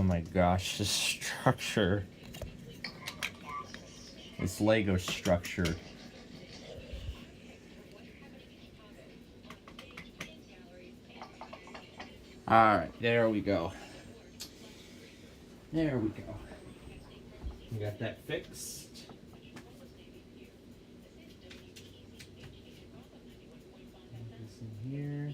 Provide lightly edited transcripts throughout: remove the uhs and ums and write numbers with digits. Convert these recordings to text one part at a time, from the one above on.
Oh my gosh, this structure. This Lego structure. Alright, there we go. There we go. We got that fixed. This in here.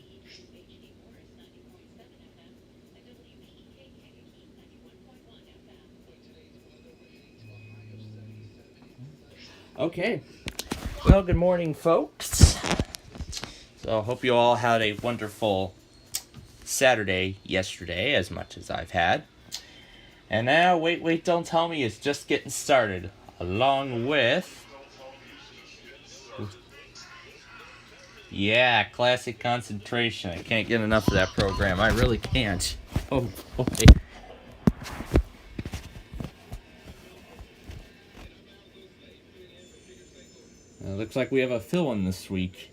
Okay. Well, good morning, folks. So I hope you all had a wonderful Saturday yesterday, as much as I've had. And now, wait, don't tell me, it's just getting started. Along with... Yeah, classic concentration. I can't get enough of that program. I really can't. Oh, boy. Looks like we have a fill-in this week.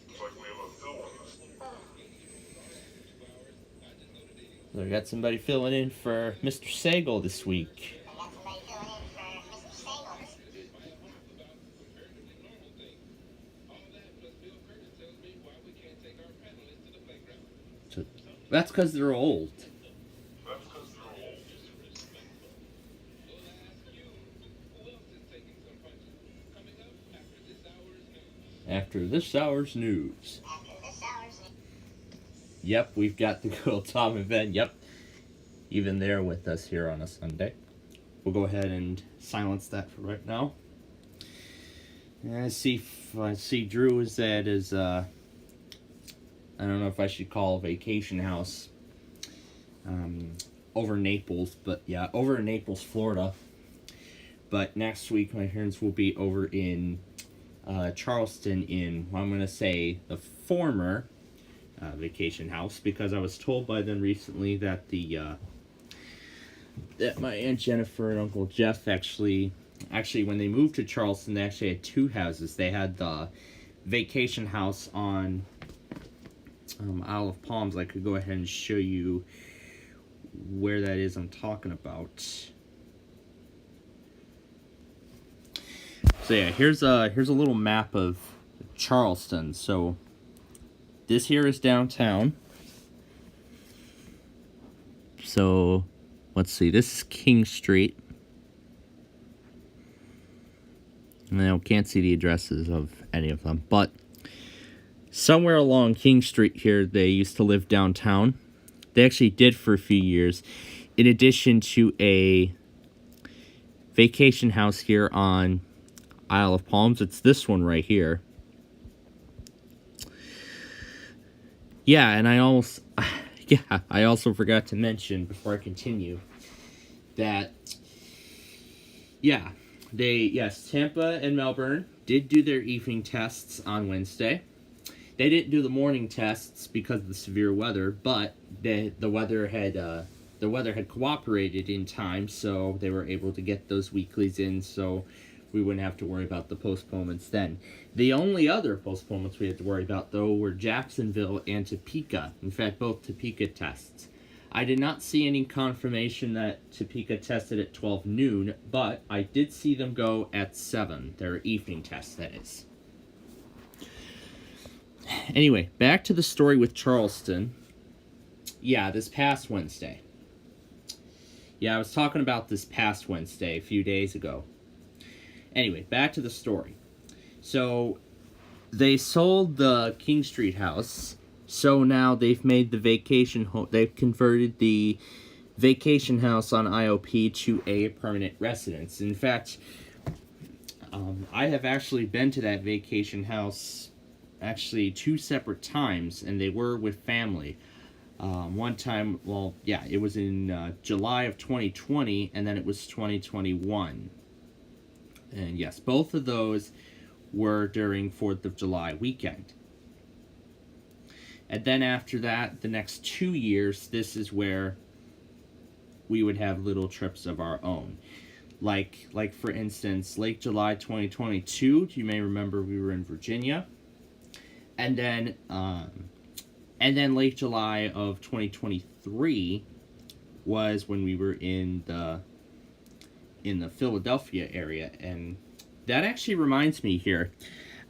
So we got somebody filling in for Mr. Sagal this week. So that's because they're old. After this hour's news. Yep, we've got the good old Tom and Ben. Yep. Even they're with us here on a Sunday. We'll go ahead and silence that for right now. And I see Drew is at his, I don't know if I should call a vacation house over Naples, but yeah, over in Naples, Florida. But next week, my parents will be over in Charleston in, well, I'm going to say, the former vacation house, because I was told by them recently that that my Aunt Jennifer and Uncle Jeff actually when they moved to Charleston, they actually had two houses. They had the vacation house on Isle of Palms. I could go ahead and show you where that is I'm talking about. So yeah, here's a little map of Charleston. So this here is downtown. So let's see, this is King Street. And I can't see the addresses of any of them, but somewhere along King Street here, they used to live downtown. They actually did for a few years, in addition to a vacation house here on Isle of Palms. It's this one right here. Yeah, and I also forgot to mention before I continue that, yeah, Tampa and Melbourne did do their evening tests on Wednesday. They didn't do the morning tests because of the severe weather, but the weather had cooperated in time, so they were able to get those weeklies in, so we wouldn't have to worry about the postponements then. The only other postponements we had to worry about, though, were Jacksonville and Topeka. In fact, both Topeka tests. I did not see any confirmation that Topeka tested at 12 noon, but I did see them go at 7, their evening test, that is. Anyway, back to the story with Charleston. Yeah, this past Wednesday. Yeah, I was talking about this past Wednesday, a few days ago. Anyway, back to the story. So, they sold the King Street house, so now they've made the vacation home, they've converted the vacation house on IOP to a permanent residence. In fact, I have actually been to that vacation house actually 2 separate times, and they were with family. One time, well, yeah, it was in July of 2020, and then it was 2021. And yes, both of those were during 4th of July weekend. And then after that, the next 2 years, this is where we would have little trips of our own. Like for instance, late July 2022, you may remember we were in Virginia. And then late July of 2023, was when we were in the Philadelphia area. And that actually reminds me here.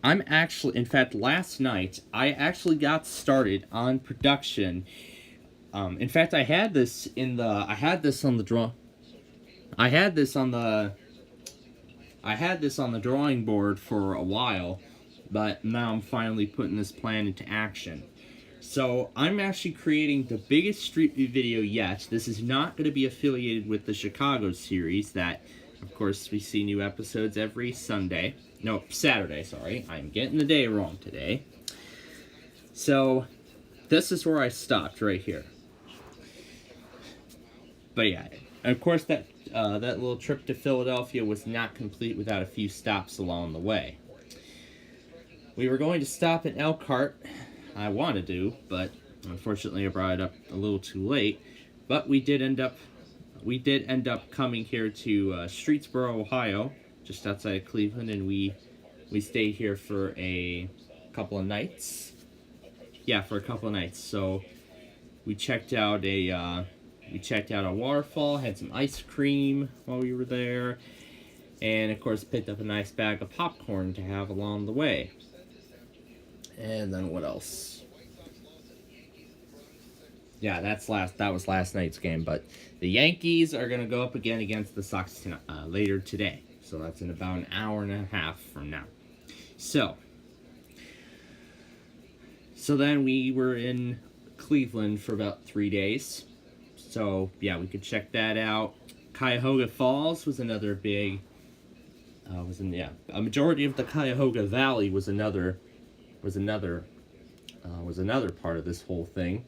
In fact, last night I actually got started on production. In fact, I had this on the drawing board for a while, but now I'm finally putting this plan into action. So I'm actually creating the biggest Street View video yet. This is not going to be affiliated with the Chicago series that, of course, we see new episodes every Saturday, sorry. I'm getting the day wrong today. So this is where I stopped, right here. But yeah, and of course that little trip to Philadelphia was not complete without a few stops along the way. We were going to stop in Elkhart. I wanted to, but unfortunately I brought it up a little too late. But we did end up coming here to Streetsboro, Ohio, just outside of Cleveland, and we stayed here for a couple of nights. Yeah, for a couple of nights. So we checked out a waterfall, had some ice cream while we were there, and of course picked up a nice bag of popcorn to have along the way. And then what else? Yeah, that was last night's game. But the Yankees are gonna go up again against the Sox later today. So that's in about an hour and a half from now. So then we were in Cleveland for about 3 days. So yeah, we could check that out. Cuyahoga Falls was another big. A majority of the Cuyahoga Valley was another part of this whole thing.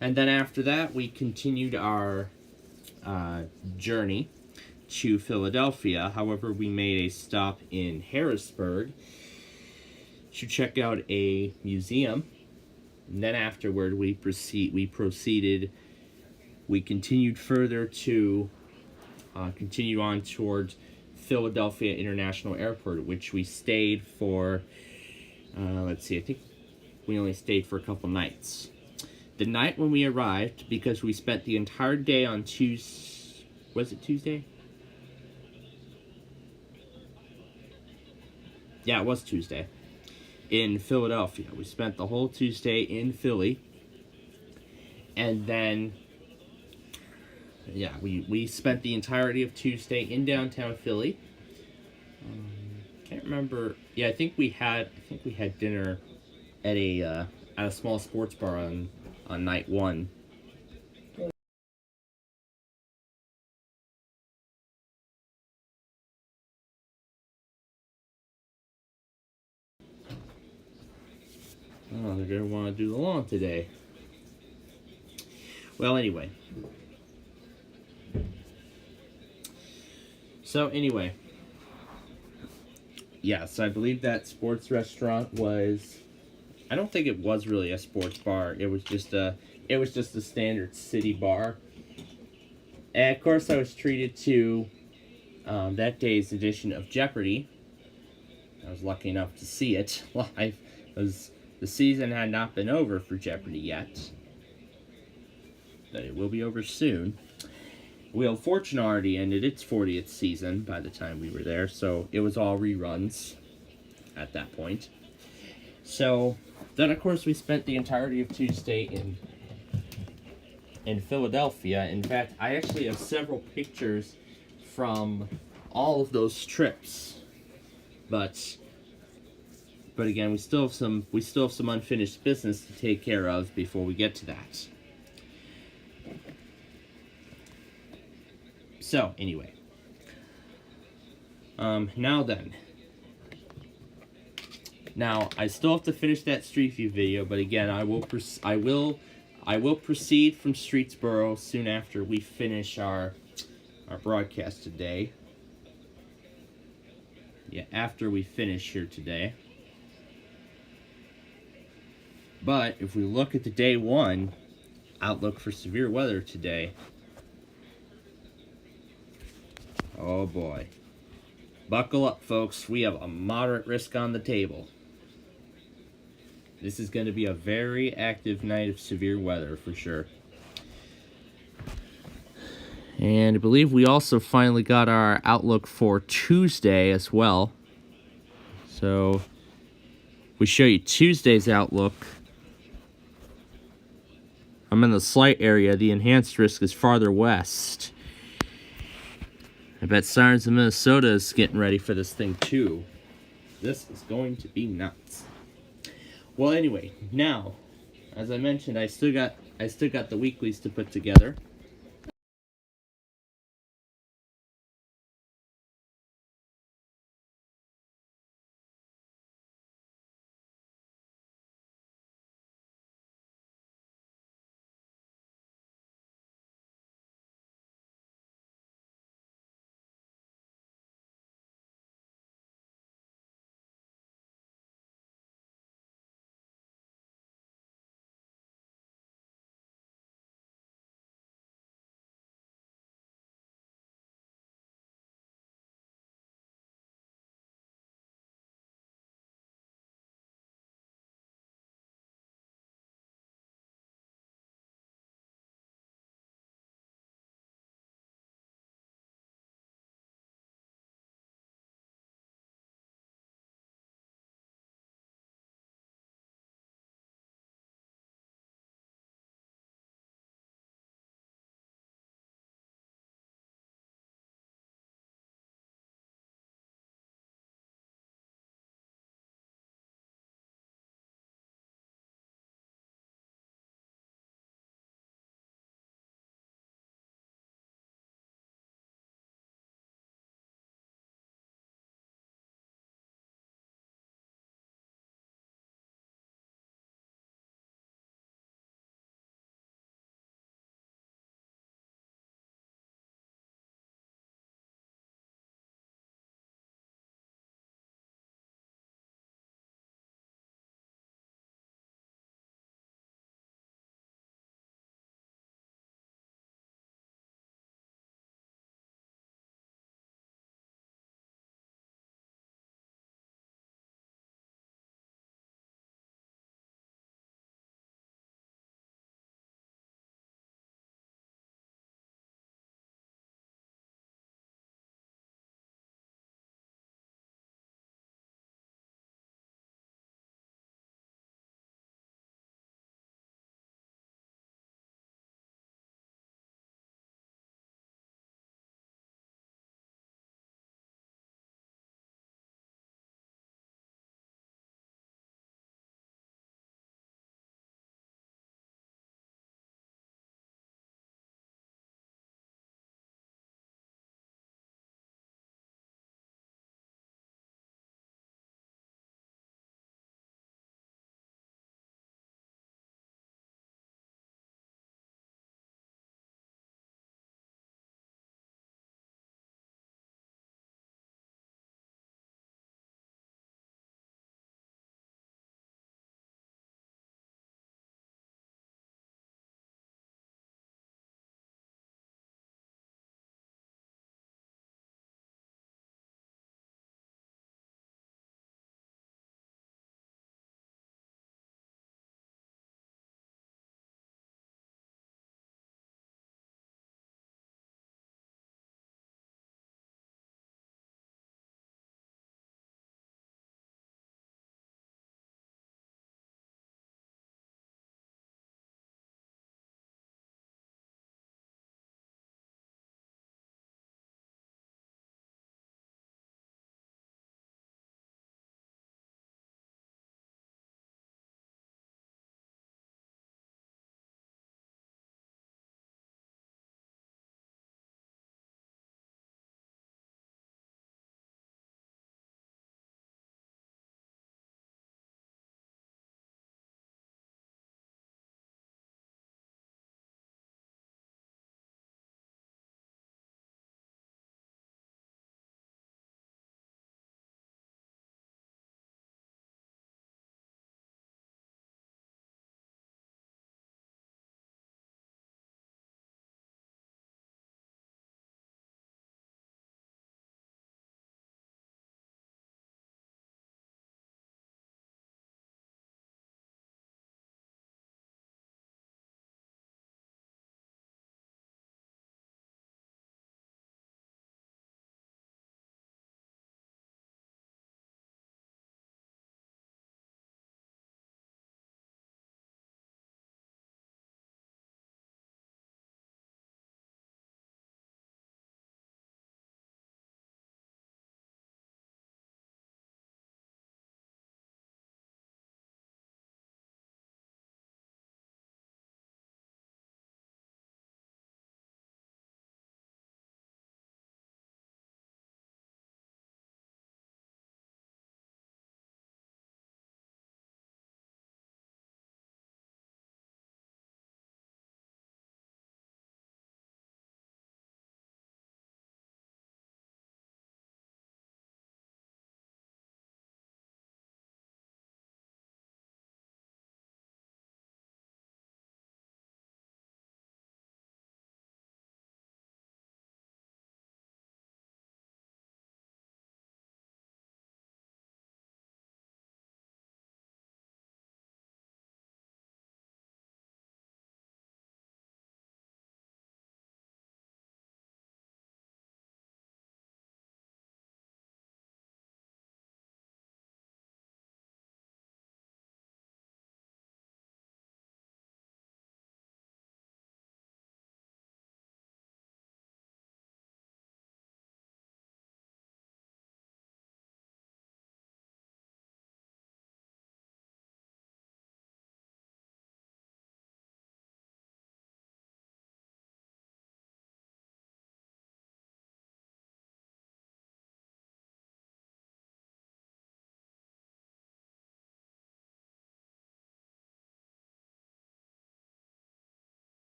And then after that, we continued our journey to Philadelphia. However, we made a stop in Harrisburg to check out a museum. And then afterward, we continued further to continue on toward Philadelphia International Airport, which we stayed for, I think we only stayed for a couple nights. The night when we arrived, because we spent the entire day on Tuesday, was it Tuesday? Yeah, it was Tuesday, in Philadelphia. We spent the whole Tuesday in Philly, and then, yeah, we spent the entirety of Tuesday in downtown Philly. Can't remember. Yeah, I think we had dinner at a small sports bar on night one. Oh, they're gonna want to do the lawn today. Well, anyway. So anyway, yes, I believe that sports restaurant was. I don't think it was really a sports bar. It was just a standard city bar. And of course, I was treated to that day's edition of Jeopardy. I was lucky enough to see it live, because the season had not been over for Jeopardy yet. But it will be over soon. Wheel of Fortune already ended its 40th season by the time we were there, so it was all reruns at that point. So then, of course, we spent the entirety of Tuesday in Philadelphia. In fact, I actually have several pictures from all of those trips. But again, we still have some unfinished business to take care of before we get to that. So anyway, now I still have to finish that Street View video, but again, I will proceed from Streetsboro soon after we finish our broadcast today. Yeah, after we finish here today. But if we look at the day one outlook for severe weather today, oh boy. Buckle up, folks. We have a moderate risk on the table. This is going to be a very active night of severe weather for sure. And I believe we also finally got our outlook for Tuesday as well. So we show you Tuesday's outlook. I'm in the slight area. The enhanced risk is farther west. I bet Sirens of Minnesota is getting ready for this thing too. This is going to be nuts. Well, anyway, now, as I mentioned, I still got the weeklies to put together.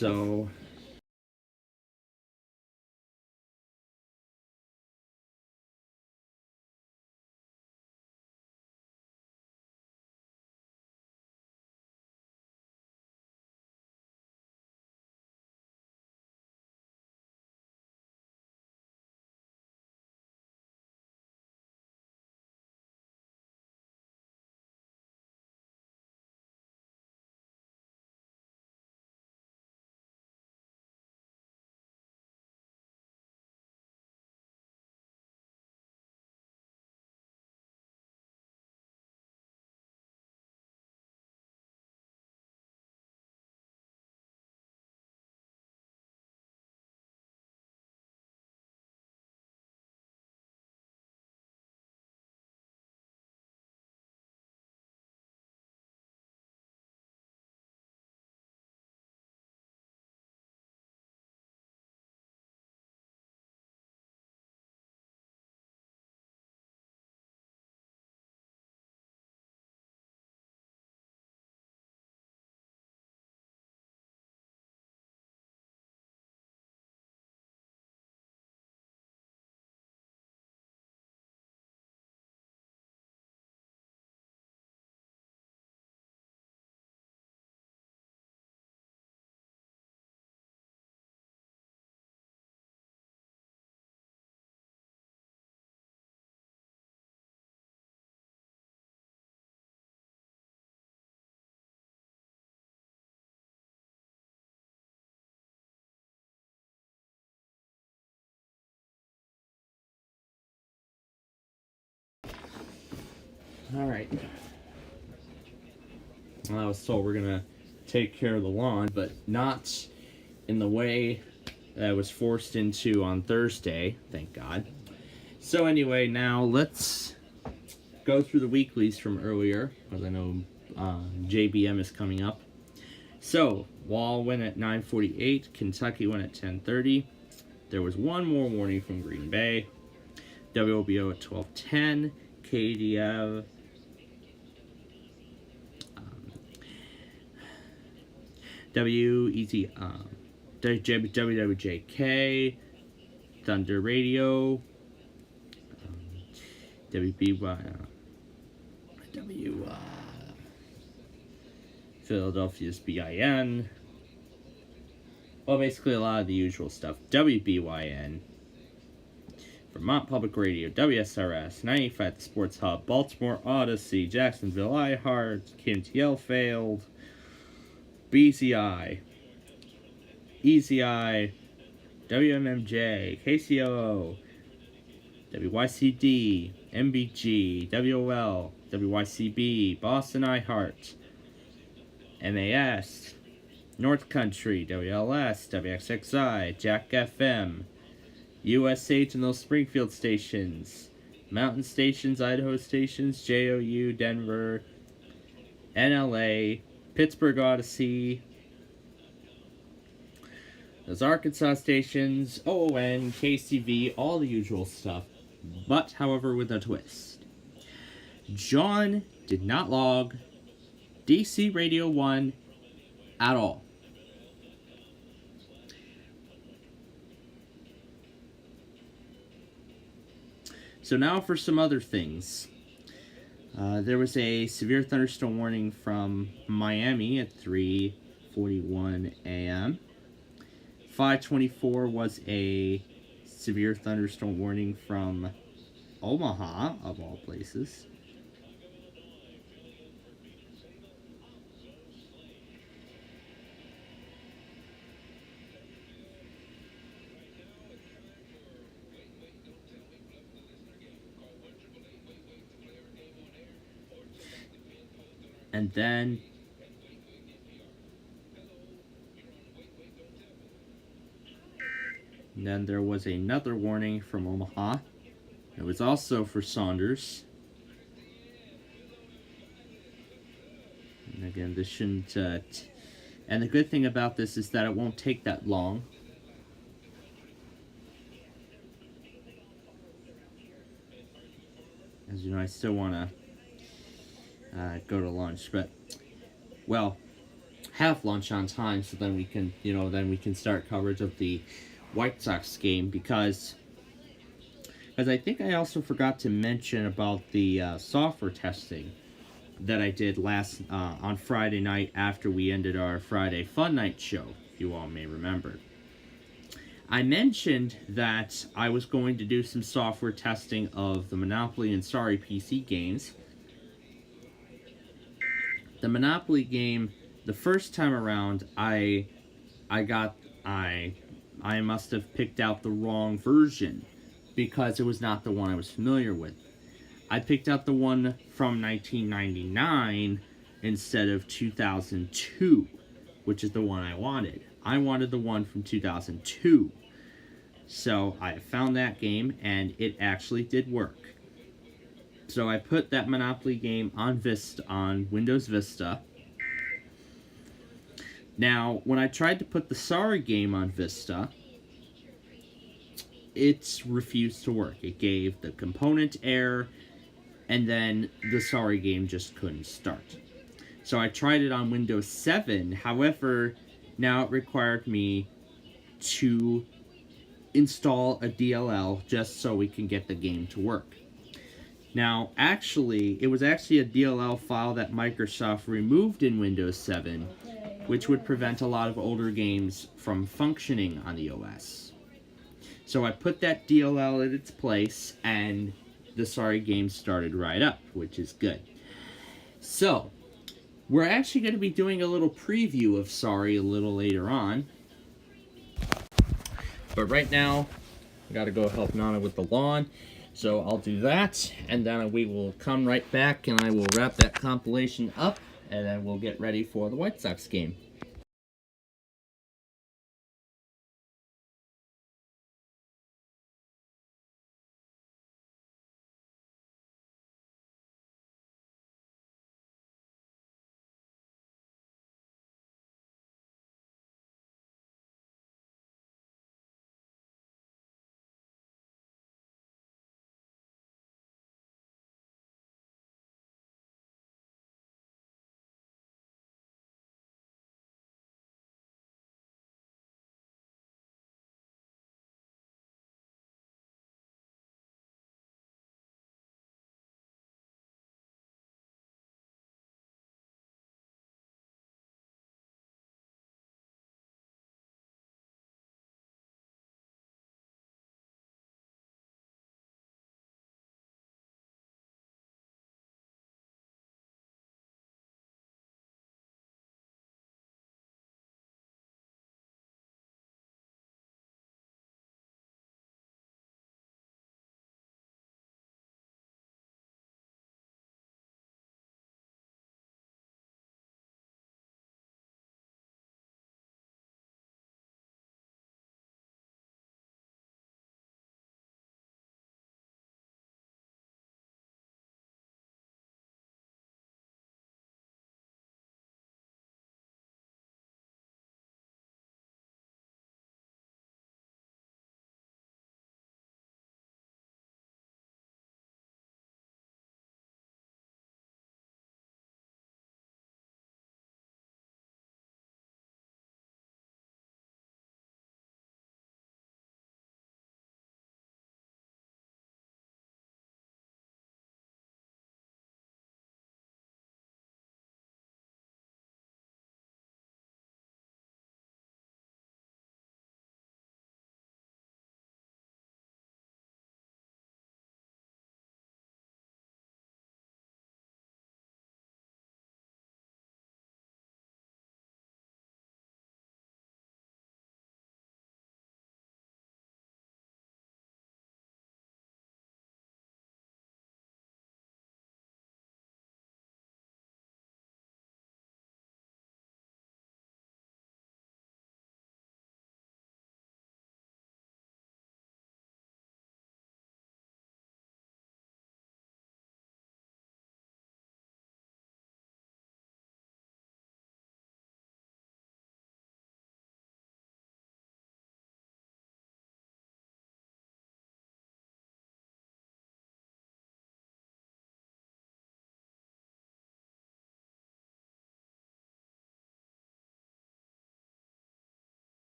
So all right. I was told we're gonna take care of the lawn, but not in the way that I was forced into on Thursday, thank God. So anyway, now let's go through the weeklies from earlier, because I know JBM is coming up. So, Wall went at 9:48, Kentucky went at 10:30. There was one more warning from Green Bay. WOBO at 12:10, KDF WWJK, Thunder Radio, WBY, Philadelphia's BIN. Well, basically a lot of the usual stuff. WBYN, Vermont Public Radio, WSRS, 95 The Sports Hub, Baltimore Odyssey, Jacksonville iHeart, KMTL failed, BCI, EZI, WMMJ, KCOO, WYCD, MBG, WOL, WYCB, Boston iHeart, MAS, North Country, WLS, WXXI, Jack FM, USH and those Springfield stations, Mountain stations, Idaho stations, JOU, Denver, NLA, Pittsburgh Odyssey, those Arkansas stations, OON, KCV, all the usual stuff. But, however, with a twist. John did not log DC Radio 1 at all. So now for some other things. There was a severe thunderstorm warning from Miami at 3:41 a.m. 5:24 was a severe thunderstorm warning from Omaha, of all places. And then there was another warning from Omaha. It was also for Saunders. And again, this shouldn't... and the good thing about this is that it won't take that long. As you know, I still want to go to lunch. But, well, have lunch on time, so then we can, then we can start coverage of the White Sox game, because I think I also forgot to mention about the software testing that I did last on Friday night after we ended our Friday Fun Night show, if you all may remember. I mentioned that I was going to do some software testing of the Monopoly and Sorry PC games. The Monopoly game, the first time around, I must have picked out the wrong version because it was not the one I was familiar with. I picked out the one from 1999 instead of 2002, which is the one I wanted. I wanted the one from 2002. So I found that game, and it actually did work. So I put that Monopoly game on Windows Vista. Now, when I tried to put the Sorry game on Vista, it refused to work. It gave the component error, and then the Sorry game just couldn't start. So I tried it on Windows 7. However, now it required me to install a DLL just so we can get the game to work. Now, it was actually a DLL file that Microsoft removed in Windows 7, which would prevent a lot of older games from functioning on the OS. So I put that DLL in its place, and the Sorry game started right up, which is good. So, we're actually going to be doing a little preview of Sorry a little later on. But right now, I gotta go help Nana with the lawn. So I'll do that, and then we will come right back, and I will wrap that compilation up, and then we'll get ready for the White Sox game.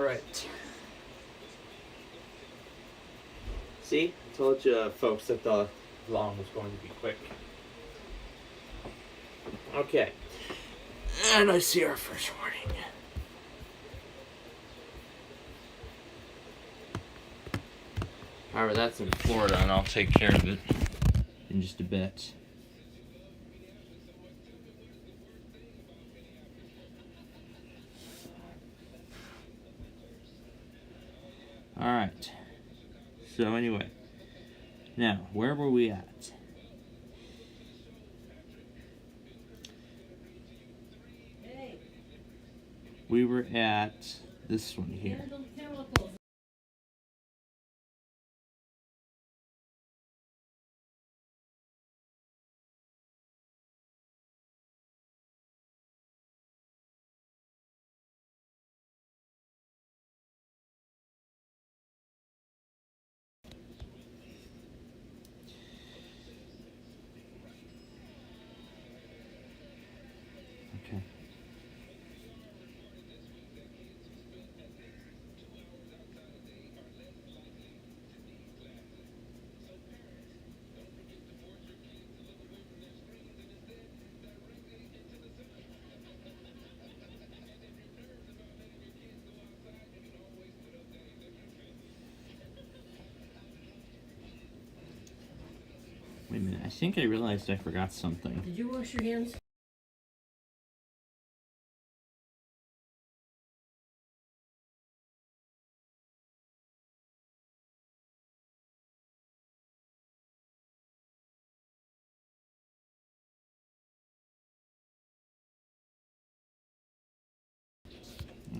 right. See? I told you, folks, that the lawn was going to be quick. Okay. And I see our first warning. However, that's in Florida, and I'll take care of it in just a bit. Alright. So anyway. Now, where were we at? We were at this one here. Okay. Wait a minute, I think I realized I forgot something. Did you wash your hands?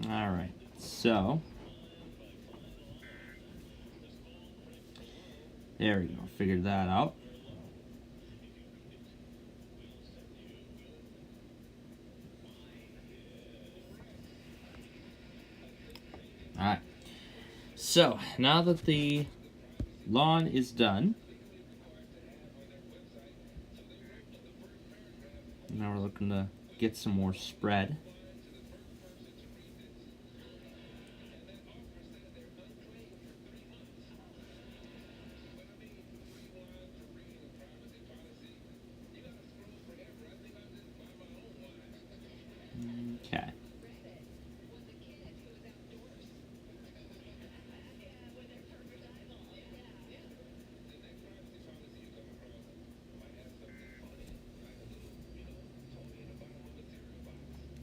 Alright, so there we go, figured that out. Alright, so now that the lawn is done, now we're looking to get some more spread. Okay.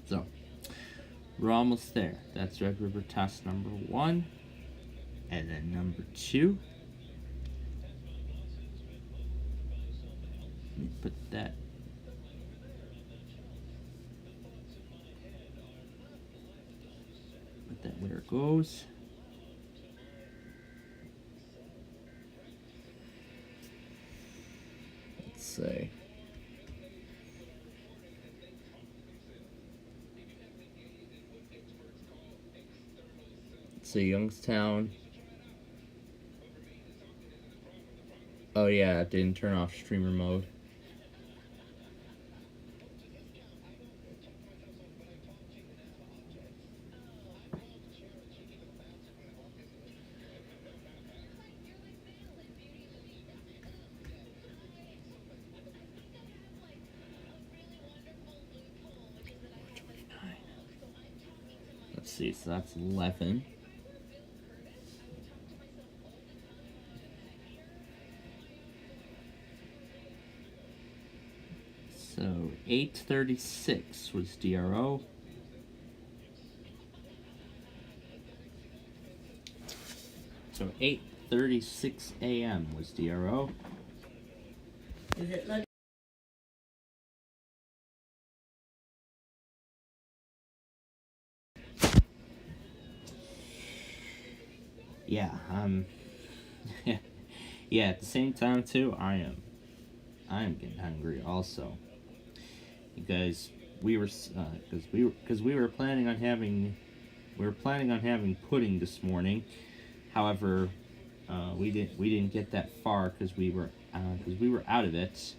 So, we're almost there. That's Red River test number 1. And then number 2. Let me put that. Put that where it goes. Let's see. So Youngstown. Oh yeah, it didn't turn off streamer mode. Let's see, so that's 11. So 8:36 was DRO. So 8:36 a.m. was DRO. Is it like Yeah, yeah, at the same time too, I am getting hungry also. Because we were planning on having pudding this morning. However, we didn't get that far because we were out of it.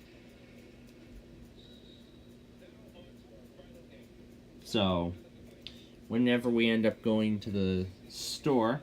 So whenever we end up going to the store.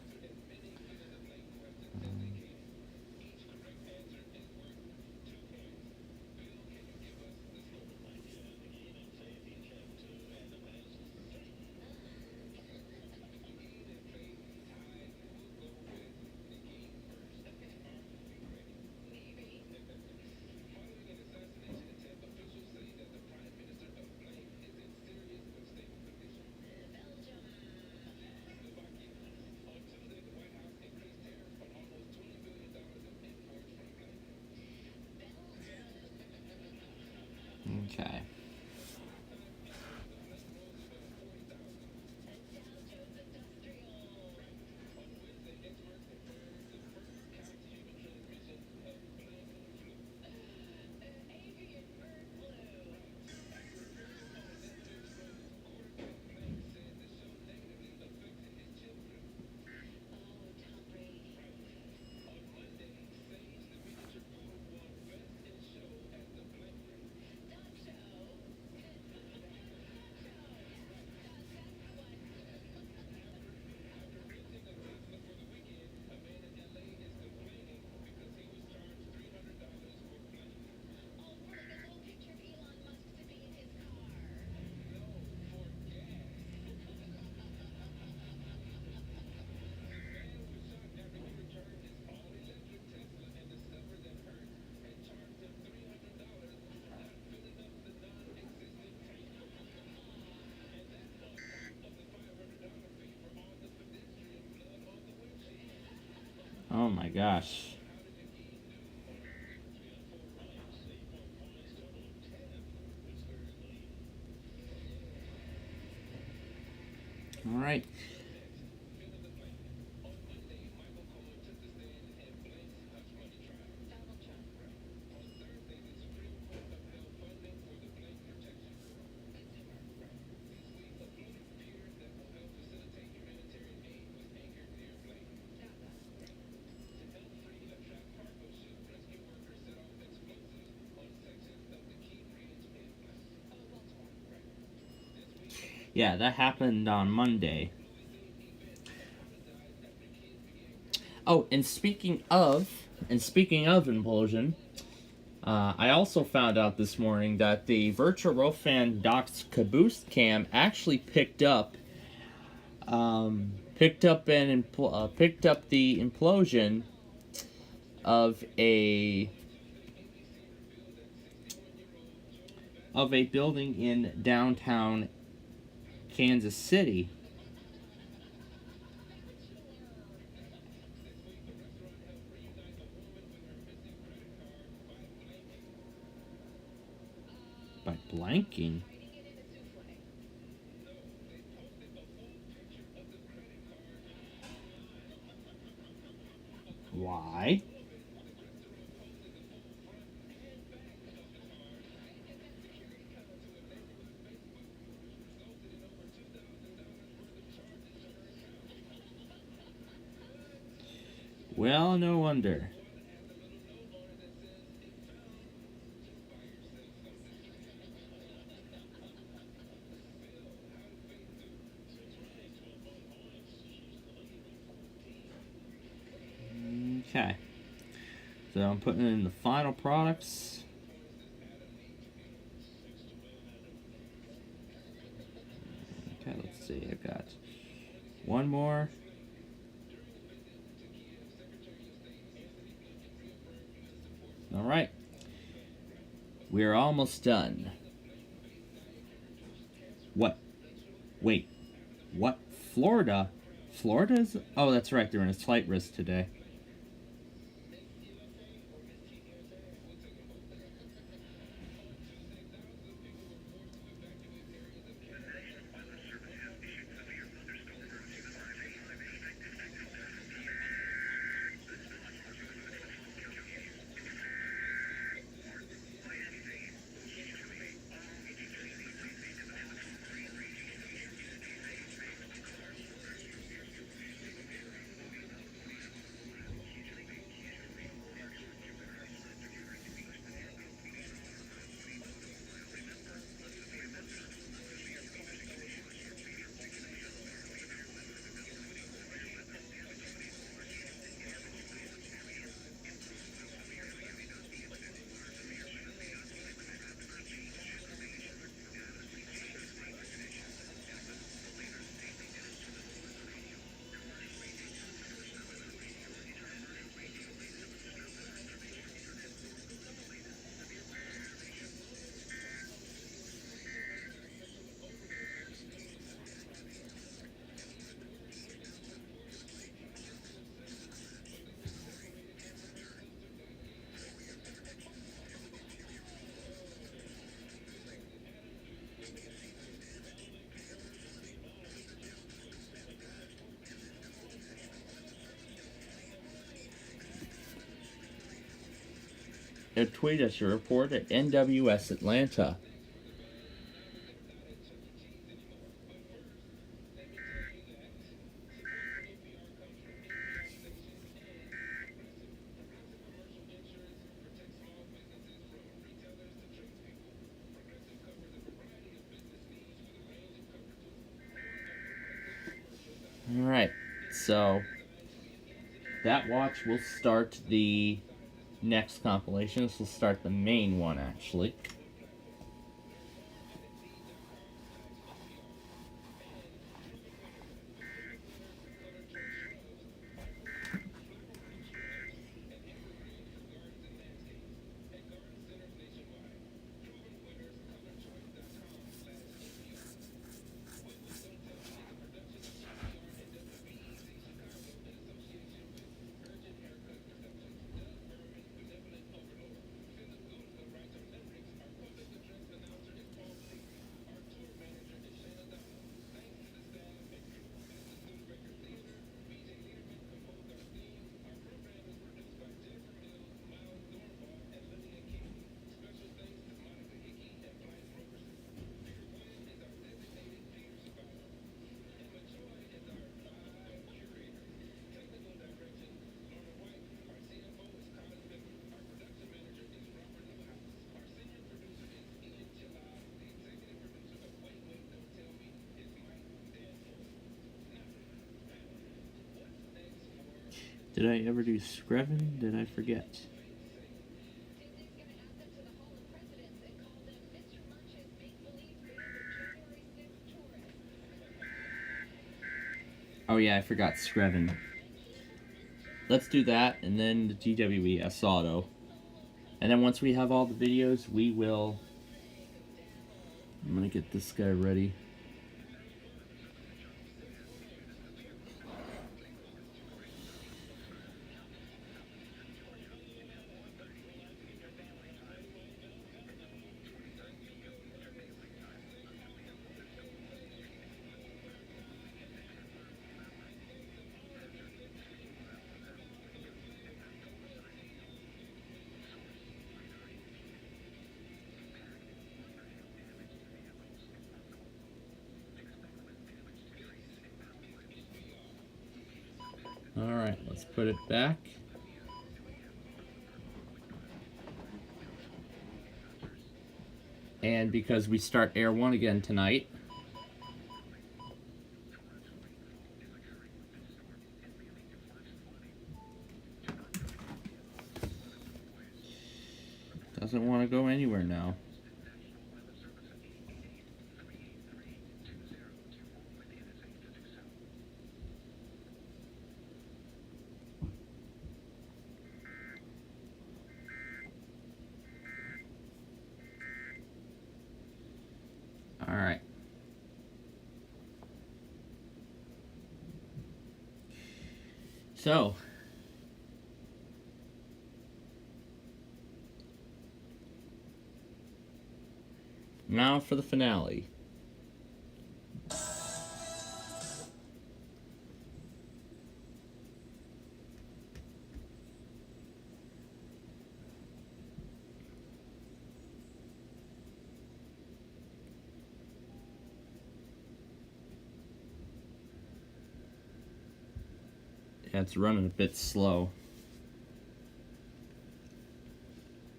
Okay. Oh my gosh. All right. Yeah, that happened on Monday. Oh, and speaking of implosion, I also found out this morning that the Virtual Rofan Doc's caboose cam actually picked up the implosion of a building in downtown Kansas City. By blanking. Why? Well, no wonder. Okay. So I'm putting in the final products. Okay, let's see. I've got one more. All right. We're almost done. What? Wait. What? Florida? Florida's? Oh, that's right. They're in a slight risk today. tweet us your report at NWS Atlanta. Alright, so that watch will start the next compilation. This will start the main one, actually. Did I ever do Screven? Did I forget? Oh yeah, I forgot Screven. Let's do that, and then the GWES Auto. And then once we have all the videos, we will... I'm gonna get this guy ready. Alright, let's put it back. And because we start Air 1 again tonight, doesn't want to go anywhere now. Alright. So, now for the finale. Yeah, it's running a bit slow.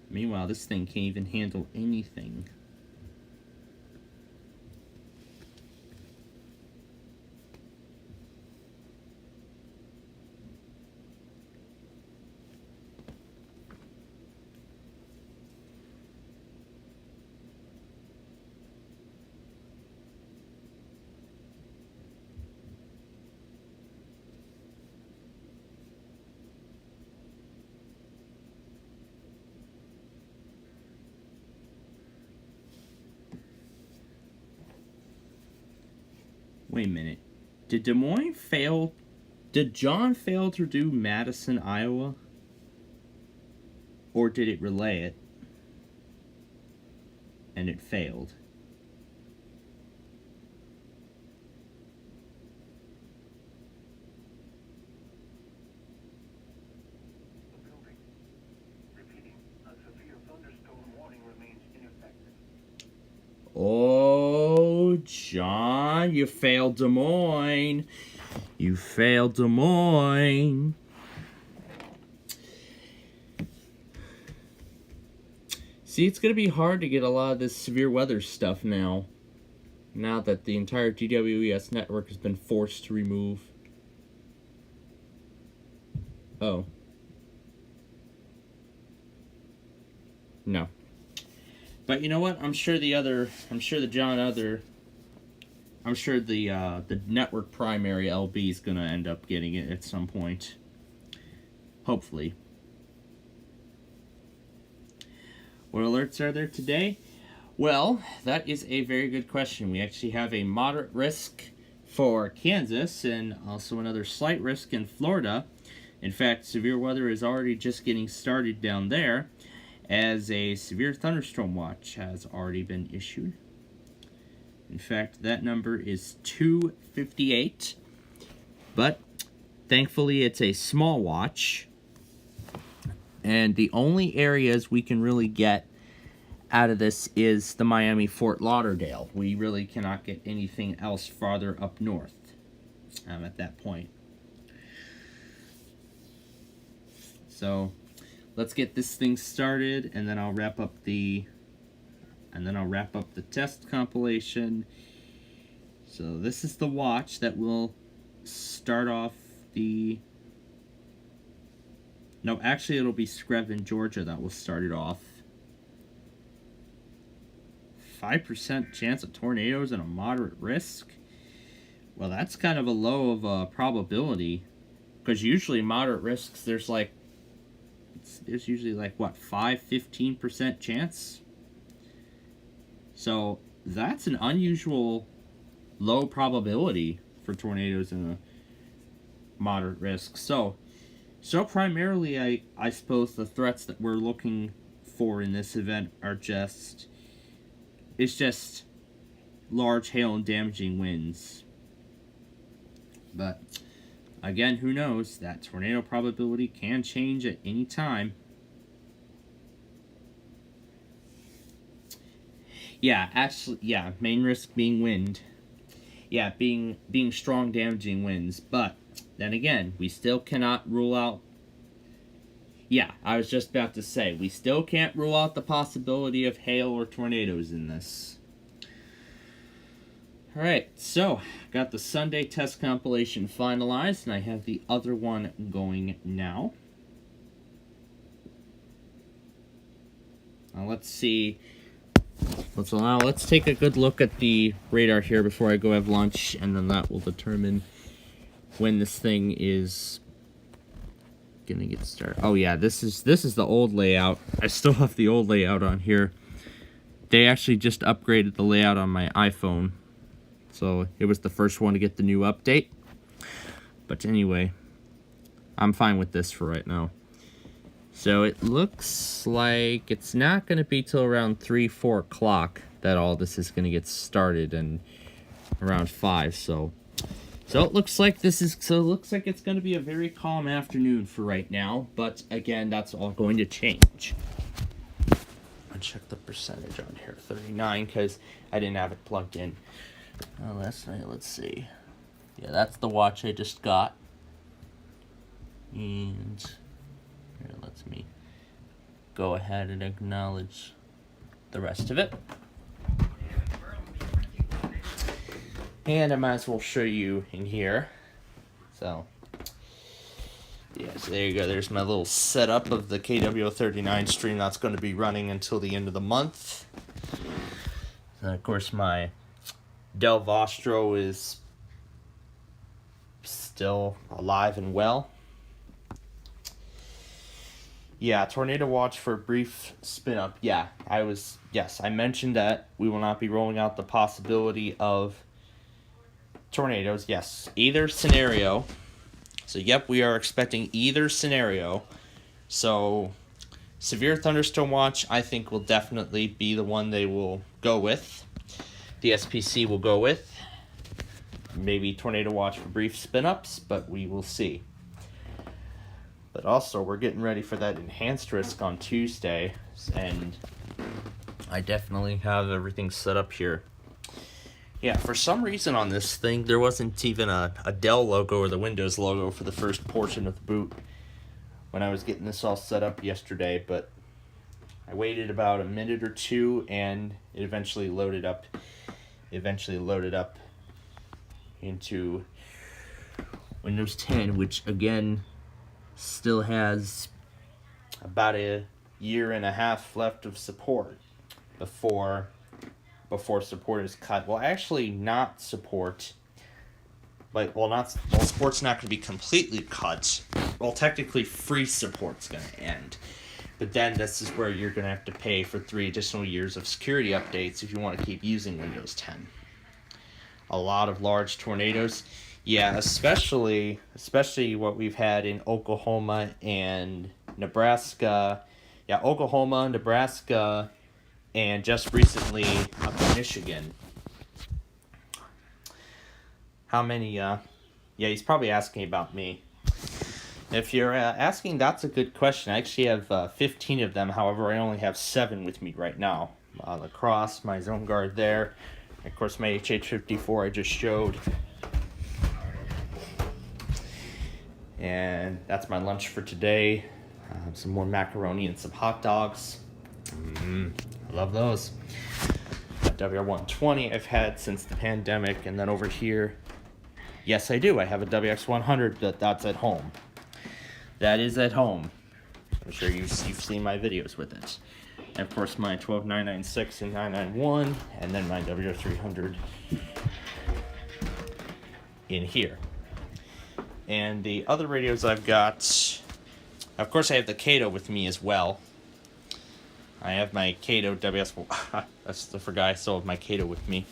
Meanwhile, this thing can't even handle anything. Wait a minute. Did Des Moines fail? Did John fail to do Madison, Iowa? Or did it relay it? And it failed. John, you failed Des Moines. You failed Des Moines. See, it's going to be hard to get a lot of this severe weather stuff now. Now that the entire GWES network has been forced to remove. Oh. No. But you know what? I'm sure the network primary LB is going to end up getting it at some point. Hopefully. What alerts are there today? Well, that is a very good question. We actually have a moderate risk for Kansas and also another slight risk in Florida. In fact, severe weather is already just getting started down there, as a severe thunderstorm watch has already been issued. In fact, that number is 258, but thankfully it's a small watch, and the only areas we can really get out of this is the Miami-Fort Lauderdale. We really cannot get anything else farther up north at that point. So let's get this thing started, and then I'll wrap up the test compilation. So this is the watch that will start off the... No, actually it'll be Screven, Georgia that will start it off. 5% chance of tornadoes and a moderate risk. Well, that's kind of a low of a probability, because usually moderate risks there's usually like what, 15% chance. So that's an unusual low probability for tornadoes and a moderate risk. So primarily I suppose the threats that we're looking for in this event are just large hail and damaging winds. But again, who knows? That tornado probability can change at any time. Yeah, actually, yeah, main risk being wind. Yeah, being strong damaging winds. But then again, we still cannot rule out... Yeah, I was just about to say, we still can't rule out the possibility of hail or tornadoes in this. Alright, so, got the Sunday test compilation finalized, and I have the other one going now. Now let's see. Let's take a good look at the radar here before I go have lunch, and then that will determine when this thing is gonna get started. Oh yeah, this is the old layout. I still have the old layout on here. They actually just upgraded the layout on my iPhone, so it was the first one to get the new update. But anyway, I'm fine with this for right now. So it looks like it's not going to be till around 3-4 o'clock that all this is going to get started, and around 5. So it looks like it's going to be a very calm afternoon for right now. But again, that's all going to change. I'll check the percentage on here, 39, because I didn't have it plugged in last night. Let's see. Yeah, that's the watch I just got, and here, lets me go ahead and acknowledge the rest of it. And I might as well show you in here. So, yeah, so there you go. There's my little setup of the KW39 stream that's going to be running until the end of the month. And of course, my Del Vostro is still alive and well. Yeah, tornado watch for a brief spin up. Yeah, I mentioned that we will not be rolling out the possibility of tornadoes. Yes, either scenario. So, yep, we are expecting either scenario. So, severe thunderstorm watch, I think, will definitely be the one they will go with. The SPC will go with. Maybe tornado watch for brief spin ups, but we will see. But also, we're getting ready for that enhanced risk on Tuesday, and I definitely have everything set up here. Yeah, for some reason on this thing, there wasn't even a Dell logo or the Windows logo for the first portion of the boot when I was getting this all set up yesterday, but I waited about a minute or two and it eventually loaded up into Windows 10, which again still has about a year and a half left of support before support is cut. Well, actually not support. Support's not going to be completely cut. Well, technically free support's going to end. But then this is where you're going to have to pay for 3 additional years of security updates if you want to keep using Windows 10. A lot of large tornadoes. Yeah, especially what we've had in Oklahoma and Nebraska. Yeah, Oklahoma, Nebraska, and just recently up in Michigan. How many, yeah, he's probably asking about me. If you're asking, that's a good question. I actually have 15 of them. However, I only have 7 with me right now. Lacrosse, my zone guard there. And of course, my HH-54 I just showed. And that's my lunch for today. Some more macaroni and some hot dogs. I love those. WR-120 I've had since the pandemic. And then over here, yes, I do. I have a WX-100 that's at home. That is at home. I'm sure you've seen my videos with it. And of course my 12996 and 991, and then my WR-300 in here. And the other radios I've got, of course I have the Kato with me as well. I have my Kato WS, I forgot I still have my Kato with me.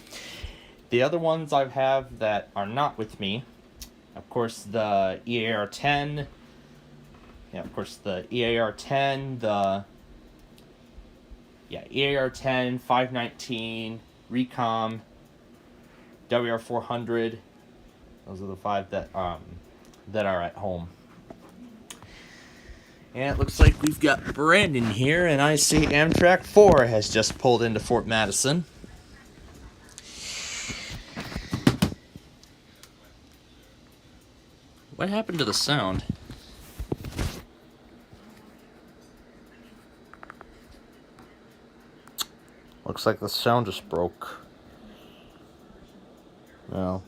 The other ones I have that are not with me, of course the EAR-10, yeah, of course the EAR-10, EAR-10, 519, Recom, WR-400. Those are the 5 that are at home. And it looks like we've got Brandon here, and I see Amtrak 4 has just pulled into Fort Madison. What happened to the sound? Looks like the sound just broke. Well,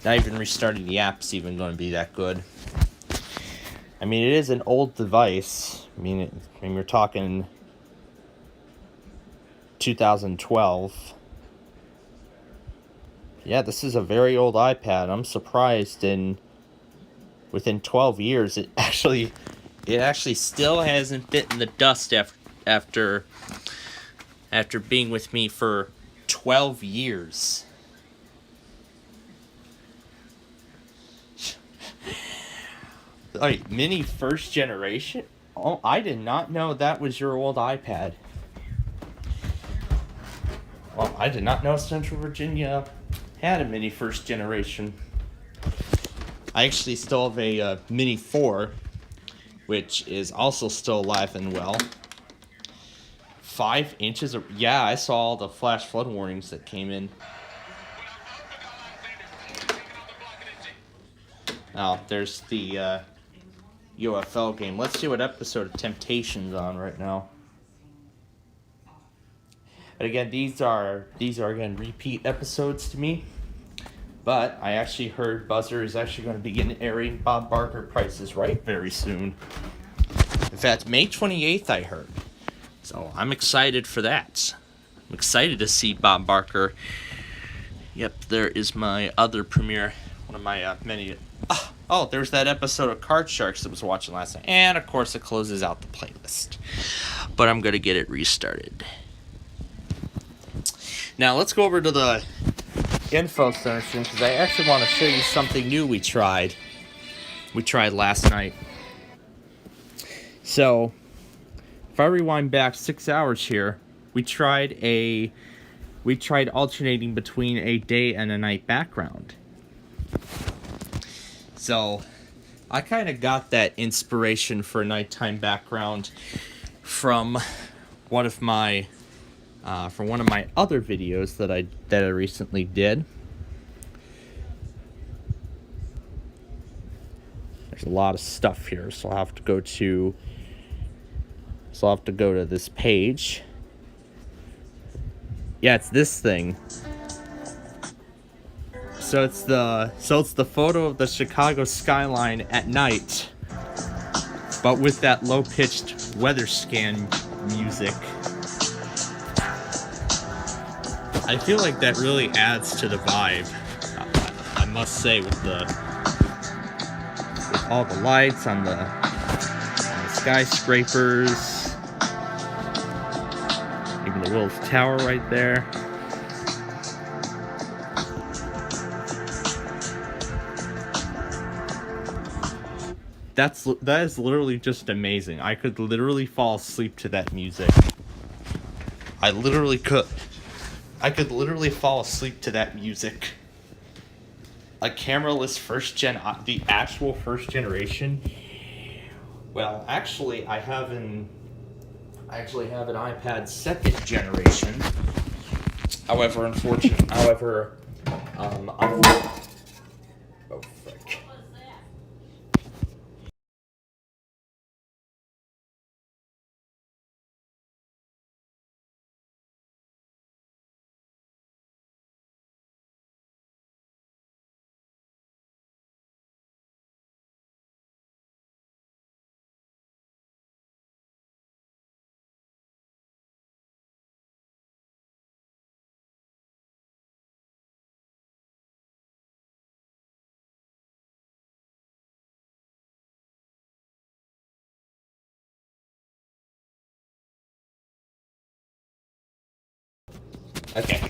not even restarting the app's even going to be that good. I mean, it is an old device. I mean, we're talking 2012. Yeah, this is a very old iPad. I'm surprised within 12 years it actually still hasn't bitten the dust after being with me for 12 years. Like, mini first generation? Oh, I did not know that was your old iPad. Well, I did not know Central Virginia had a mini first generation. I actually still have a Mini 4, which is also still alive and well. 5 inches of... Yeah, I saw all the flash flood warnings that came in. Oh, there's the UFL game. Let's see what episode of Temptation's on right now. And again, these are again repeat episodes to me. But I actually heard Buzzer is actually going to begin airing Bob Barker Price is Right very soon. In fact, May 28th I heard. So I'm excited for that. I'm excited to see Bob Barker. Yep, there is my other premiere. One of my many... Oh, there's that episode of Card Sharks that I was watching last night. And, of course, it closes out the playlist. But I'm going to get it restarted. Now, let's go over to the info center soon, because I actually want to show you something new we tried. We tried last night. So, if I rewind back 6 hours here, we tried alternating between a day and a night background. So, I kind of got that inspiration for a nighttime background from one of my for one of my other videos that I recently did. There's a lot of stuff here, so I'll have to go to this page. Yeah, it's this thing. So it's the photo of the Chicago skyline at night, but with that low-pitched weather scan music. I feel like that really adds to the vibe, I must say, with all the lights on the skyscrapers, even the Wills Tower right there. That is literally just amazing. I could literally fall asleep to that music. I literally could. I could literally fall asleep to that music. A cameraless first gen, the actual first generation. Well, actually, I actually have an iPad second generation. However, oh frick. Okay.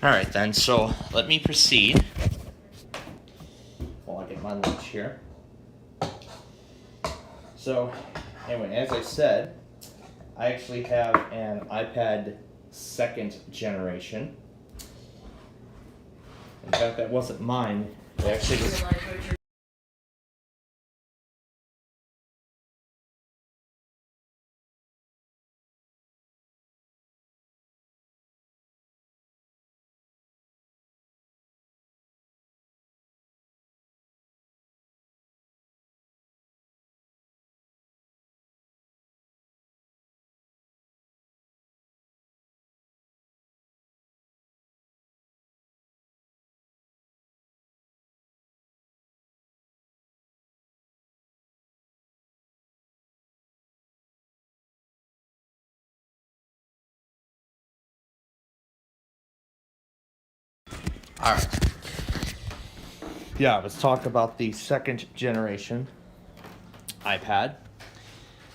Alright then, so let me proceed while I get my lunch here. So, anyway, as I said, I actually have an iPad second generation. In fact, that wasn't mine. It actually was. Alright. Yeah, let's talk about the second generation iPad.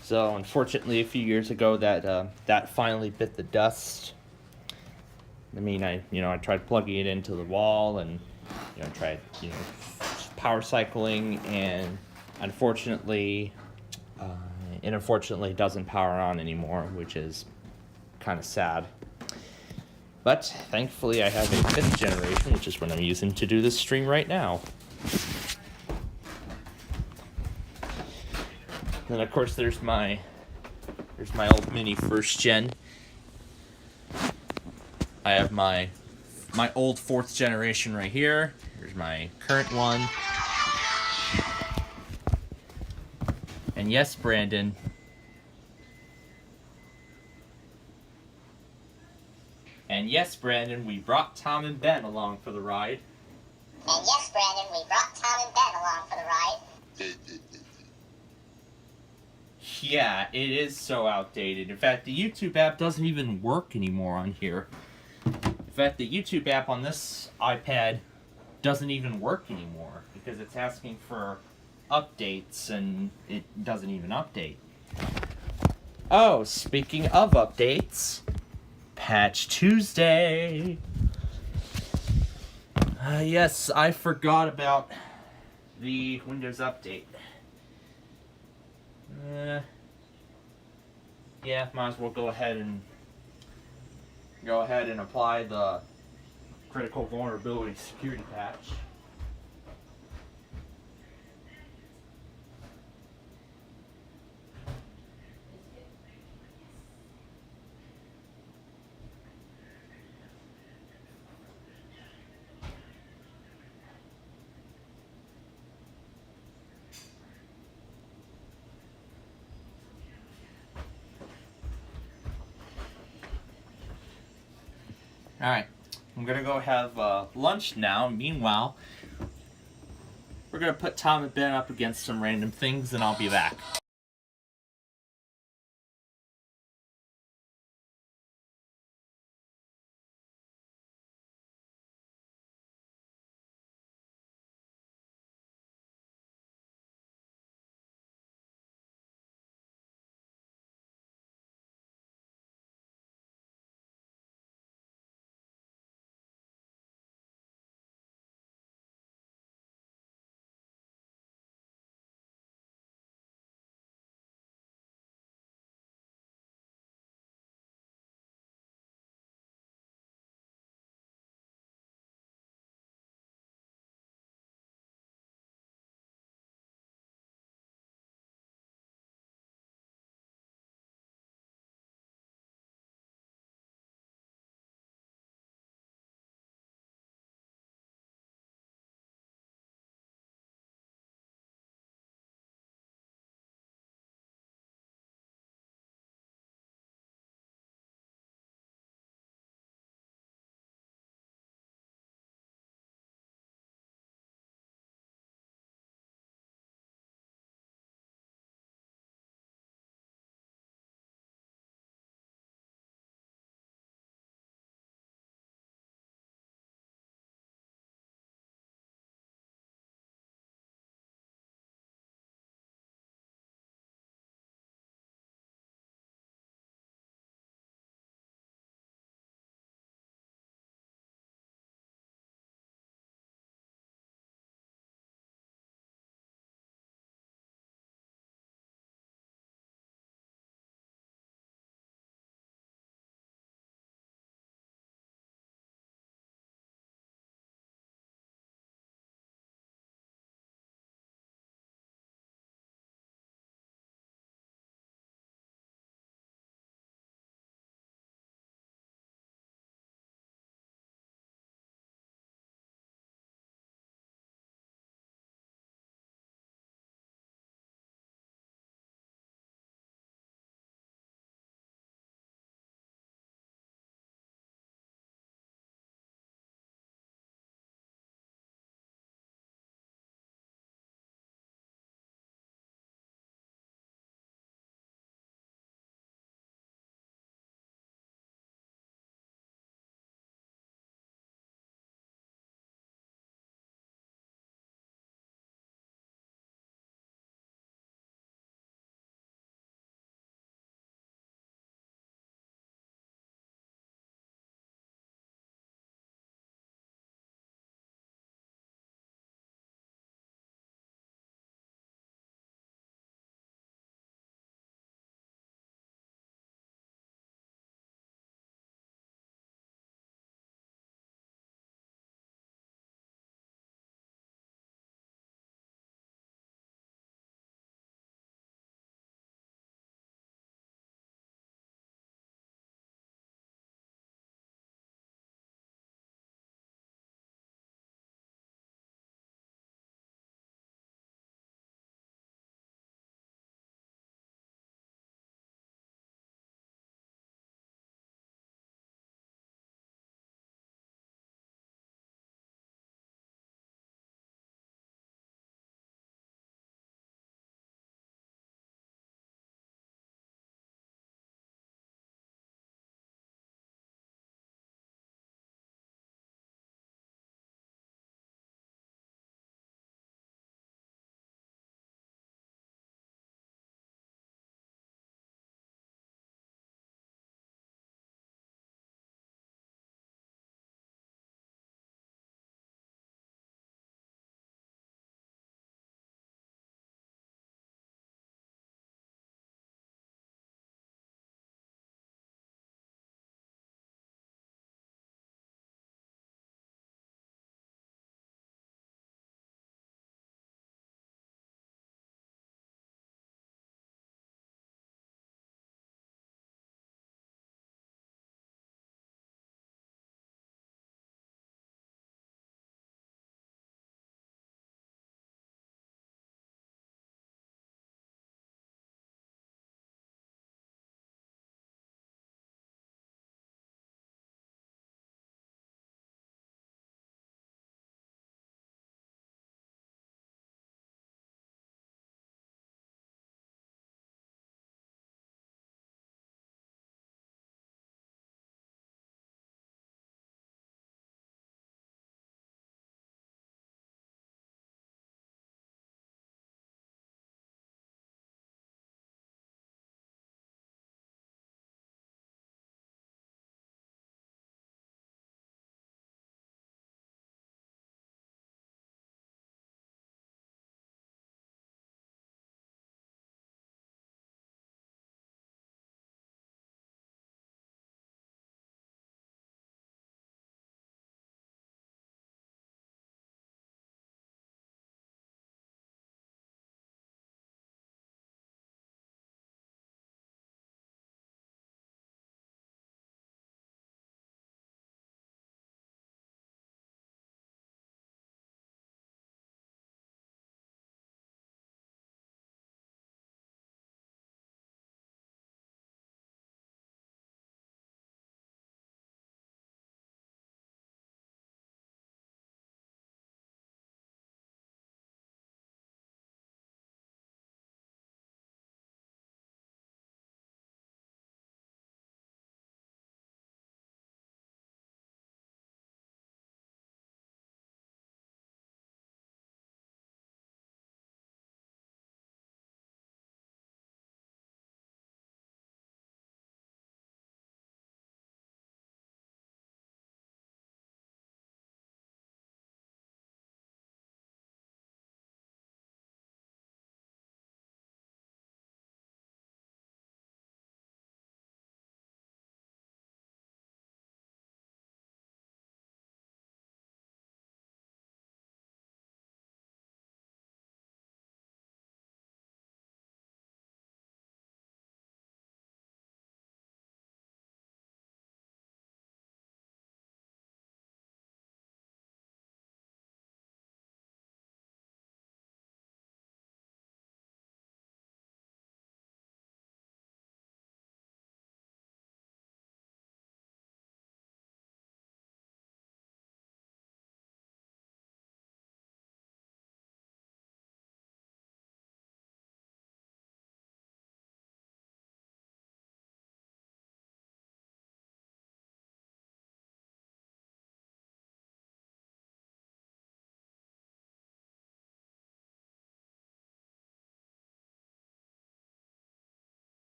So, unfortunately, a few years ago, that finally bit the dust. I mean, I tried plugging it into the wall and tried power cycling, and unfortunately, it doesn't power on anymore, which is kind of sad. But thankfully, I have a fifth generation, which is what I'm using to do this stream right now. Then, of course, there's my old mini first gen. I have my old fourth generation right here. Here's my current one. And yes, Brandon. And yes, Brandon, we brought Tom and Ben along for the ride. And yes, Brandon, we brought Tom and Ben along for the ride. Yeah, it is so outdated. In fact, the YouTube app doesn't even work anymore on here. In fact, the YouTube app on this iPad doesn't even work anymore because it's asking for updates and it doesn't even update. Oh, speaking of updates, Patch Tuesday. Yes, I forgot about the Windows update. Yeah, might as well go ahead and apply the critical vulnerability security patch. Alright, I'm gonna go have lunch now. Meanwhile, we're gonna put Tom and Ben up against some random things, and I'll be back.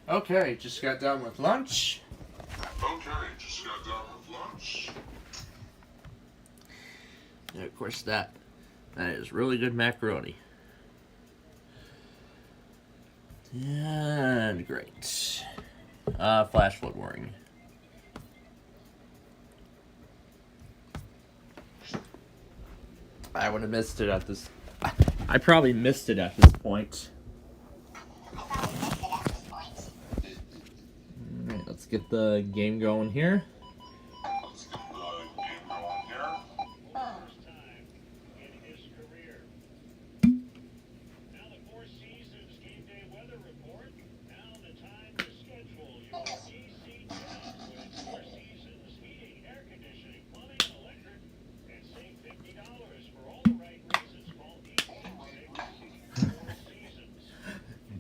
Okay, just got done with lunch. And of course that is really good macaroni. And great. Flash flood warning. I would have missed it at this. I probably missed it at this point. Alright, let's get the game going here.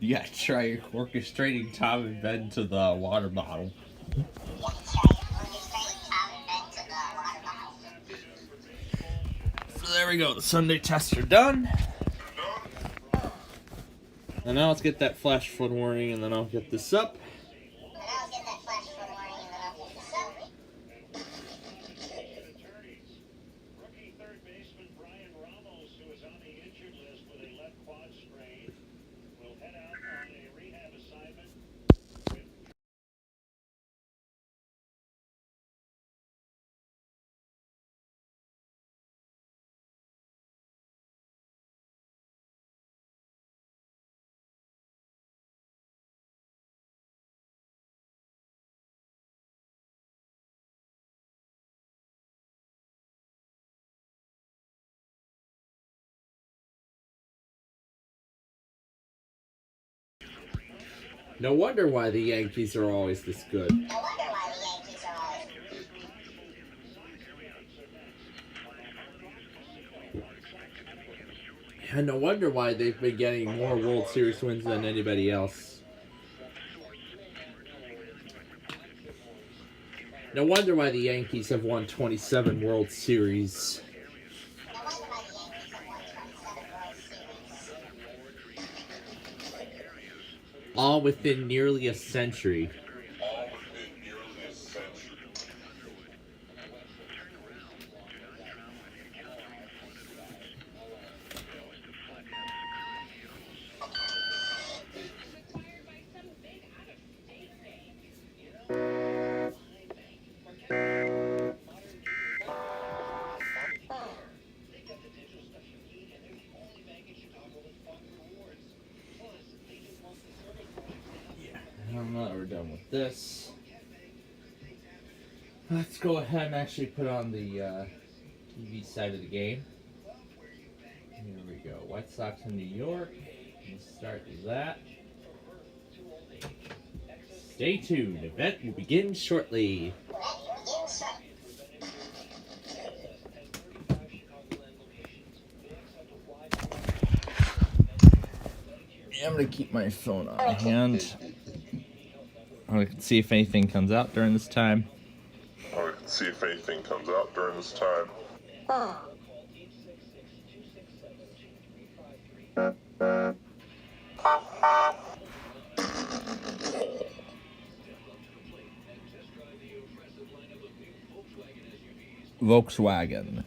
You gotta try orchestrating Tom and Ben to the water bottle. So there we go. The Sunday tests are done. And now let's get that flash flood warning, and then I'll get this up. No wonder why the Yankees are always this good. And no wonder why they've been getting more World Series wins than anybody else. No wonder why the Yankees have won 27 World Series. All within nearly a century. Now that we're done with this, let's go ahead and actually put on the TV side of the game. Here we go. White Sox in New York. Let's start with that. Stay tuned. Event will begin shortly. I'm going to keep my phone on hand. I can see if anything comes out during this time. Volkswagen.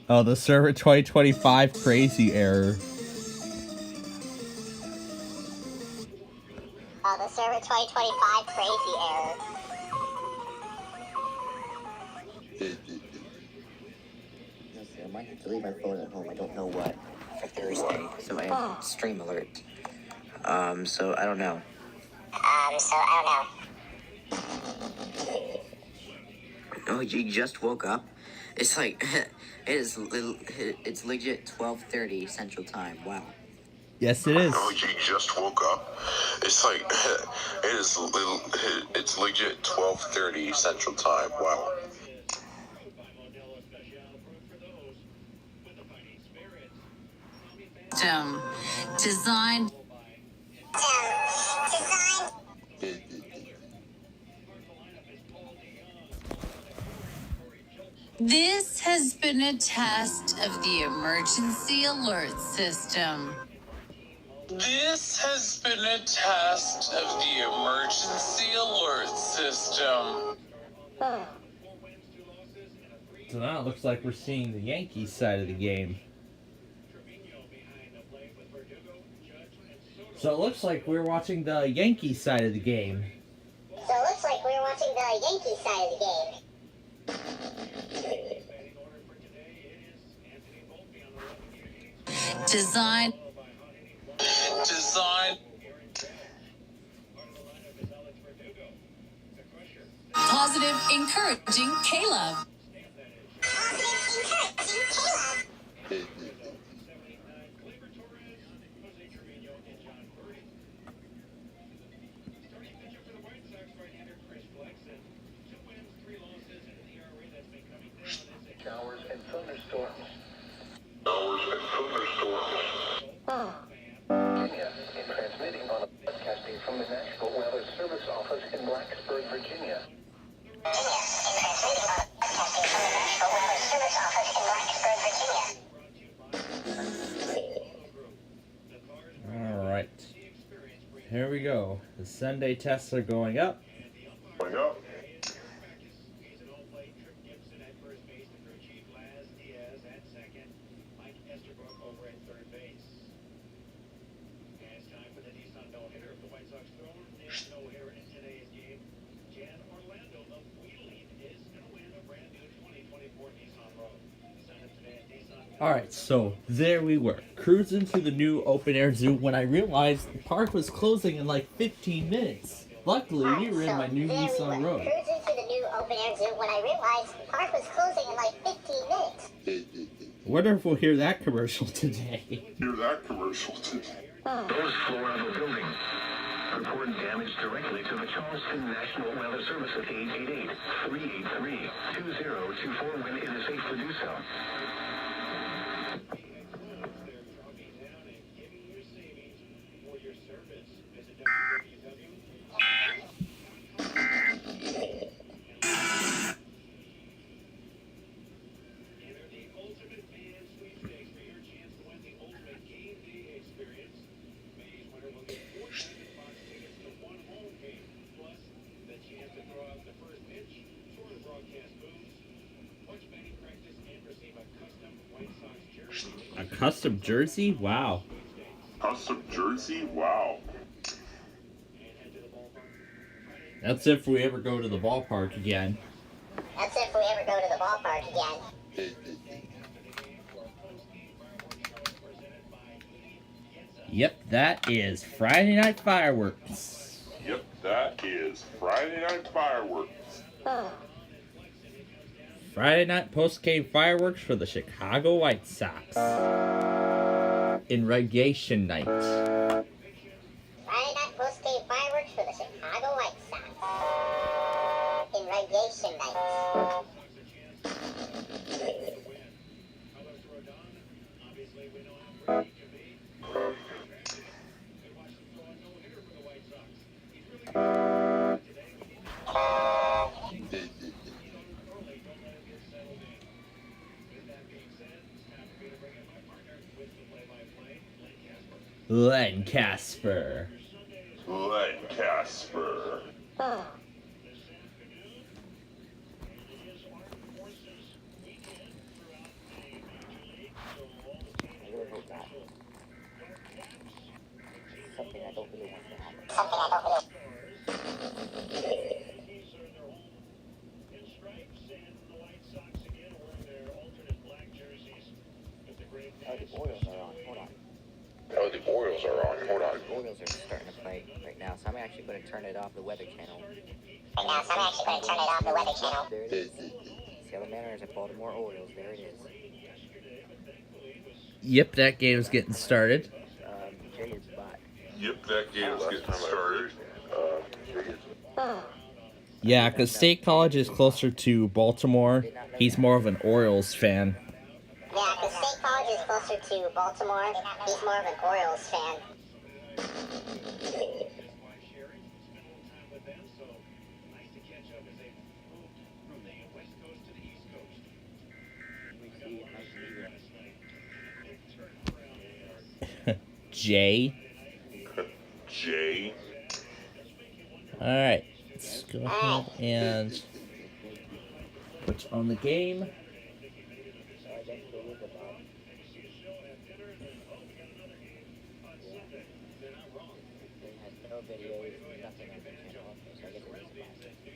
Oh, the server 2025 crazy error. The server 2025 crazy error. I might have to leave my phone at home. I don't know what for Thursday, so I have stream alert. So I don't know. Oh, you just woke up? It's like it's legit 12:30 Central Time. Wow. Yes, it is. Oh, you just woke up. It's like it's legit 12:30 Central Time. Wow. Designed. This has been a test of the emergency alert system. This has been a test of the emergency alert system. So now it looks like we're seeing the Yankees side of the game. So it looks like we're watching the Yankees side of the game. So it looks like we're watching the Yankees side of the game. Design. Positive, encouraging Caleb. Showers and thunderstorms. Virginia, in transmitting on a broadcasting from the National Weather Service office in Blacksburg, Virginia. All right. Here we go. The Sunday tests are going up. Going up. Alright, so there we were, cruising to the new open air zoo when I realized the park was closing in like 15 minutes. Luckily, we were in my new Nissan Road. Cruising to the new open air zoo when I realized the park was closing in like 15 minutes. Wonder if we'll hear that commercial today. Hear that commercial today. Those Florida buildings. Report damage directly to the Charleston National Weather Service at 888-383-2024 when it is safe to do so. A custom jersey? Wow. Custom jersey? Wow. That's if we ever go to the ballpark again. That's if we ever go to the ballpark again. Yep, that is Friday Night Fireworks. Yep, that is Friday Night Fireworks. Friday night post-game fireworks for the Chicago White Sox. In regulation night. Friday night post-game fireworks for the Chicago White Sox. In regulation night. Lancaster. Lancaster. Something I don't really want to happen. Oh, the Orioles are on. Hold on. Oh, the Orioles are on. Hold on. The Orioles are starting to play right now, so I'm actually going to turn it off the Weather Channel. There it is. Seattle Mariners at Baltimore Orioles. There it is. Yep, that game's getting started. Jerry is back. Yep, that game's getting started. Yeah, because State College is closer to Baltimore. He's more of an Orioles fan. Yeah, because State College is closer to Baltimore. He's more of an Orioles fan. Jay. Jay. Alright, let's go ahead and put on the game.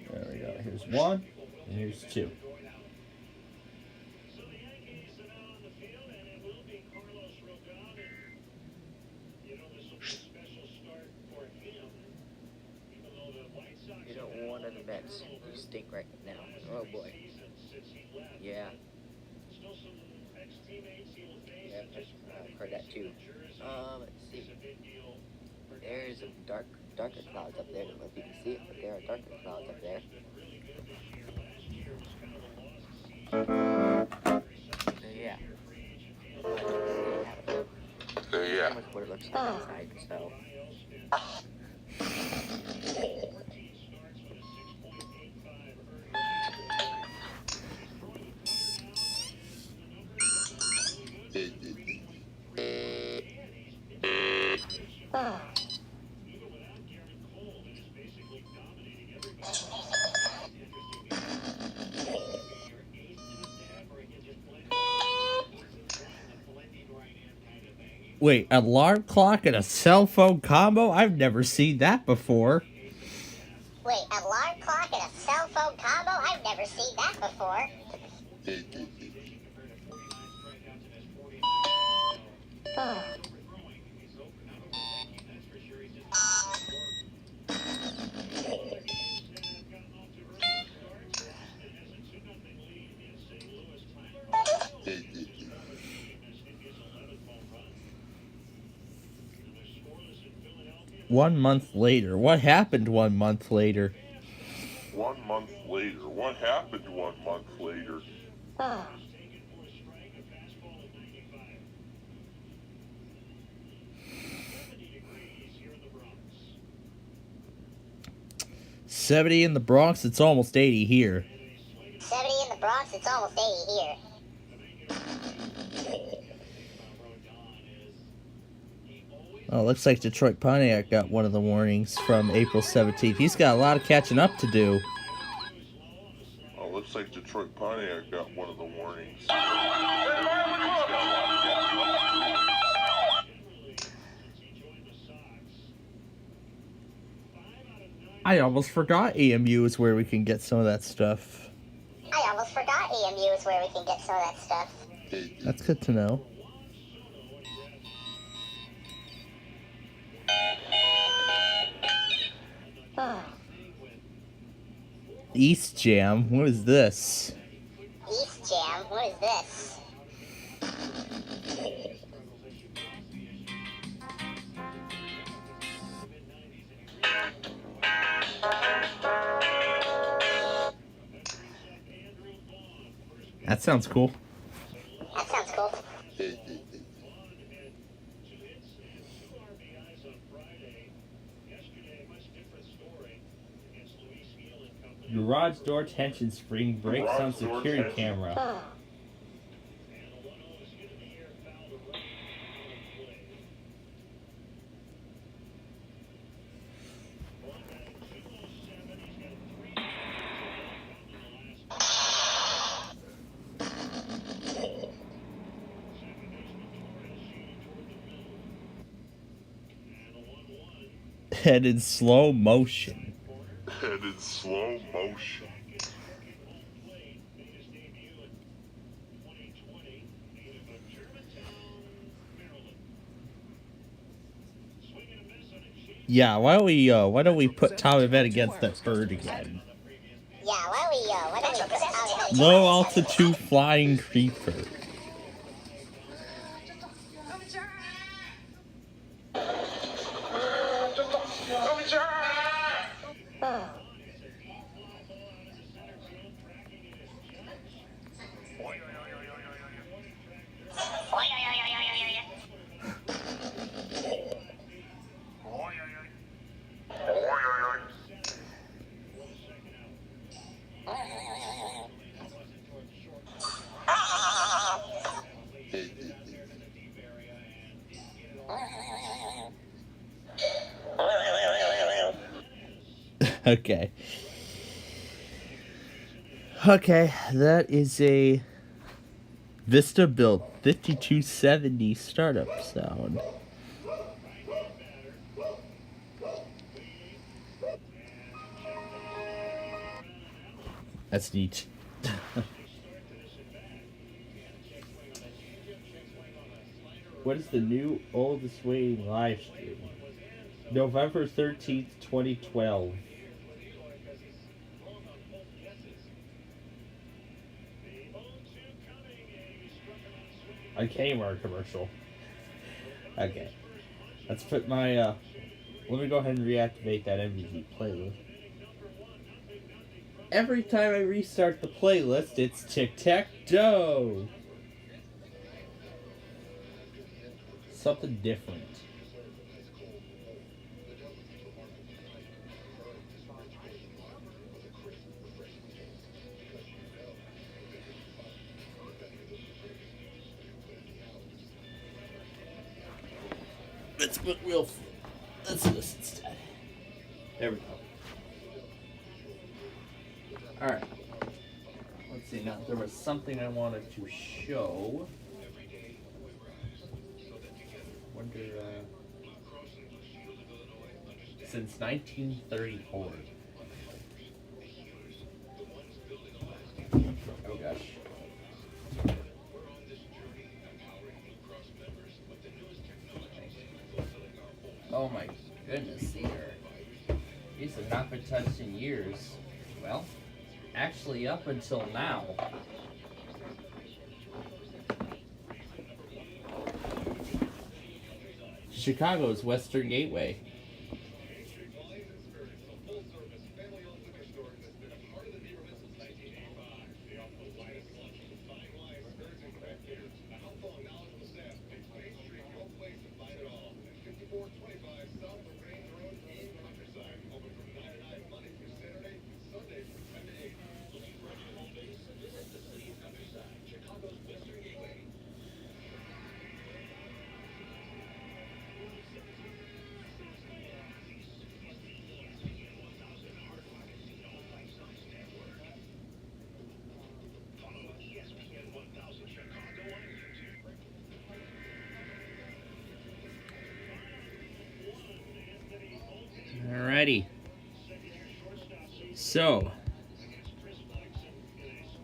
There we go. Here's one, and here's two. You don't want the Mets. You stink right now. Oh boy. Yeah. Yeah, I've heard that too. Let's see. There's some darker clouds up there. I don't know if you can see it, but there are darker clouds up there. So yeah. Yeah. That's what it looks like inside, so. Wait, alarm clock and a cell phone combo? I've never seen that before. Wait, alarm clock and a cell phone combo? I've never seen that before. One month later. What happened 1 month later? 1 month later. What happened 1 month later? 70 in the Bronx, it's almost 80 here. 70 in the Bronx, it's almost 80 here. Oh, looks like Detroit Pontiac got one of the warnings from April 17th. He's got a lot of catching up to do. Oh, looks like Detroit Pontiac got one of the warnings. I almost forgot AMU is where we can get some of that stuff. I almost forgot AMU is where we can get some of that stuff. That's good to know. East Jam, what is this? East Jam, what is this? That sounds cool. That sounds cool. Garage door tension spring breaks on security camera. And in slow motion. And in slow motion. Yeah, why don't we put Tom Event against that bird again? Yeah, why don't we put out Low altitude flying creeper. Okay. Okay, that is a Vista build 5270 startup sound. That's neat. What is the new oldest way live stream? November 13th, 2012. A Kmart commercial. Okay. Let's put my, let me go ahead and reactivate that MVG playlist. Every time I restart the playlist, it's tic-tac-toe. Something different. Let's put real. Let's listen instead. There we go. Alright. Let's see now. There was something I wanted to show. Wonder, since 1934. Oh gosh. Oh my goodness, these have not been touched in years. Well, actually up until now. Chicago's Western Gateway. Alrighty. So,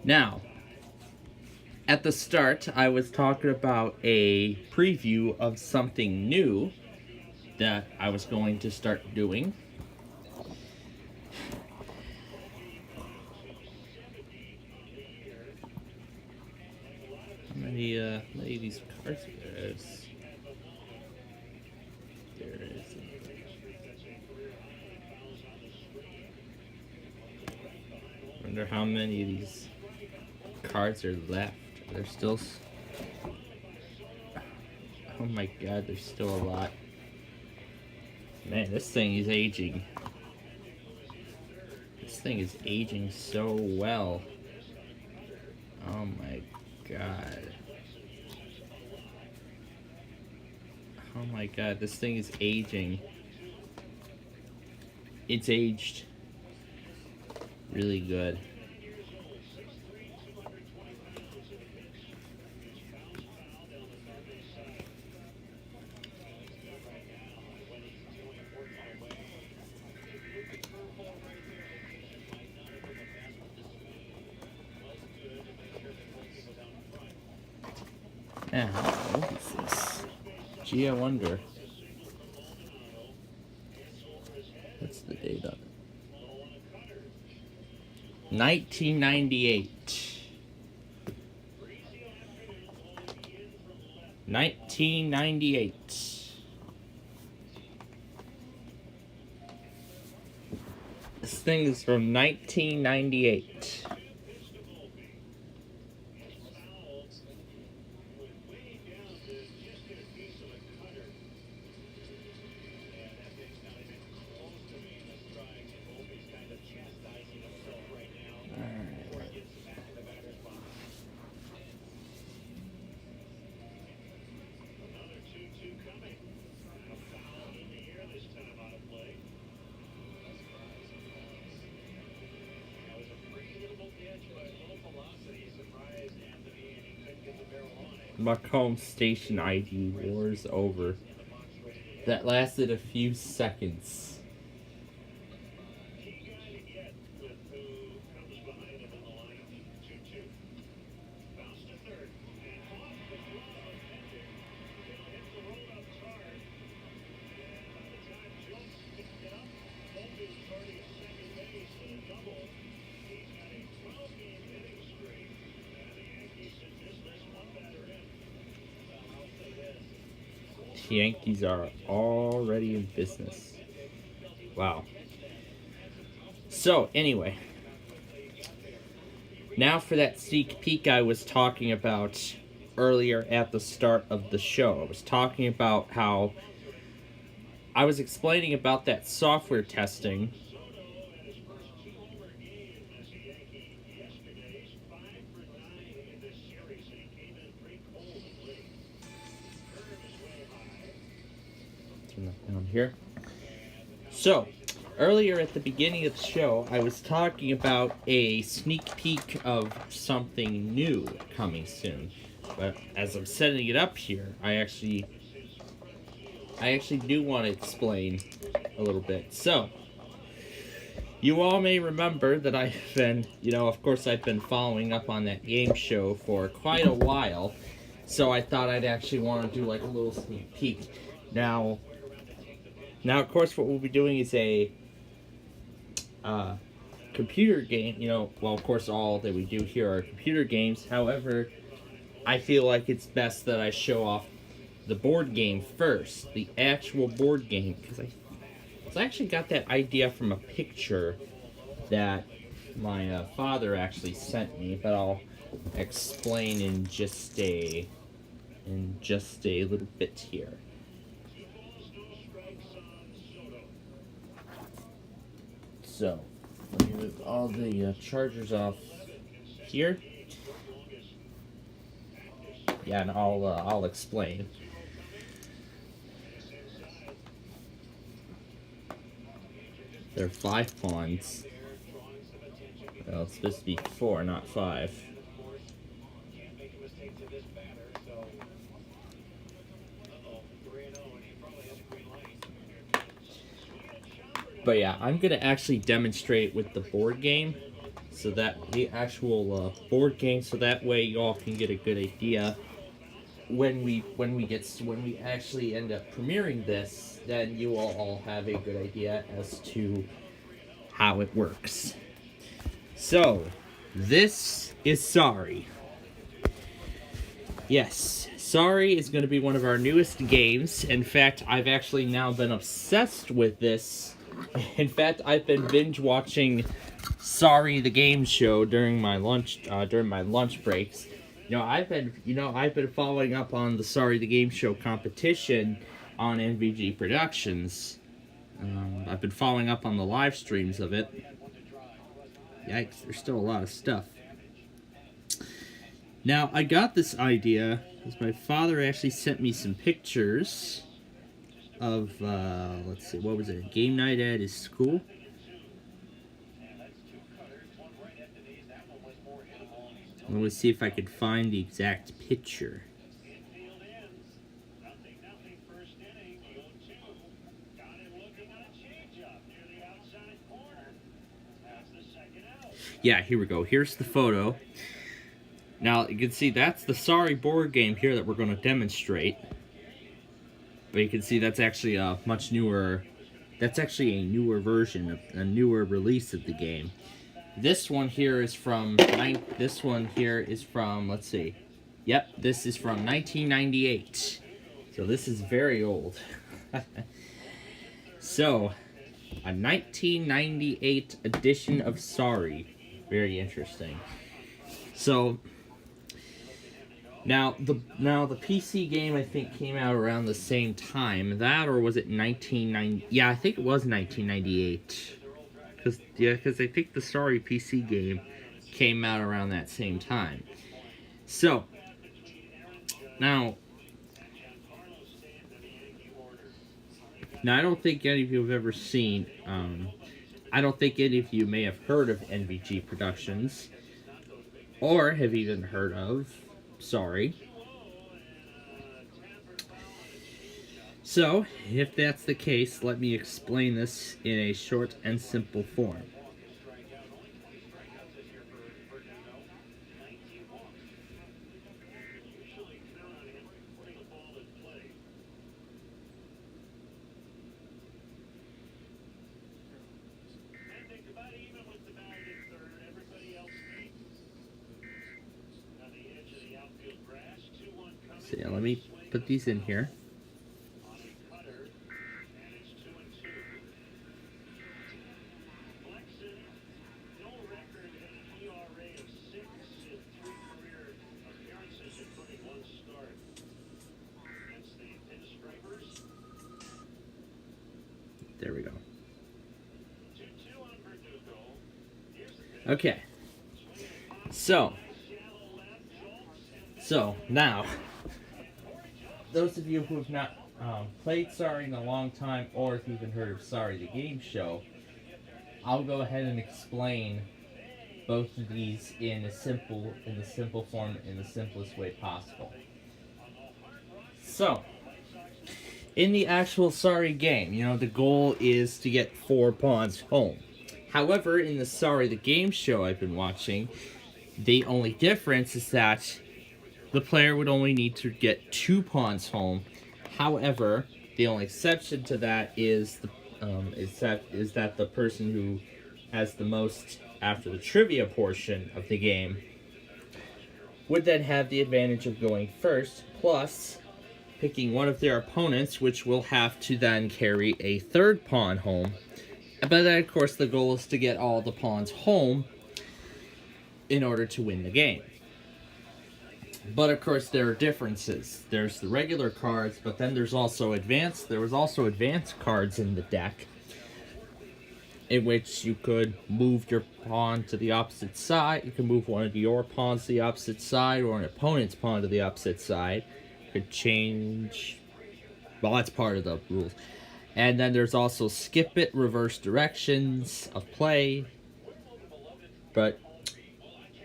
now, at the start, I was talking about a preview of something new that I was going to start doing. How many of these cards there is? There is. Wonder how many of these cards are left. There's still. Oh my god, there's still a lot. Man, this thing is aging. This thing is aging so well. Oh my god. Oh my god, this thing is aging. It's aged really good. Yeah, what is this? Gee, I wonder. What's the date on it? 1998. 1998. This thing is from 1998. Macomb Station ID wars over. That lasted a few seconds. The Yankees are already in business. Wow. So, anyway. Now for that sneak peek I was talking about earlier at the start of the show. I was talking about how I was explaining about that software testing. Turn that down here. So, earlier at the beginning of the show, I was talking about a sneak peek of something new coming soon. But as I'm setting it up here, I actually do want to explain a little bit. So, you all may remember that I've been, of course I've been following up on that game show for quite a while. So I thought I'd actually want to do like a little sneak peek. Now, of course, what we'll be doing is a computer game. Well, of course, all that we do here are computer games. However, I feel like it's best that I show off the board game first, the actual board game, because I actually got that idea from a picture that my father actually sent me, but I'll explain in just a little bit here. So, let me move all the chargers off here. Yeah, and I'll explain. There are 5 pawns. Well, it's supposed to be 4, not 5. But yeah, I'm gonna actually demonstrate with the board game, so that the actual board game, so that way you all can get a good idea. When we actually end up premiering this, then you will all have a good idea as to how it works. So, this is Sorry. Yes, Sorry is going to be one of our newest games. In fact, I've actually now been obsessed with this. In fact, I've been binge watching Sorry the Game Show during my lunch breaks. I've been following up on the Sorry the Game Show competition on NVG Productions. I've been following up on the live streams of it. Yikes, there's still a lot of stuff. Now, I got this idea because my father actually sent me some pictures of, let's see, what was it, a game night at his school? Let me see if I could find the exact picture. Yeah, here we go. Here's the photo. Now, you can see that's the Sorry board game here that we're going to demonstrate. But you can see that's actually a much newer... That's actually a newer version, a newer release of the game. This one here is from... let's see. Yep, this is from 1998. So this is very old. So, a 1998 edition of Sorry. Very interesting. So, now the PC game I think came out around the same time. That, or was it 1990? Yeah, I think it was 1998. Because I think the Sorry PC game came out around that same time. So, now I don't think any of you have ever seen, I don't think any of you may have heard of NVG Productions, or have even heard of Sorry. So, if that's the case, let me explain this in a short and simple form. So yeah, let me put these in here. There we go. Okay. So now, those of you who have not played Sorry in a long time, or have even heard of Sorry the Game Show, I'll go ahead and explain both of these in the simple form, in the simplest way possible. So, in the actual Sorry game, the goal is to get 4 pawns home. However, in the Sorry the Game Show I've been watching, the only difference is that the player would only need to get 2 pawns home. However, the only exception to that is that the person who has the most after the trivia portion of the game would then have the advantage of going first, plus picking one of their opponents, which will have to then carry a 3rd pawn home. But then, of course, the goal is to get all the pawns home in order to win the game. But of course, there are differences. There's the regular cards, but then there was also advanced cards in the deck, in which you could move your pawn to the opposite side. You can move one of your pawns to the opposite side, or an opponent's pawn to the opposite side. You could change. Well, that's part of the rules. And then there's also skip it, reverse directions of play. But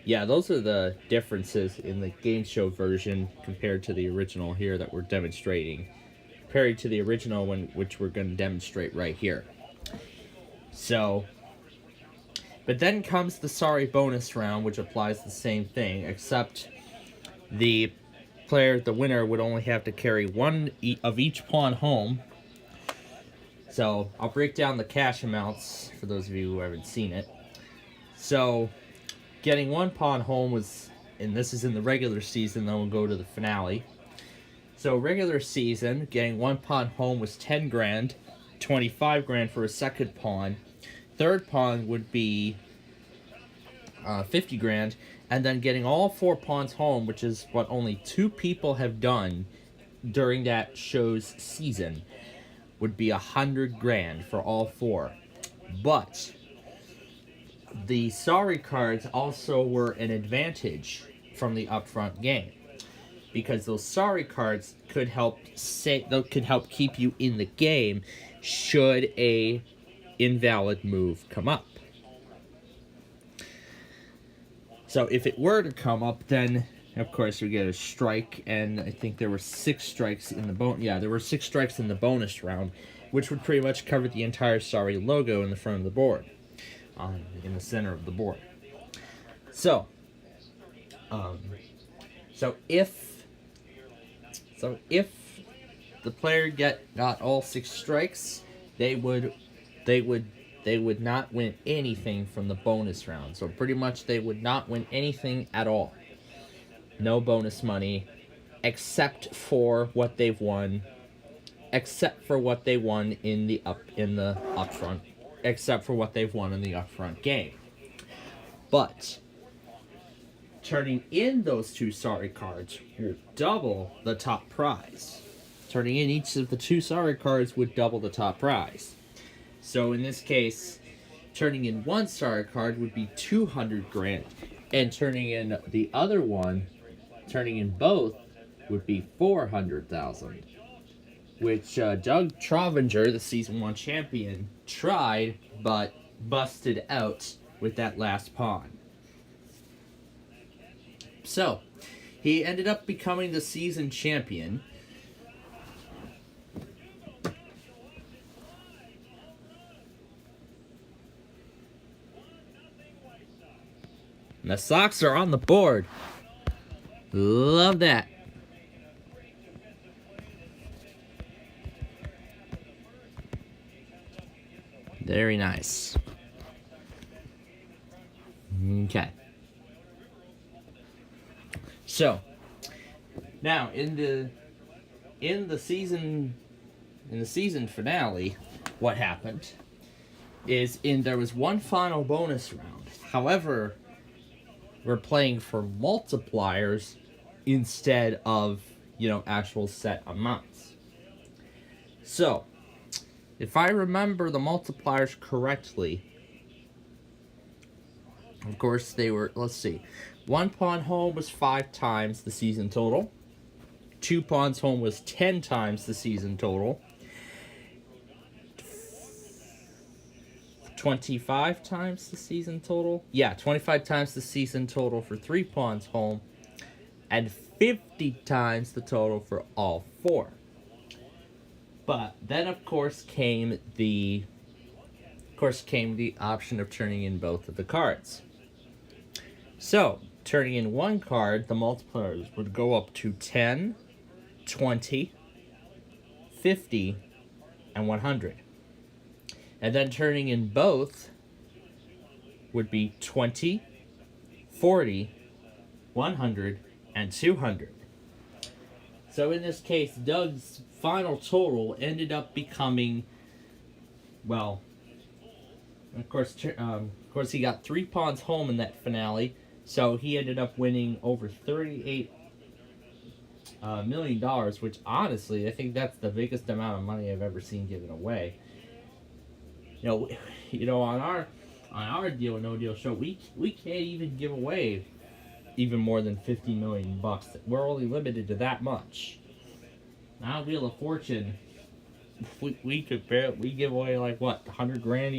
yeah, those are the differences in the game show version compared to the original here that we're demonstrating. Compared to the original one, which we're going to demonstrate right here. So, but then comes the Sorry bonus round, which applies the same thing, except the winner, would only have to carry one of each pawn home. So, I'll break down the cash amounts for those of you who haven't seen it. So, getting 1 pawn home was, and this is in the regular season, then we'll go to the finale. So, regular season, getting 1 pawn home was 10 grand, 25 grand for a 2nd pawn. 3rd pawn would be 50 grand, and then getting all 4 pawns home, which is what only 2 people have done during that show's season, would be 100 grand for all 4. But the Sorry cards also were an advantage from the upfront game, because those Sorry cards could help keep you in the game should a invalid move come up. So if it were to come up, then of course we get a strike, and I think there were 6 strikes in the there were 6 strikes in the bonus round, which would pretty much cover the entire Sorry logo in the front of the board, in the center of the board. So if the player got all 6 strikes, they would not win anything from the bonus round. So pretty much they would not win anything at all. No bonus money, except for what they've won. Except for what they won in the upfront. Except for what they've won in the upfront game. But turning in those 2 Sorry cards will double the top prize. Turning in each of the 2 Sorry cards would double the top prize. So in this case, turning in 1 Sorry card would be 200 grand, and turning in the other one, turning in both, would be 400,000. Which Doug Trovinger, the season 1 champion, tried, but busted out with that last pawn. So, he ended up becoming the season champion. And the Sox are on the board. Love that. Very nice. Okay. So, now in the season finale, what happened is there was one final bonus round. However, we're playing for multipliers instead of, actual set amounts. So, if I remember the multipliers correctly, of course they were, let's see, 1 pawn home was 5 times the season total. 2 pawns home was 10 times the season total. 25 times the season total? Yeah, 25 times the season total for 3 pawns home. And 50 times the total for all 4. But then, of course, came the option of turning in both of the cards. So, turning in one card, the multipliers would go up to 10, 20, 50, and 100. And then turning in both would be 20, 40, 100, and 200. So in this case, Doug's final total ended up becoming, well, of course, he got 3 pawns home in that finale, so he ended up winning over $38 million, which honestly, I think that's the biggest amount of money I've ever seen given away. On our Deal No Deal show, we can't even give away even more than $50 million. We're only limited to that much. Now Wheel of Fortune, we give away like what, 100 grand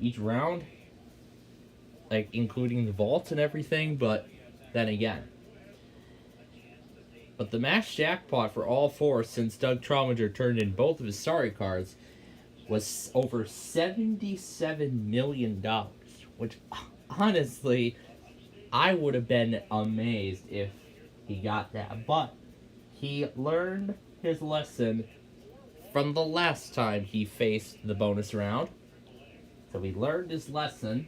each round, like including the vaults and everything. But then again, but the max jackpot for all 4 since Doug Trauminger turned in both of his sorry cards was over $77 million, which honestly, I would have been amazed if he got that. But he learned his lesson from the last time he faced the bonus round. So he learned his lesson.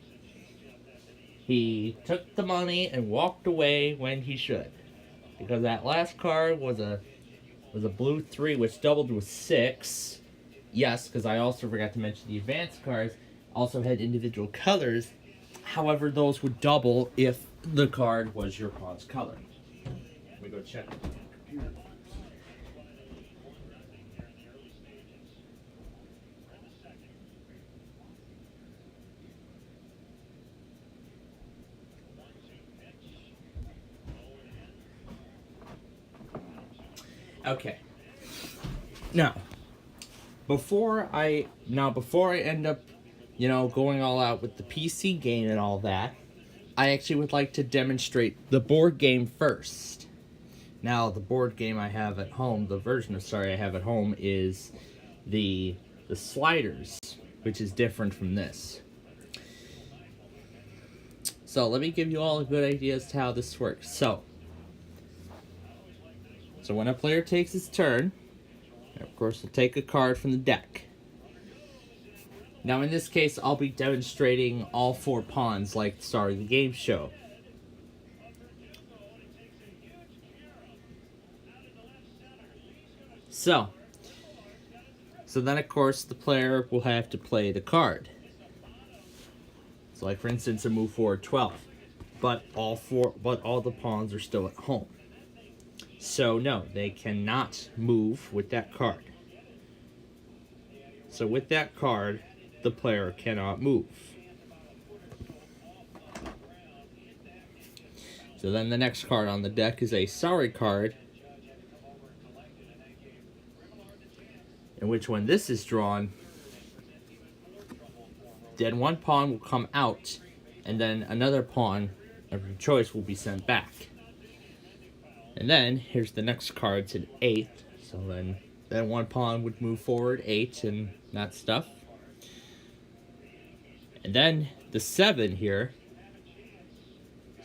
He took the money and walked away when he should. Because that last card was a blue 3, which doubled with 6. Yes, because I also forgot to mention the advanced cards also had individual colors. However, those would double if the card was your pawn's color. Let me go check the computer. Okay. Now, before I end up, going all out with the PC game and all that, I actually would like to demonstrate the board game first. Now, the board game I have at home, the version of Sorry I have at home is the sliders, which is different from this. So, let me give you all a good idea as to how this works. So when a player takes his turn, of course, we'll take a card from the deck. Now, in this case, I'll be demonstrating all 4 pawns like the start of the game show. So then, of course, the player will have to play the card. So, like, for instance, a move forward 12. But all the pawns are still at home. So, no, they cannot move with that card. So, with that card, the player cannot move. So then the next card on the deck is a sorry card, in which when this is drawn, then one pawn will come out, and then another pawn of your choice will be sent back. And then, here's the next card, it's an 8, so then one pawn would move forward, 8, and that stuff. And then, the 7 here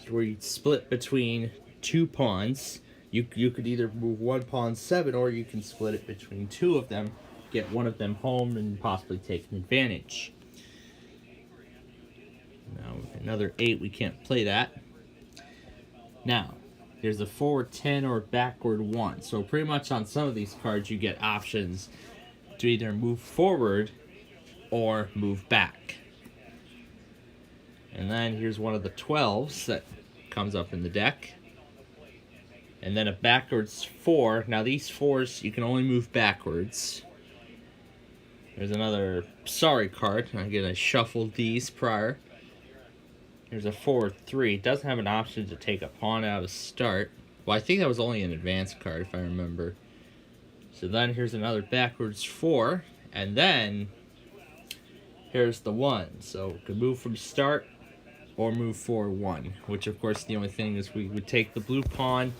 where you split between 2 pawns. You could either move 1 pawn 7, or you can split it between 2 of them, get one of them home, and possibly take an advantage. Now, another 8, we can't play that. Now, there's a forward 10 or backward 1. So pretty much on some of these cards, you get options to either move forward or move back. And then here's one of the 12s that comes up in the deck. And then a backwards 4. Now these 4s, you can only move backwards. There's another sorry card. Again, I shuffled these prior. There's a forward 3. It doesn't have an option to take a pawn out of start. Well, I think that was only an advanced card, if I remember. So then here's another backwards 4. And then here's the 1. So it could move from start or move forward 1. Which, of course, the only thing is we would take the blue pawn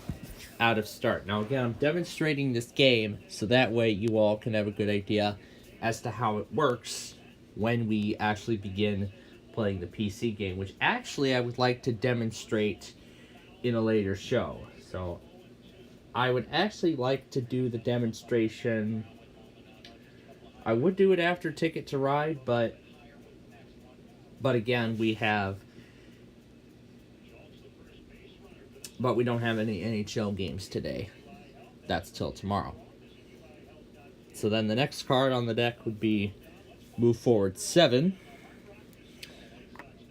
out of start. Now, again, I'm demonstrating this game so that way you all can have a good idea as to how it works when we actually begin playing the PC game, which actually I would like to demonstrate in a later show. So I would actually like to do the demonstration. I would do it after Ticket to Ride, but again, we don't have any NHL games today. That's till tomorrow. So then the next card on the deck would be move forward 7,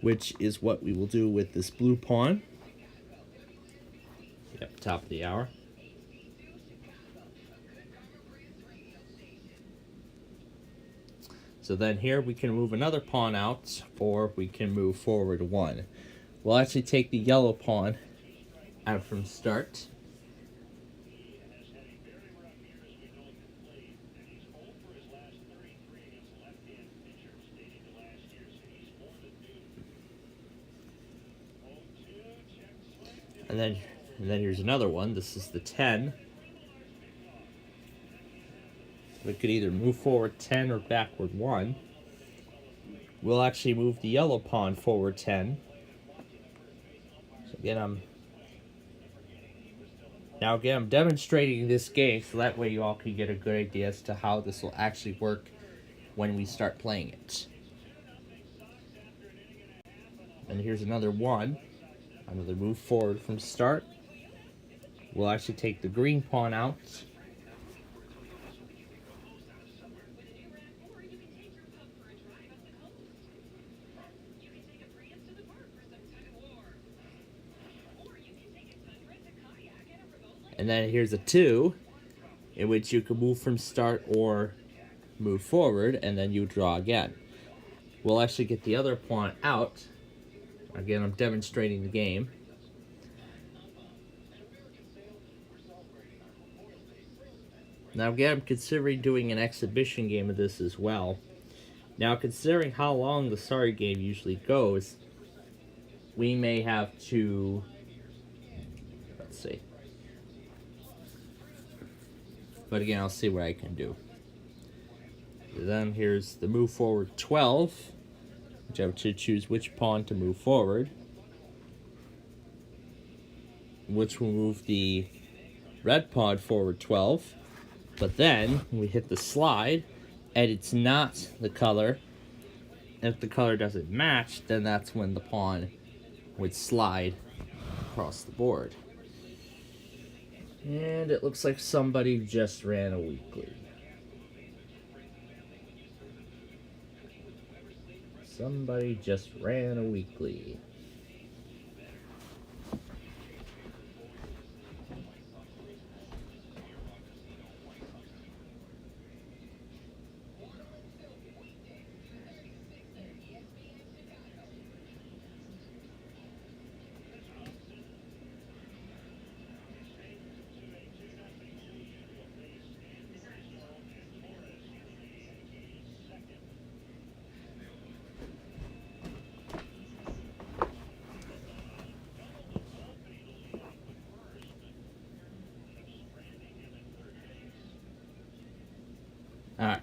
which is what we will do with this blue pawn. Yep, top of the hour. So then here we can move another pawn out, or we can move forward 1. We'll actually take the yellow pawn out from start. And then here's another one. This is the 10. We could either move forward 10 or backward 1. We'll actually move the yellow pawn forward 10. So again, I'm demonstrating this game so that way you all can get a good idea as to how this will actually work when we start playing it. And here's another 1. Another move forward from start. We'll actually take the green pawn out. And then here's a 2, in which you can move from start or move forward, and then you draw again. We'll actually get the other pawn out. Again, I'm demonstrating the game. Now again, I'm considering doing an exhibition game of this as well. Now, considering how long the Sorry game usually goes, we may have to... Let's see. But again, I'll see what I can do. Then here's the move forward 12. Which I have to choose which pawn to move forward. Which will move the red pawn forward 12. But then we hit the slide, and it's not the color. If the color doesn't match, then that's when the pawn would slide across the board. And it looks like somebody just ran a weekly. Somebody just ran a weekly. Alright.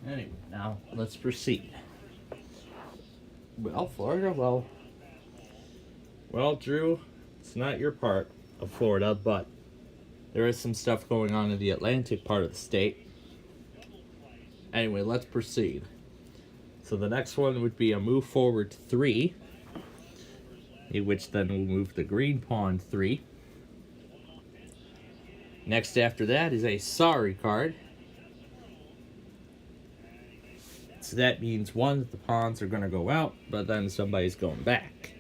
Anyway, now let's proceed. Well, Florida, Well, Drew, it's not your part of Florida, but there is some stuff going on in the Atlantic part of the state. Anyway, let's proceed. So the next one would be a move forward 3, which then will move the green pawn 3. Next after that is a sorry card. So that means one, that the pawns are going to go out, but then somebody's going back.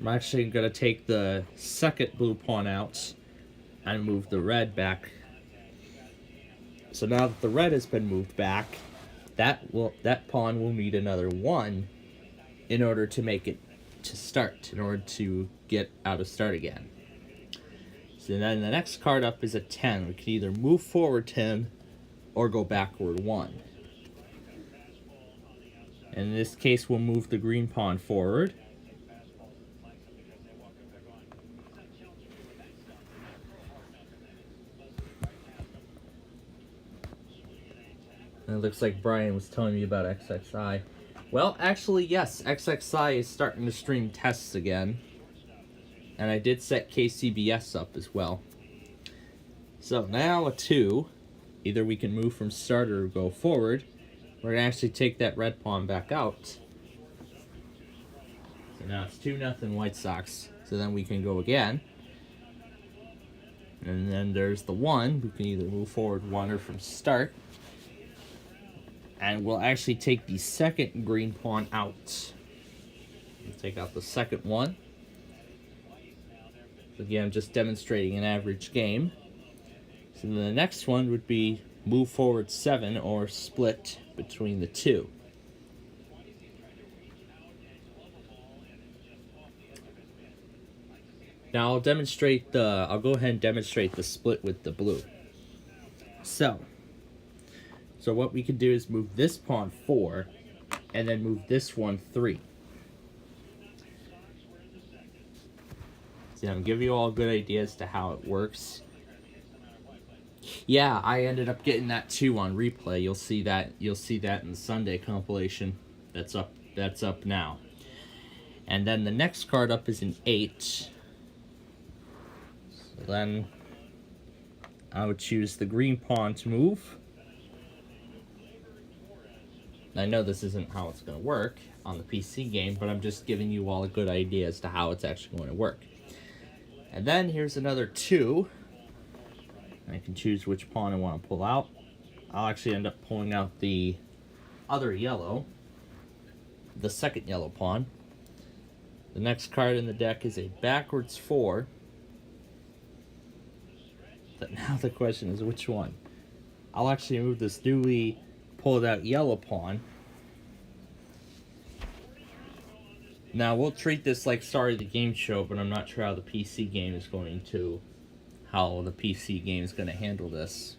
I'm actually going to take the second blue pawn out and move the red back. So now that the red has been moved back, that pawn will need another 1 in order to make it to start, in order to get out of start again. So then the next card up is a 10. We can either move forward 10 or go backward 1. In this case, we'll move the green pawn forward. And it looks like Brian was telling me about XXI. Well, actually, yes, XXI is starting to stream tests again. And I did set KCBS up as well. So now a 2. Either we can move from start or go forward. We're going to actually take that red pawn back out. So now it's 2-0 White Sox. So then we can go again. And then there's the 1. We can either move forward 1 or from start. And we'll actually take the second green pawn out. We'll take out the second one. So again, I'm just demonstrating an average game. So then the next one would be move forward 7 or split between the 2. Now I'll go ahead and demonstrate the split with the blue. So what we can do is move this pawn 4 and then move this one 3. So I'm gonna give you all a good idea as to how it works. Yeah, I ended up getting that 2 on replay. You'll see that in the Sunday compilation. That's up now. And then the next card up is an 8. So then I would choose the green pawn to move. I know this isn't how it's going to work on the PC game, but I'm just giving you all a good idea as to how it's actually going to work. And then here's another 2. I can choose which pawn I want to pull out. I'll actually end up pulling out the other yellow, the second yellow pawn. The next card in the deck is a backwards 4. But now the question is which one? I'll actually move this newly pulled out yellow pawn. Now we'll treat this like Sorry the Game Show, but I'm not sure how the PC game is going to handle this.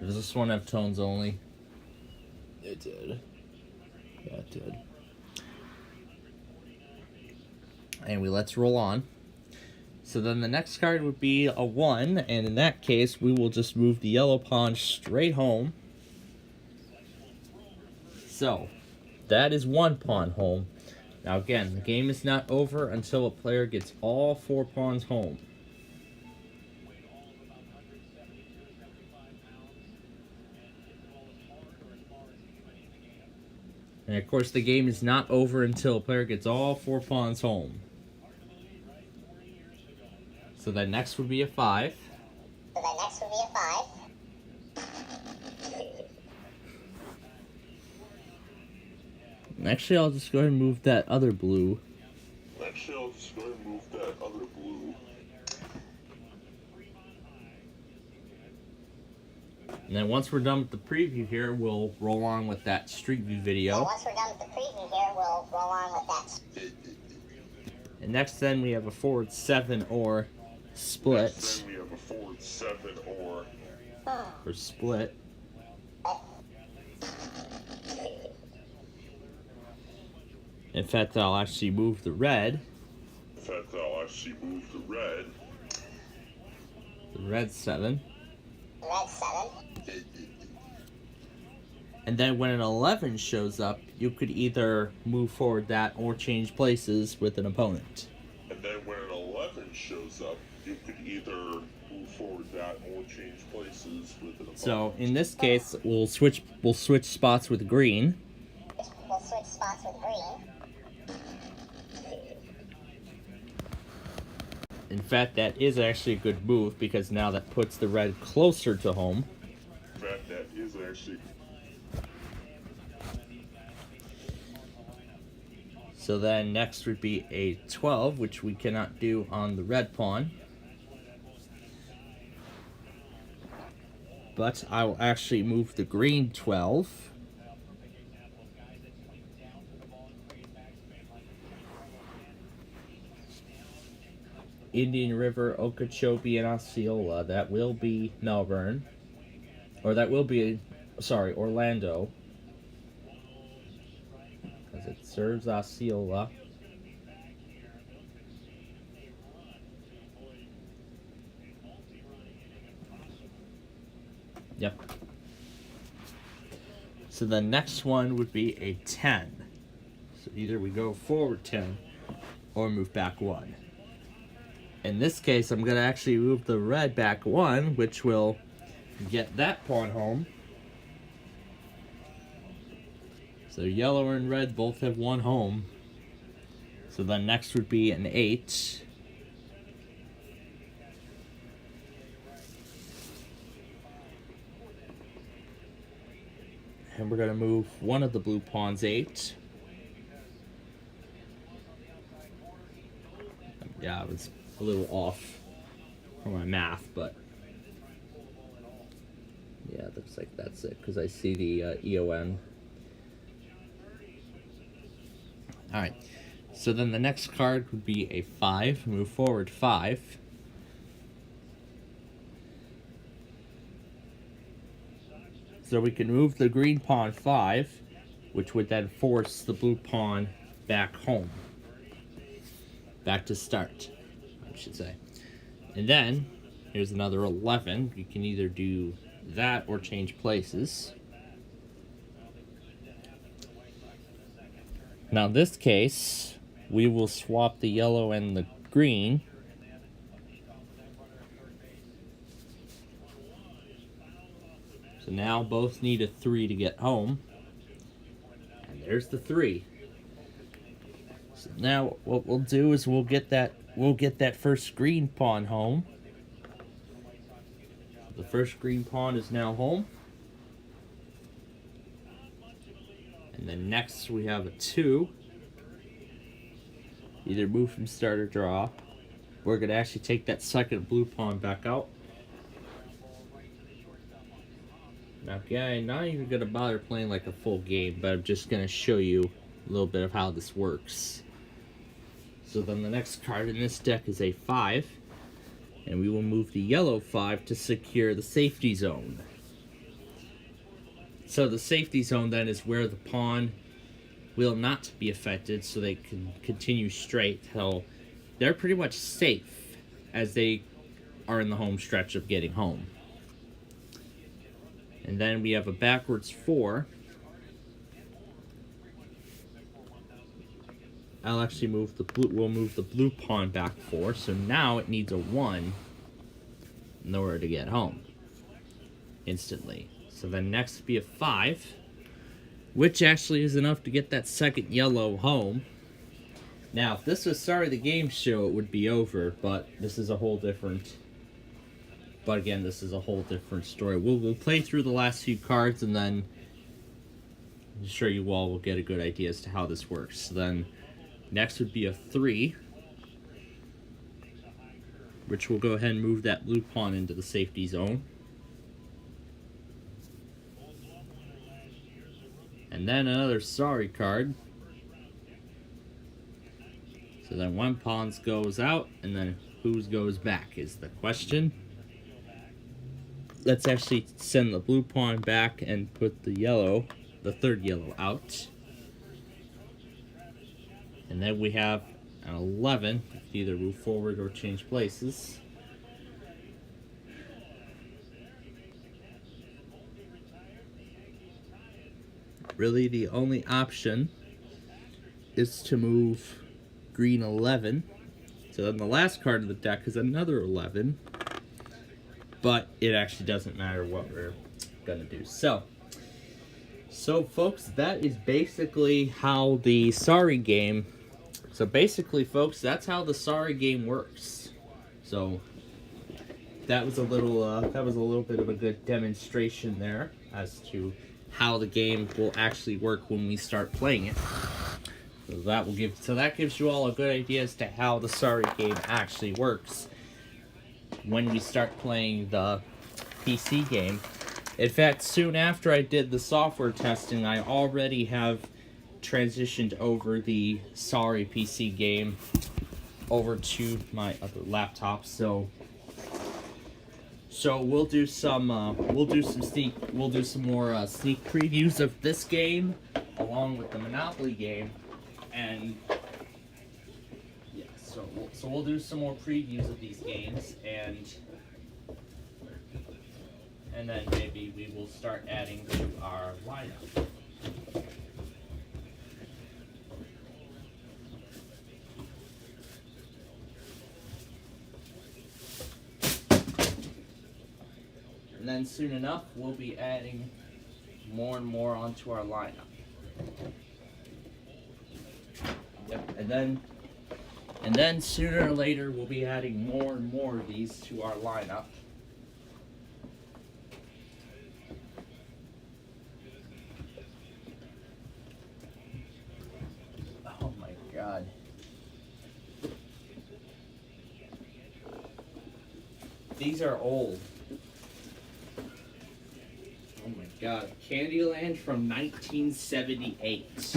Does this one have tones only? It did. Yeah, it did. Anyway, let's roll on. So then the next card would be a 1, and in that case, we will just move the yellow pawn straight home. So, that is 1 pawn home. Now again, the game is not over until a player gets all 4 pawns home. And of course, the game is not over until a player gets all 4 pawns home. So then next would be a 5. Actually, I'll just go ahead and move that other blue. And then once we're done with the preview here, we'll roll on with that Street View video. And next then we have a forward 7 or split. Or split. In fact, I'll actually move the red. In fact, I'll actually move the red. The red 7. Red 7. And then when an 11 shows up, you could either move forward that or change places with an opponent. And then when an 11 shows up, you could either move forward that or change places with an opponent. So in this case, we'll switch spots with green. We'll switch spots with green. In fact, that is actually a good move because now that puts the red closer to home. In fact, that is actually. So then next would be a 12, which we cannot do on the red pawn. But I will actually move the green 12. Indian River, Okeechobee, and Osceola. That will be Melbourne. Or that will be, sorry, Orlando. Because it serves Osceola. Yep. So the next one would be a 10. So either we go forward 10 or move back 1. In this case, I'm going to actually move the red back 1, which will get that pawn home. So yellow and red both have 1 home. So then next would be an 8. And we're going to move one of the blue pawns 8. Yeah, I was a little off for my math, but yeah, it looks like that's it because I see the EON. Alright, so then the next card would be a 5. Move forward 5. So we can move the green pawn 5, which would then force the blue pawn back home. Back to start, I should say. And then, here's another 11. You can either do that or change places. Now in this case, we will swap the yellow and the green. So now both need a 3 to get home. And there's the 3. So now what we'll do is we'll get that first green pawn home. The first green pawn is now home. And then next we have a 2. Either move from start or draw. We're going to actually take that second blue pawn back out. Now, again, I'm not even going to bother playing like a full game, but I'm just going to show you a little bit of how this works. So then the next card in this deck is a 5. And we will move the yellow 5 to secure the safety zone. So the safety zone then is where the pawn will not be affected, so they can continue straight till they're pretty much safe as they are in the home stretch of getting home. And then we have a backwards 4. I'll actually move the blue. We'll move the blue pawn back 4. So now it needs a 1 in order to get home instantly. So then next would be a 5, which actually is enough to get that second yellow home. Now, if this was Sorry the Game Show, it would be over, but this is a whole different. But again, this is a whole different story. We'll play through the last few cards, and then I'm sure you all will get a good idea as to how this works. So then next would be a 3, which will go ahead and move that blue pawn into the safety zone. And then another sorry card. So then one pawn goes out, and then whose goes back is the question. Let's actually send the blue pawn back and put the yellow, the third yellow, out. And then we have an 11, either move forward or change places. Really, the only option is to move green 11. So then the last card of the deck is another 11. But it actually doesn't matter what we're going to do. So folks, that is basically how the Sorry game... So basically, folks, that's how the Sorry game works. So that was a little bit of a good demonstration there as to how the game will actually work when we start playing it. So that gives you all a good idea as to how the Sorry game actually works when we start playing the PC game. In fact, soon after I did the software testing, I already have transitioned over the Sorry PC game over to my other laptop. So we'll do some more sneak previews of this game along with the Monopoly game, and yeah, so we'll do some more previews of these games, and then maybe we will start adding to our lineup. And then soon enough, we'll be adding more and more onto our lineup. Yep, and then sooner or later, we'll be adding more and more of these to our lineup. Oh my God. These are old. Oh my God. Candyland from 1978.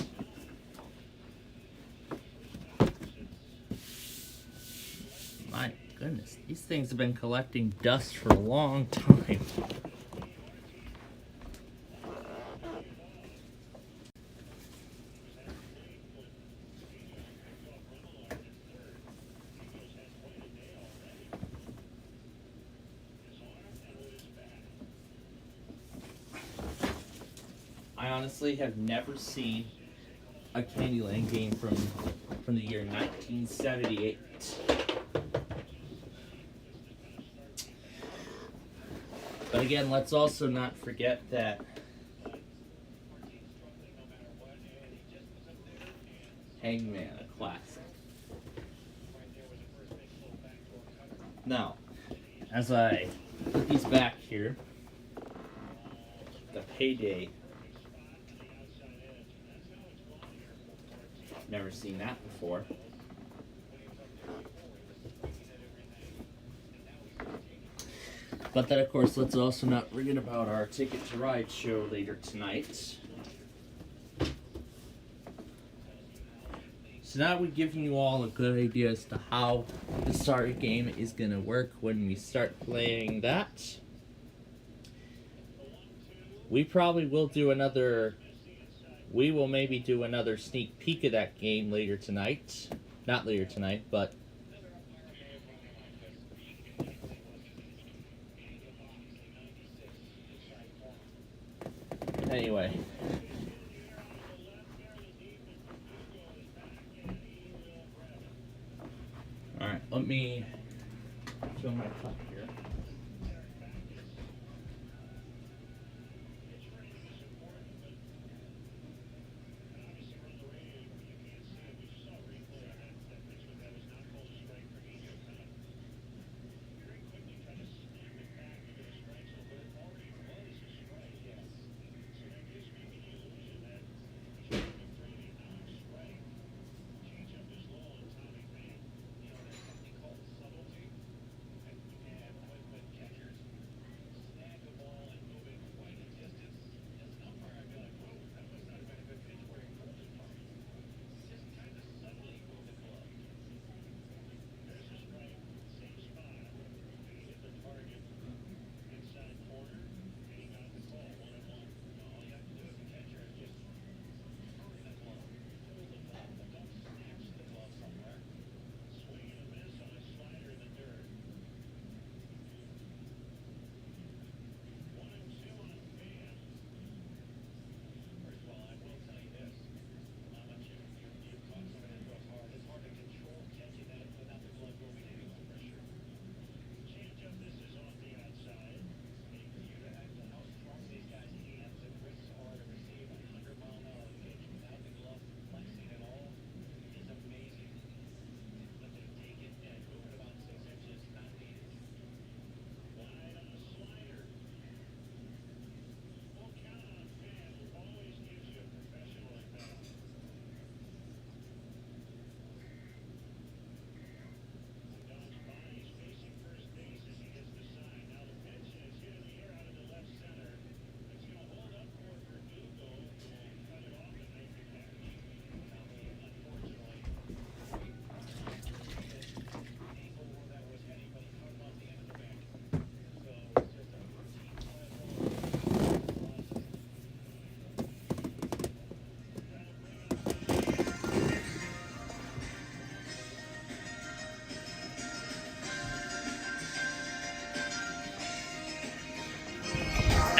My goodness, these things have been collecting dust for a long time. I honestly have never seen a Candyland game from the year 1978. But again, let's also not forget that Hangman, a classic. Now, as I put these back here, the Payday. Never seen that before. But then, of course, let's also not forget about our Ticket to Ride show later tonight. So now we've given you all a good idea as to how the Sorry game is going to work when we start playing that. We probably will do another... We will maybe do another sneak peek of that game later tonight. Not later tonight, but... Anyway. Alright, let me fill my cup here.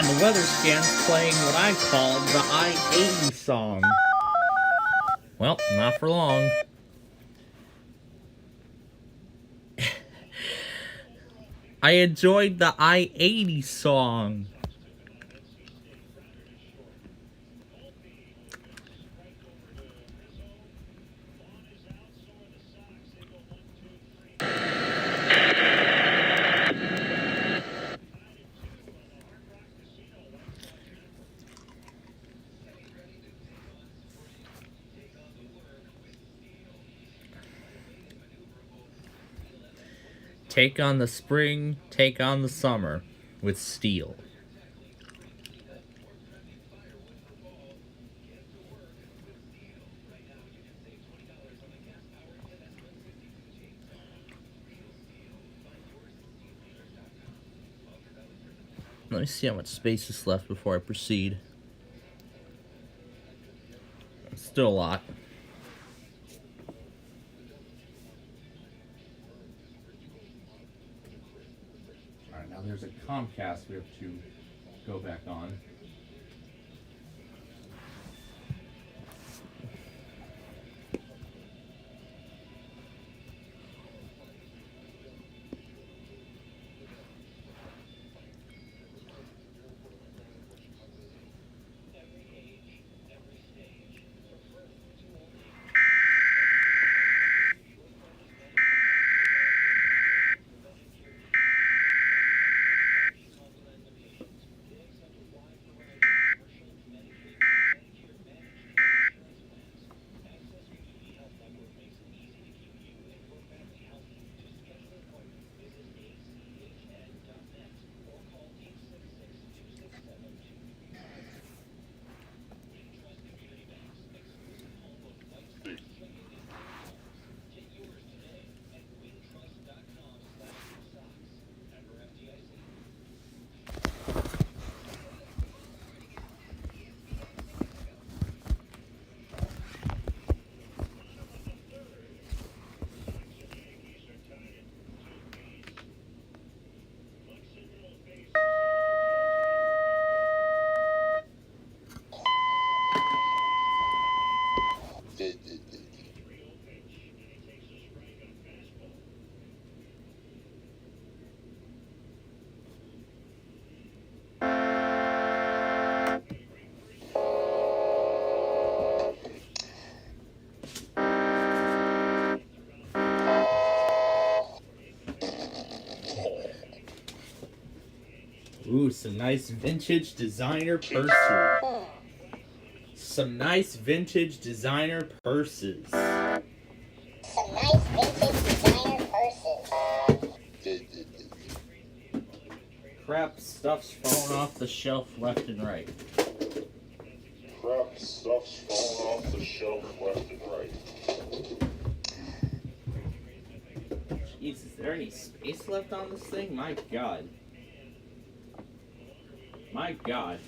and the weather scan's playing what I call the I-80 song. Well, not for long. I enjoyed the I-80 song. Take on the spring, take on the summer with steel. Let me see how much space is left before I proceed. Still a lot. Alright, now there's a Comcast we have to go back on. Ooh, some nice vintage designer purses. Some nice vintage designer purses. Some nice vintage designer purses. Crap, stuff's falling off the shelf left and right. Crap, stuff's falling off the shelf left and right. Jeez, is there any space left on this thing? My God. My God.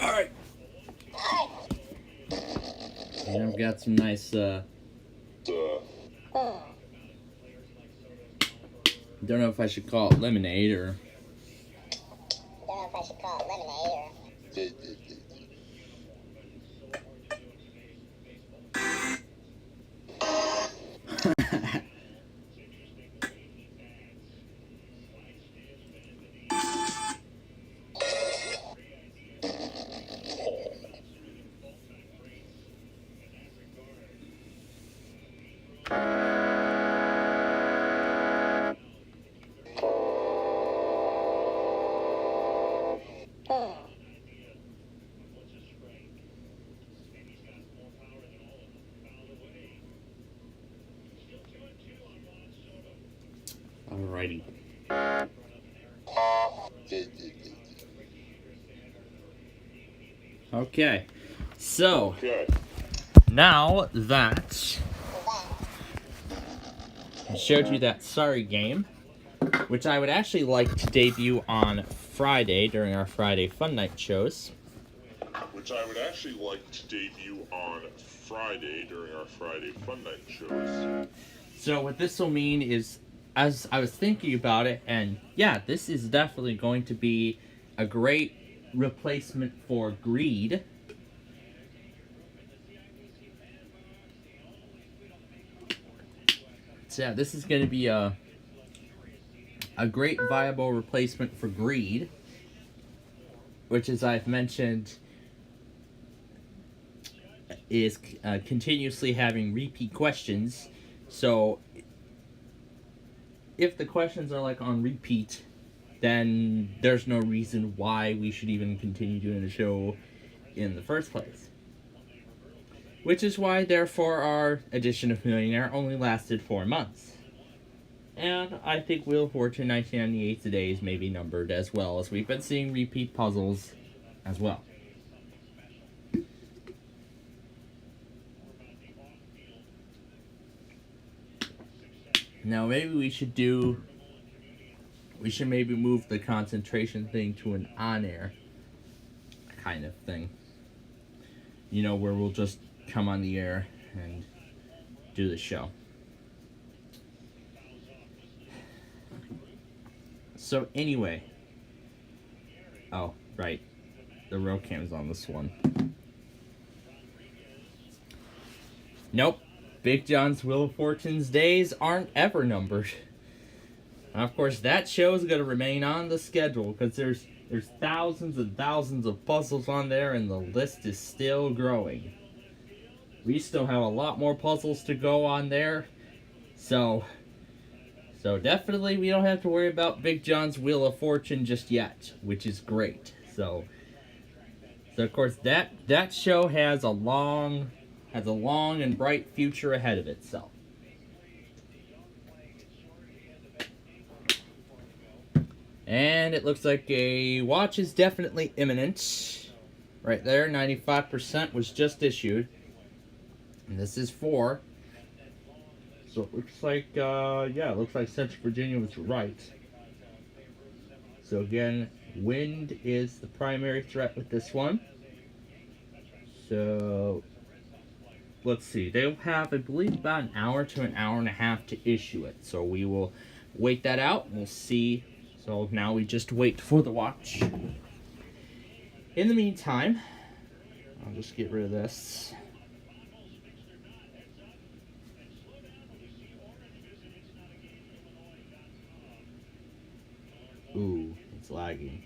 Alright. And I've got some nice, don't know if I should call it lemonade or... Don't know if I should call it lemonade or... Alrighty. Okay. So, now that I showed you that Sorry game, which I would actually like to debut on Friday during our Friday Fun Night shows. Which I would actually like to debut on Friday during our Friday Fun Night shows. So what this will mean is as I was thinking about it, and yeah, this is definitely going to be a great replacement for greed. So yeah, this is going to be a great viable replacement for greed, which, as I've mentioned, is continuously having repeat questions. So if the questions are like on repeat, then there's no reason why we should even continue doing the show in the first place. Which is why, therefore, our edition of Millionaire only lasted 4 months. And I think Wheel of Fortune 1998 today is maybe numbered as well, as we've been seeing repeat puzzles as well. Now maybe we should maybe move the concentration thing to an on-air kind of thing. You know, where we'll just come on the air and do the show. So anyway. Oh, right. The row cam's on this one. Nope. Big John's Wheel of Fortune's days aren't ever numbered. And of course, that show is going to remain on the schedule because there's thousands and thousands of puzzles on there, and the list is still growing. We still have a lot more puzzles to go on there, so definitely we don't have to worry about Big John's Wheel of Fortune just yet, which is great. So of course that show has a long and bright future ahead of itself. And it looks like a watch is definitely imminent. Right there, 95% was just issued. And this is 4. So it looks like, it looks like Central Virginia was right. So again, wind is the primary threat with this one. So let's see. They'll have, I believe, about an hour to an hour and a half to issue it. So we will wait that out, and we'll see. So now we just wait for the watch. In the meantime, I'll just get rid of this. Ooh, it's lagging.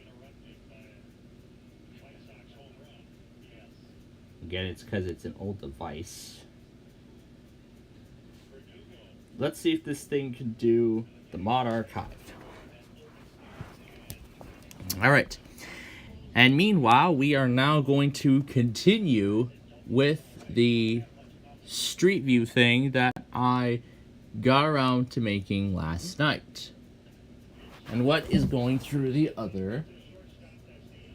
Again, it's because it's an old device. Let's see if this thing can do the mod archive. Alright. And meanwhile, we are now going to continue with the Street View thing that I got around to making last night. And what is going through the other?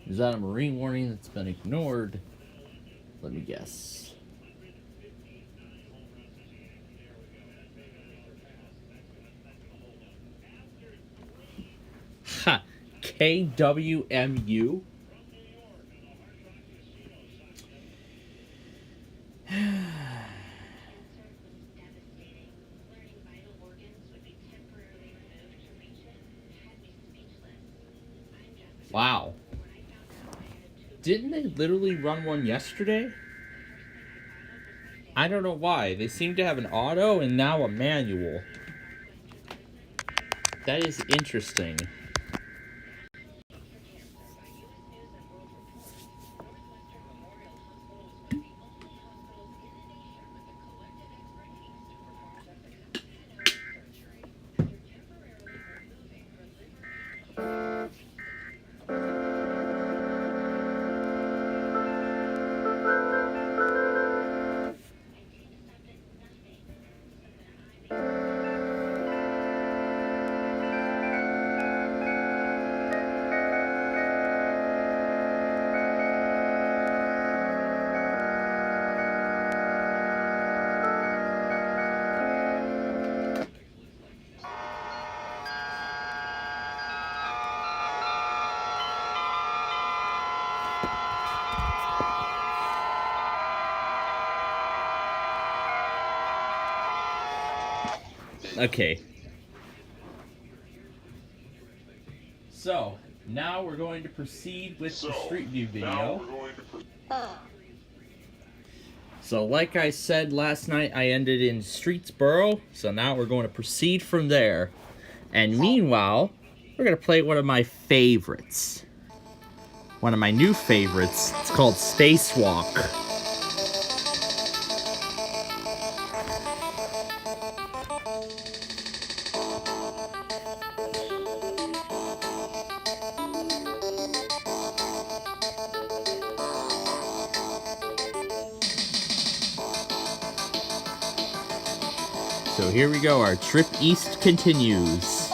Is that a marine warning that's been ignored? Let me guess. Ha! KWMU? Wow. Didn't they literally run one yesterday? I don't know why. They seem to have an auto and now a manual. That is interesting. Okay. So, now we're going to proceed with the Street View video. So, like I said last night, I ended in Streetsboro. So now we're going to proceed from there. And meanwhile, we're going to play one of my favorites. One of my new favorites. It's called Spacewalk. So here we go, our trip east continues.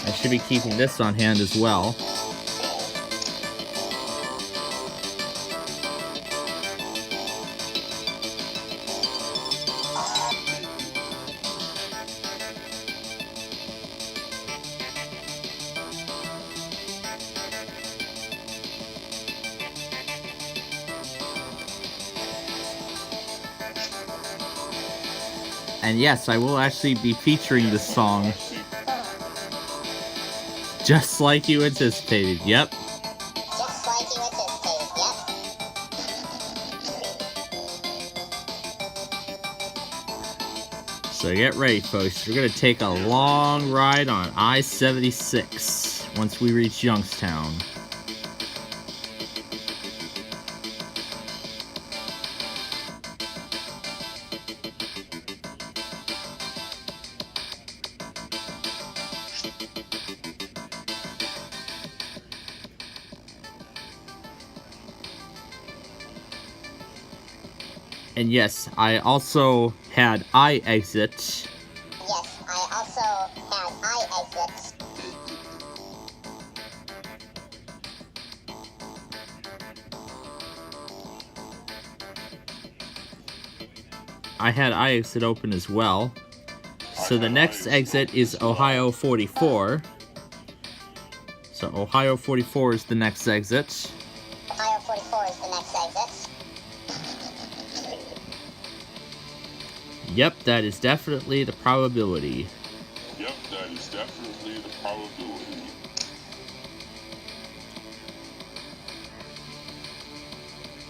I should be keeping this on hand as well. And yes, I will actually be featuring this song. Just like you anticipated, yep. Just like you anticipated, yep. So get ready, folks. We're going to take a long ride on I-76 once we reach Youngstown. And yes, I also had I-exit. Yes, I also had I-exit. I had I-exit open as well. So the next exit is Ohio 44. So Ohio 44 is the next exit. Ohio 44 is the next exit. Yep, that is definitely the probability. Yep, that is definitely the probability.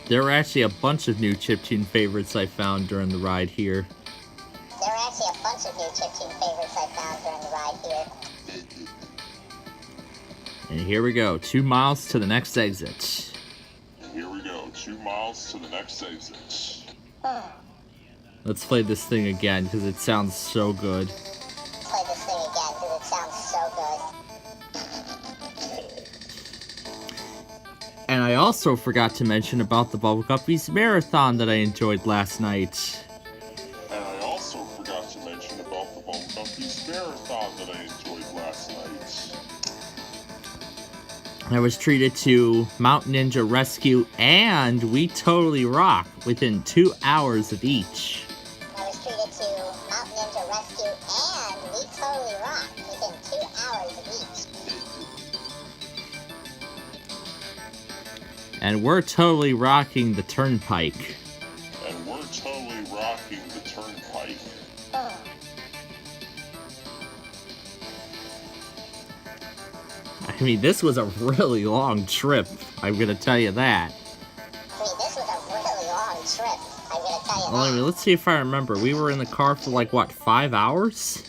There were actually a bunch of new chiptune favorites I found during the ride here. There are actually a bunch of new chiptune favorites I found during the ride here. And here we go, 2 miles to the next exit. Here we go, 2 miles to the next exit. Let's play this thing again because it sounds so good. Play this thing again because it sounds so good. And I also forgot to mention about the Bubble Guppies Marathon that I enjoyed last night. And I also forgot to mention about the Bubble Guppies Marathon that I enjoyed last night. I was treated to Mountain Ninja Rescue and We Totally Rock within 2 hours of each. I was treated to Mountain Ninja Rescue and We Totally Rock within 2 hours of each. And we're totally rocking the Turnpike. And we're totally rocking the Turnpike. I mean, this was a really long trip, I'm gonna tell you that. I mean, this was a really long trip, I'm gonna tell you Well, that. let's see if I remember. We were in the car for like, what, 5 hours?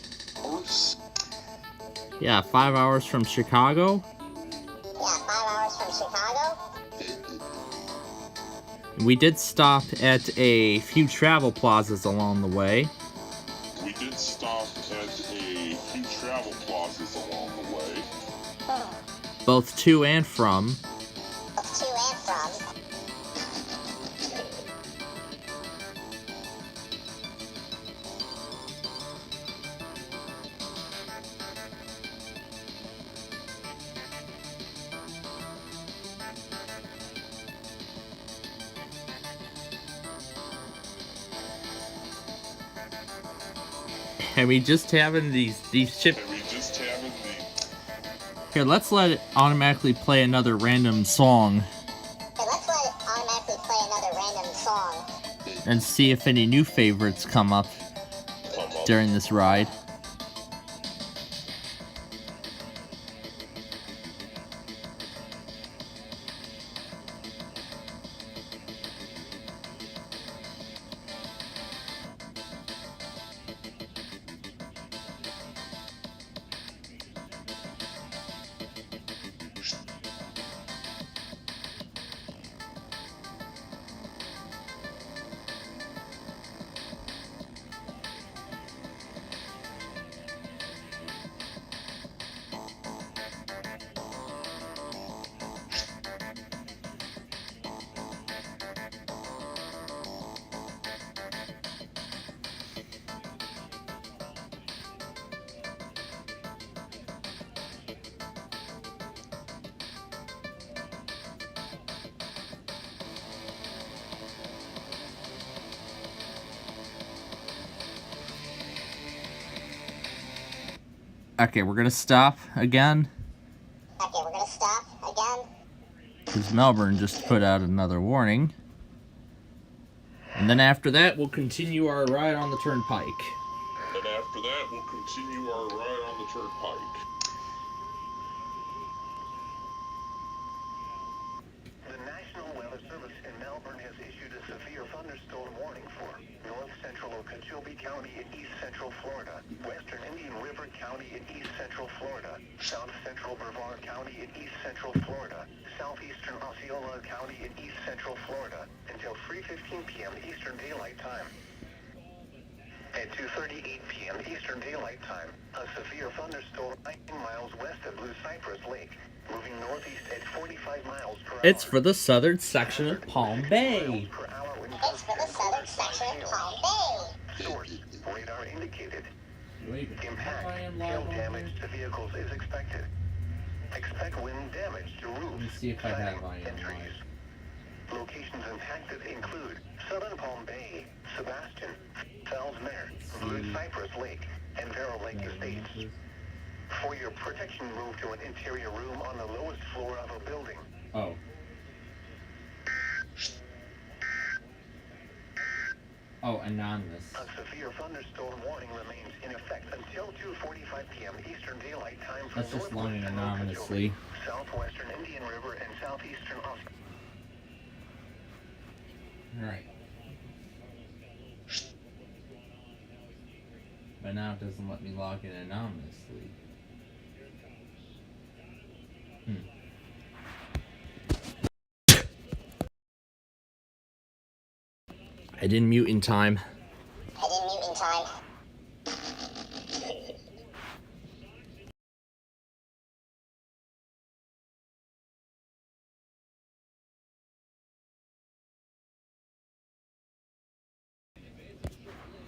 Yeah, 5 hours from Chicago. Yeah, 5 hours from Chicago. We did stop at a few travel plazas along the way. We did stop at a few travel plazas along the way. Both to and from. Both to and from. And we just having these chip. And we just haven't the... Here, let's let it automatically play another random song Okay, let's let it automatically play another random song. and see if any new favorites come up during this ride. Okay, we're gonna stop again. Okay, we're gonna stop again. Because Melbourne just put out another warning. And then after that, we'll continue our ride on the turnpike. And after that, we'll continue our ride on the turnpike. The National Weather Service in Melbourne has issued a severe thunderstorm warning for north central Okeechobee County in east central Florida, western Indian River County in east central Florida, south central Brevard County in east central Florida, southeastern Osceola County in east central Florida, until 3:15 p.m. Eastern Daylight Time. At 2:38 p.m. Eastern Daylight Time, a severe thunderstorm 19 miles west of Blue Cypress Lake, moving northeast at 45 miles per hour. It's for the southern section of Palm Bay. It's for the southern section of Palm Bay. Source, radar indicated. Impact, hail damage to vehicles is expected. Expect wind damage to roofs, Let me see if I have siding, I am and trees. live. Locations impacted include Southern Palm Bay, Sebastian, Fellsmere, Blue Cypress Lake, and Vero Lake Estates. For your protection, move to an interior room on the lowest floor of a building. Oh. Oh, anonymous. A severe thunderstorm warning remains in effect until 2:45 p.m. Eastern Daylight Time for That's just northwestern lying Okeechobee, anonymously. southwestern Indian River, and southeastern Osceola. Alright. But now it doesn't let me log in anonymously. I didn't mute in time. I didn't mute in time.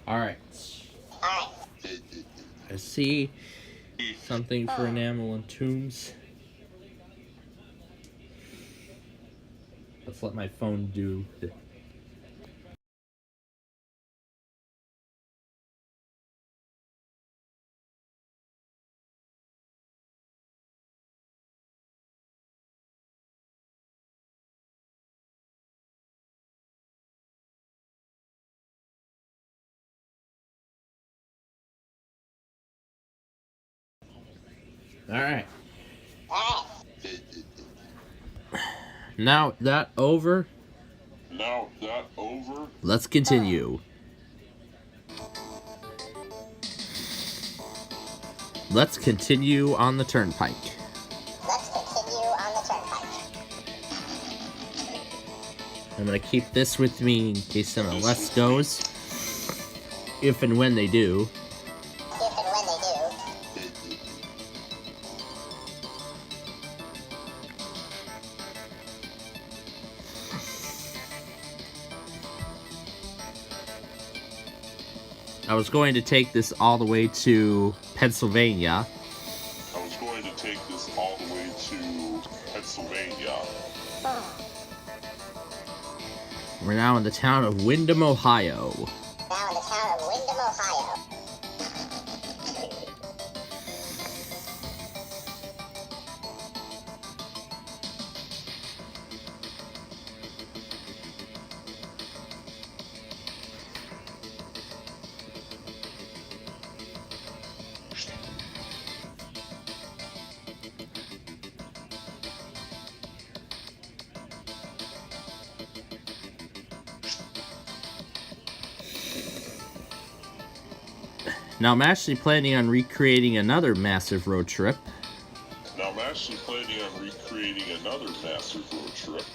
Alright. Alright. I see something for enamel and tombs. Let's let my phone do the... Alright. Alright. Now that over, Now that over, let's continue. Let's continue on the turnpike. Let's continue on the turnpike. I'm gonna keep this with me in case MLS goes. If and when they do. If and when they do. I was going to take this all the way to Pennsylvania. I was going to take this all the way to Pennsylvania. We're now in the town of Windham, Ohio. Now in the town of Windham, Ohio. Now I'm actually planning on recreating another massive road trip. Now I'm actually planning on recreating another massive road trip.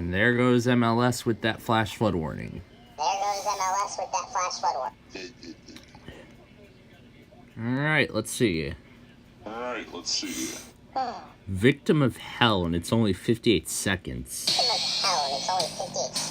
And there goes MLS with that flash flood warning. There goes MLS with that flash flood warning. Alright, let's see. Alright, let's see. Victim of Hell, and it's only 58 seconds. Victim of Hell, and it's only 58.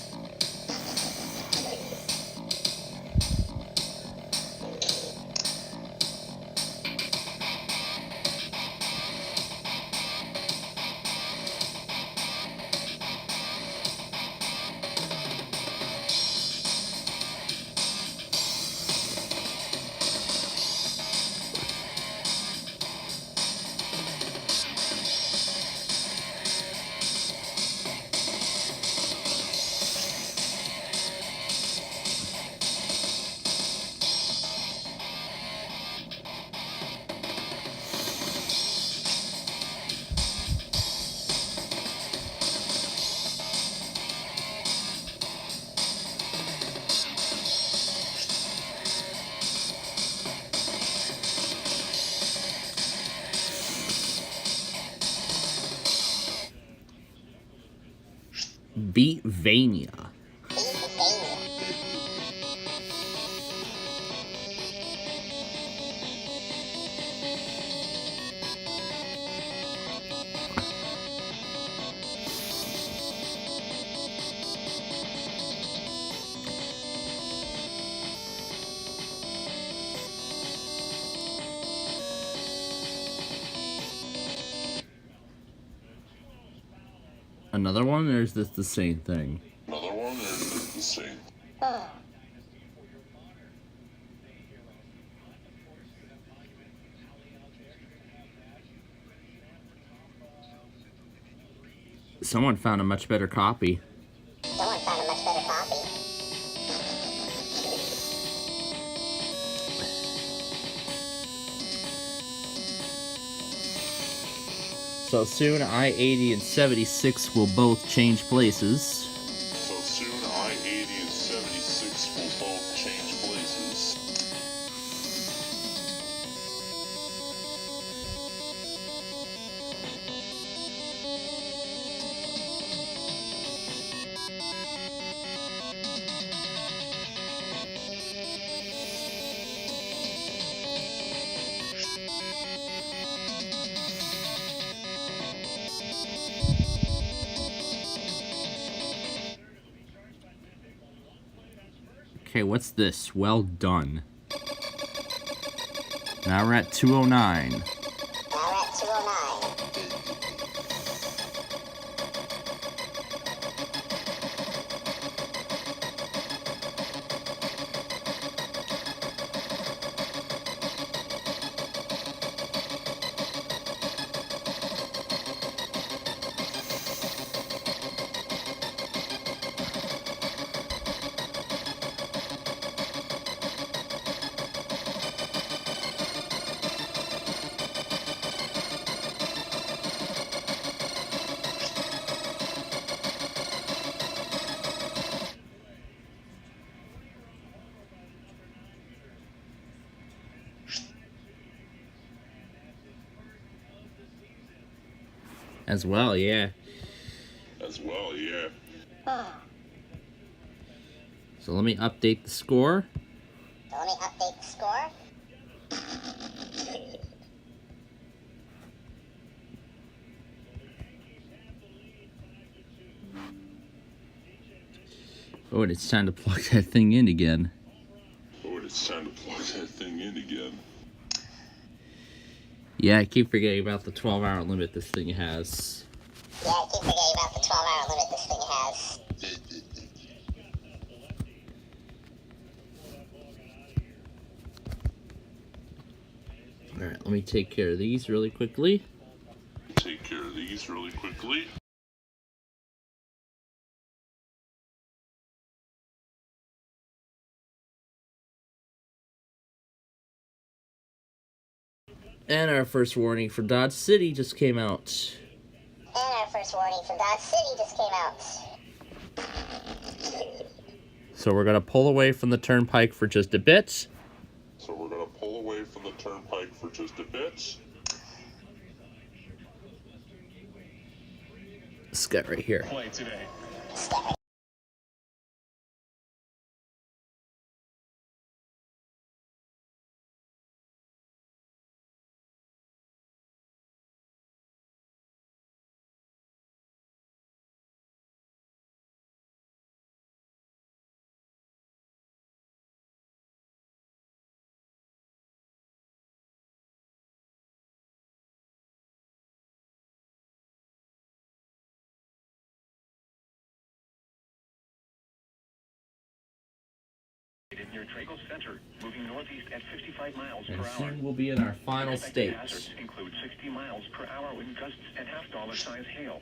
Beatvania. Another one, or is this the same thing? Another one, or is this the same? Someone found a much better copy. Someone found a much better copy. So soon, I-80 and 76 will both change places. So soon, I-80 and 76 will both change places. Okay, what's this? Well done. Now we're at 209. Now we're at 209. As well, yeah. As well, yeah. So let me update the score. So let me update the score. Oh, and it's time to plug that thing in again. Oh, it's time to plug that thing in again. Yeah, I keep forgetting about the 12-hour limit this thing has. Yeah, I keep forgetting about the 12-hour limit this thing has. Alright, let me take care of these really quickly. Take care of these really quickly. And our first warning for Dodge City just came out. And our first warning from Dodge City just came out. So we're going to pull away from the turnpike for just a bit. So we're going to pull away from the turnpike for just a bit. This guy right here. Play today. Step. Near Trago Center, moving northeast at 55 miles And per hour. soon we'll be in our final Expected stage. hazards include 60 miles per hour wind gusts and half-dollar-size hail.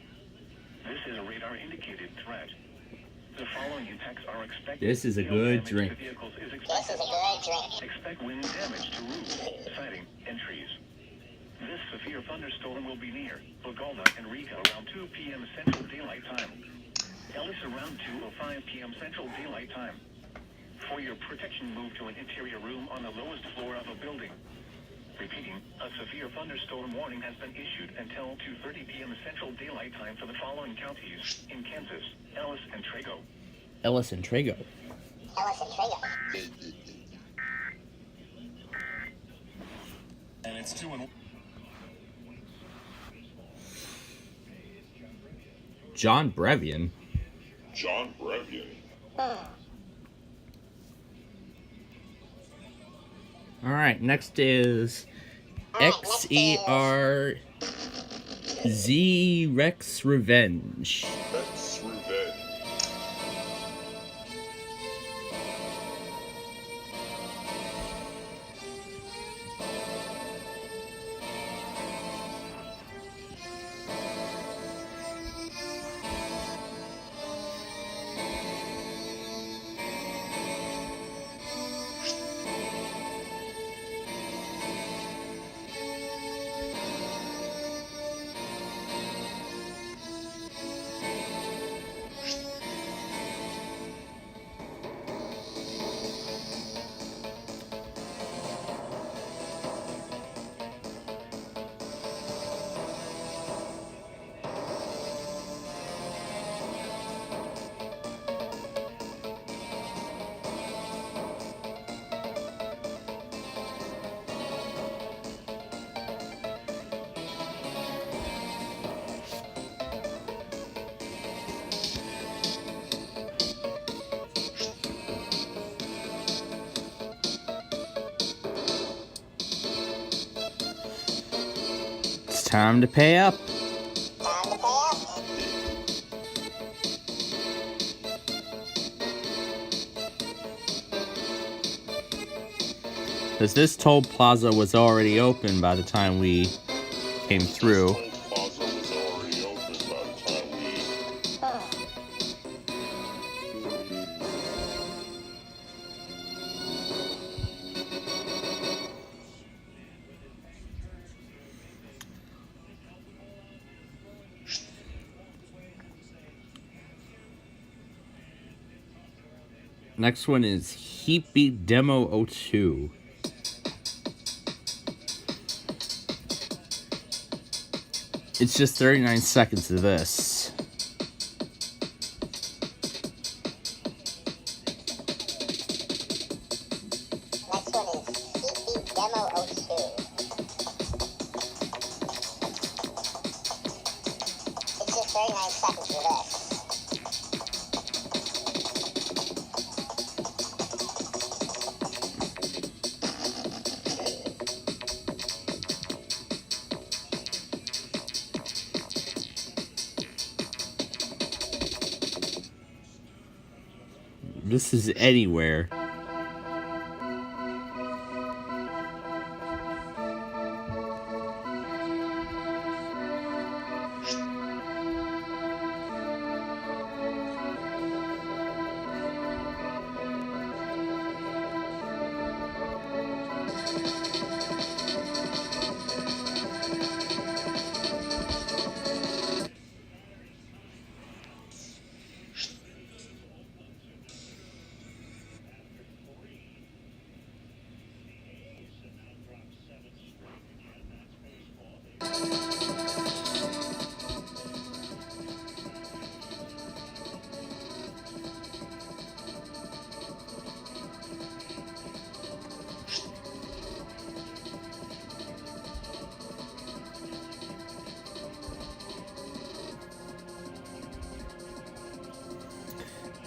This is a radar-indicated threat. The following impacts are expected. This is a Hail good damage to drink. vehicles is This expected. is a good drink. Expect wind damage to roofs, siding, and trees. This severe thunderstorm will be near Bogolda and Riga around 2 p.m. Central Daylight Time. Ellis around 2:05 p.m. Central Daylight Time. For your protection, move to an interior room on the lowest floor of a building. Repeating, a severe thunderstorm warning has been issued until 2:30 p.m. Central Daylight Time for the following counties in Kansas: Ellis and Trago. Ellis and Trago. Ellis and Trago. And it's 2-1. John Brevian. John Brevian. All right, next is XER Z Rex Revenge. Rex Revenge. It's time to pay up. Time to pay up. Because this toll plaza was already open by the time we came through. This toll plaza was already open by the time we... Next one is Heat Beat Demo 02. It's just 39 seconds of this. Next one is CP Demo 02. It's just 39 seconds for this. This is Anywhere.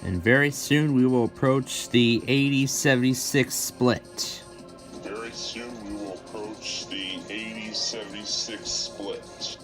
And very soon we will approach the 80-76 split. Very soon we will approach the 80-76 split.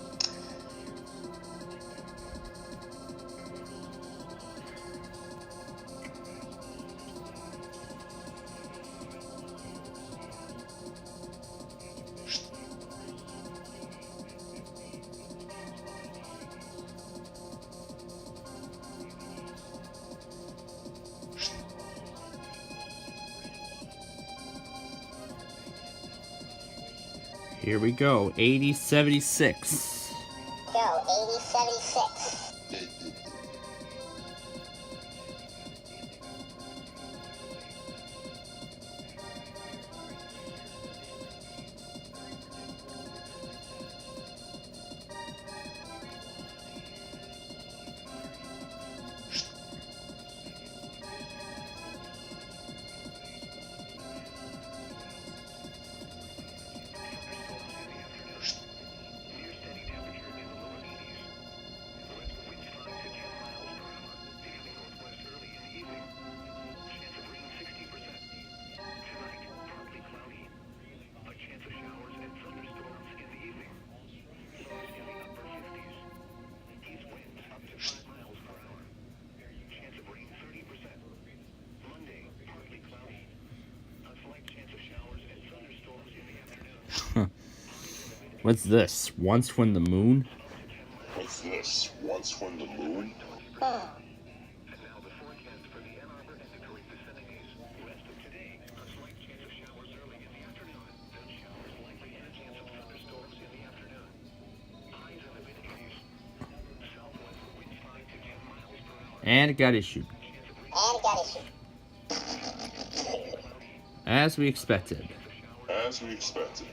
Here we go, 80-76. Go, 80-76. What's this? Once when the moon? What's this? Once when the moon? And it got issued. And it got issued. As we expected. As we expected.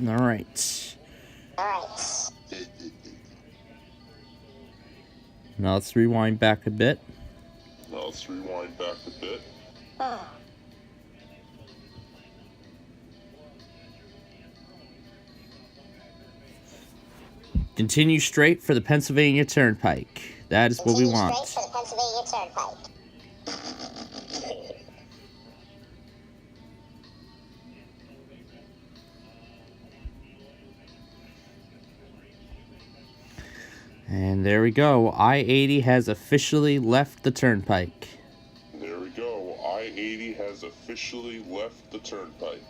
All right. Alright. Now let's rewind back a bit. Now let's rewind back a bit. Continue straight for the Pennsylvania Turnpike. That is what we want. Straight for the Pennsylvania Turnpike. And there we go. I-80 has officially left the turnpike. There we go. I-80 has officially left the turnpike.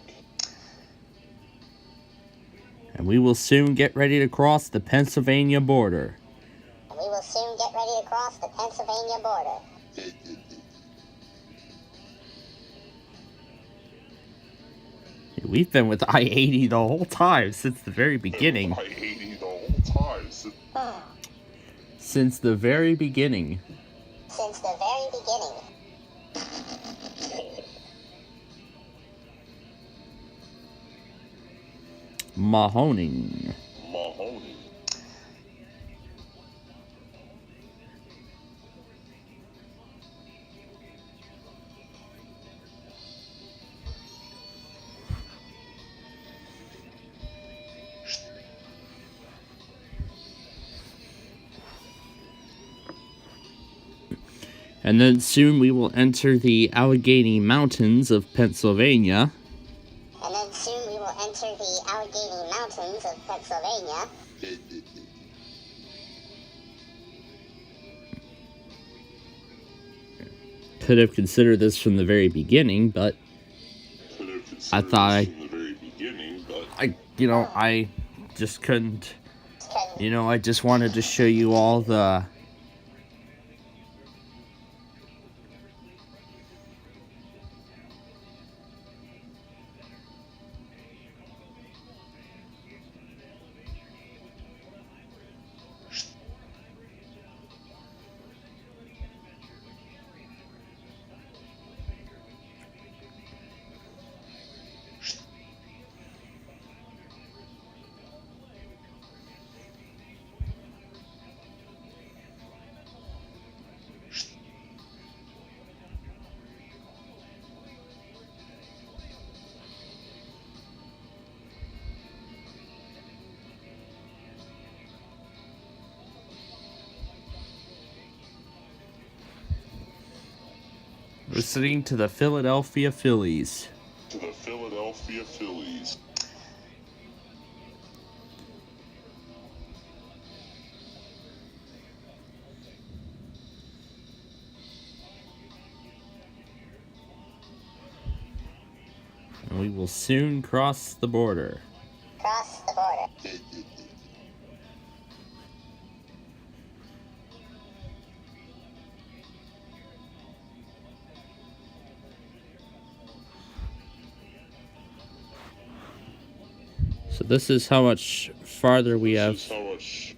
And we will soon get ready to cross the Pennsylvania border. We will soon get ready to cross the Pennsylvania border. We've been with I-80 the whole time, since the very beginning. I-80 the whole time. Since the very beginning. Since the very beginning. Mahoning. Mahoney. And then soon we will enter the Allegheny Mountains of Pennsylvania. And then soon we will enter the Allegheny Mountains of Pennsylvania. Could have considered this from the very beginning, but I thought from the very beginning, but I just couldn't. I just wanted to show you all the Listening to the Philadelphia Phillies. To the Philadelphia Phillies. And we will soon cross the border. Cross the border. So this is how much farther we have. This is how much.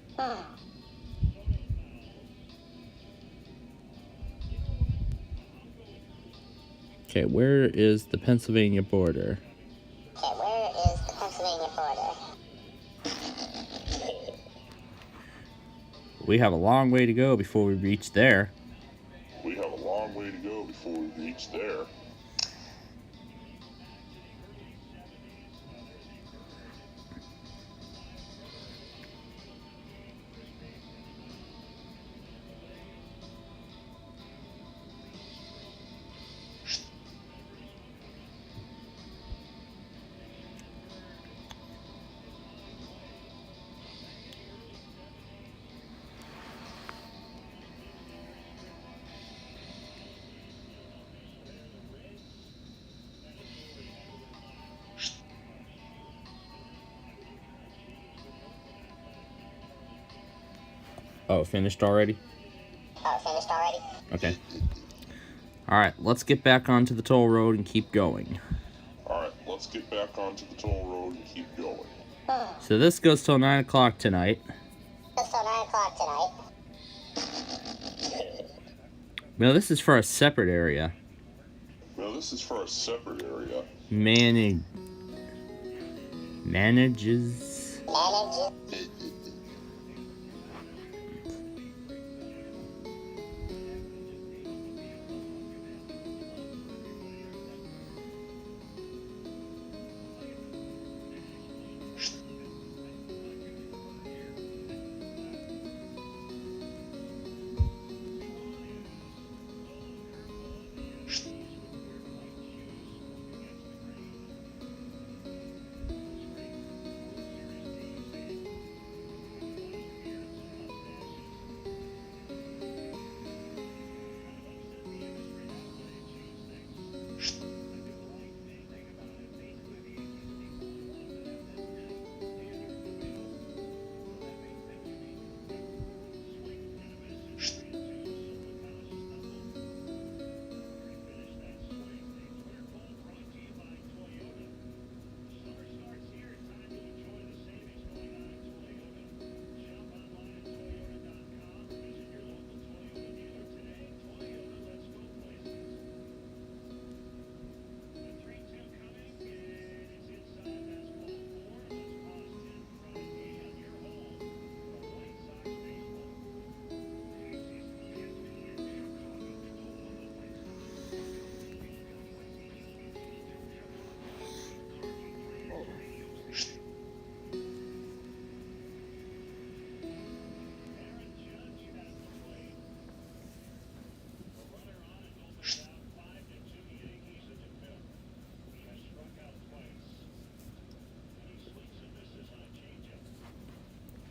Okay, where is the Pennsylvania border? Okay, where is the Pennsylvania border? We have a long way to go before we reach there. We have a long way to go before we reach there. Oh, finished already? Oh, finished already? Okay. Alright, let's get back onto the toll road and keep going. Alright, let's get back onto the toll road and keep going. So this goes till 9 o'clock tonight. It's till 9 o'clock tonight. Now this is for a separate area. Now this is for a separate area. Manages. Manages.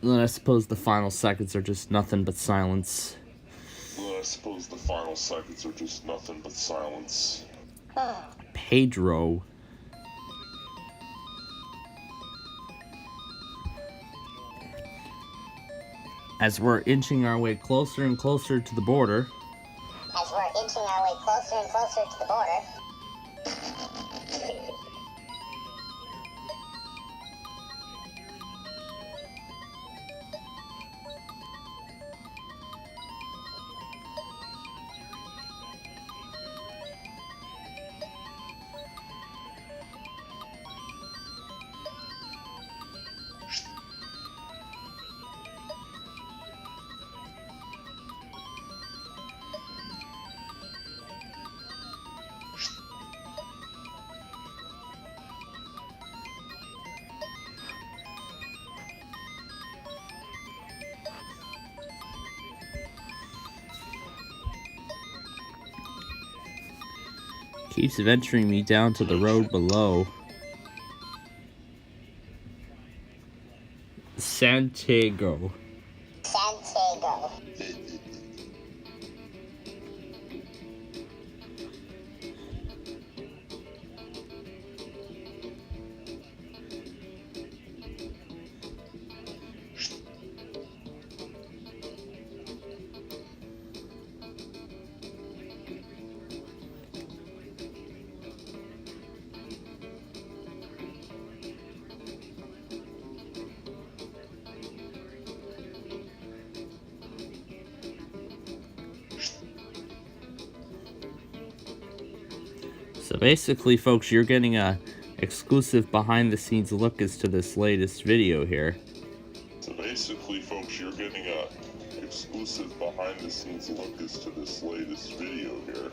Then I suppose the final seconds are just nothing but silence. Well, I suppose the final seconds are just nothing but silence. Pedro. As we're inching our way closer and closer to the border. As we're inching our way closer and closer to the border. Keeps venturing me down to the road below. Santiago. Santiago. So basically, folks, you're getting a exclusive behind-the-scenes look as to this latest video here. So basically, folks, you're getting a exclusive behind-the-scenes look as to this latest video here.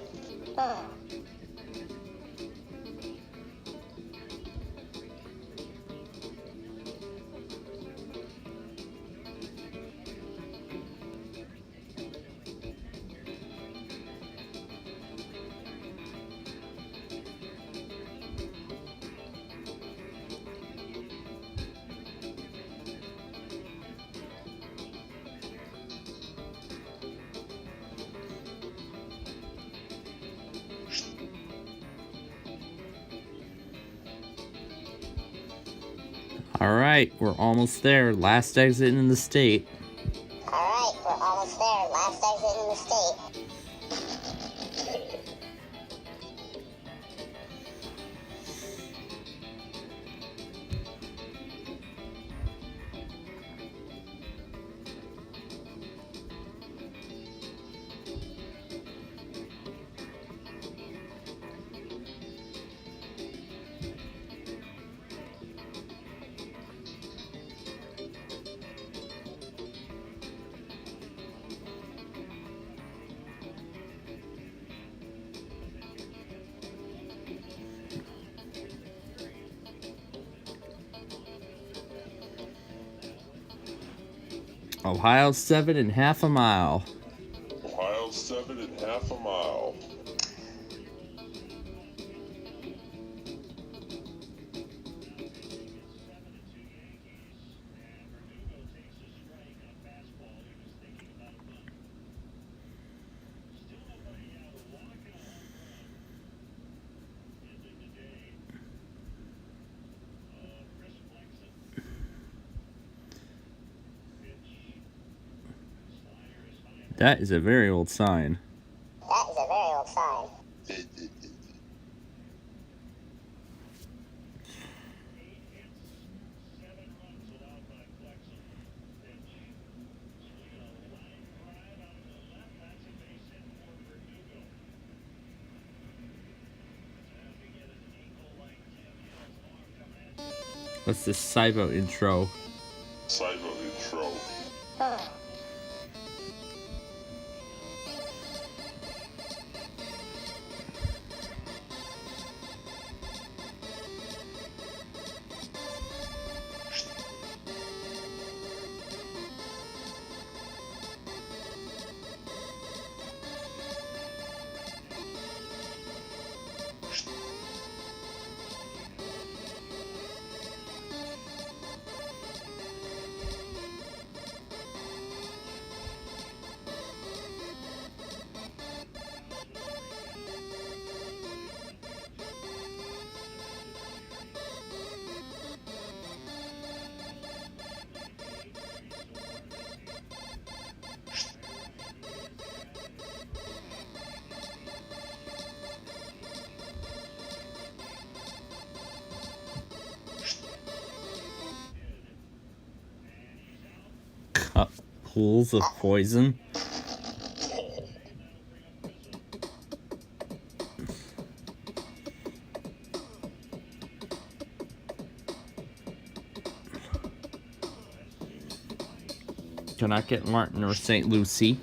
Alright, we're almost there. Last exit in the state. Alright, we're almost there. Last exit in the state. Ohio 7.5 miles. Ohio 7.5 miles. That is a very old sign. That is a very old sign. What's this Cybo intro? Cyber intro. Cup pools of poison. Cannot get Martin or St. Lucie.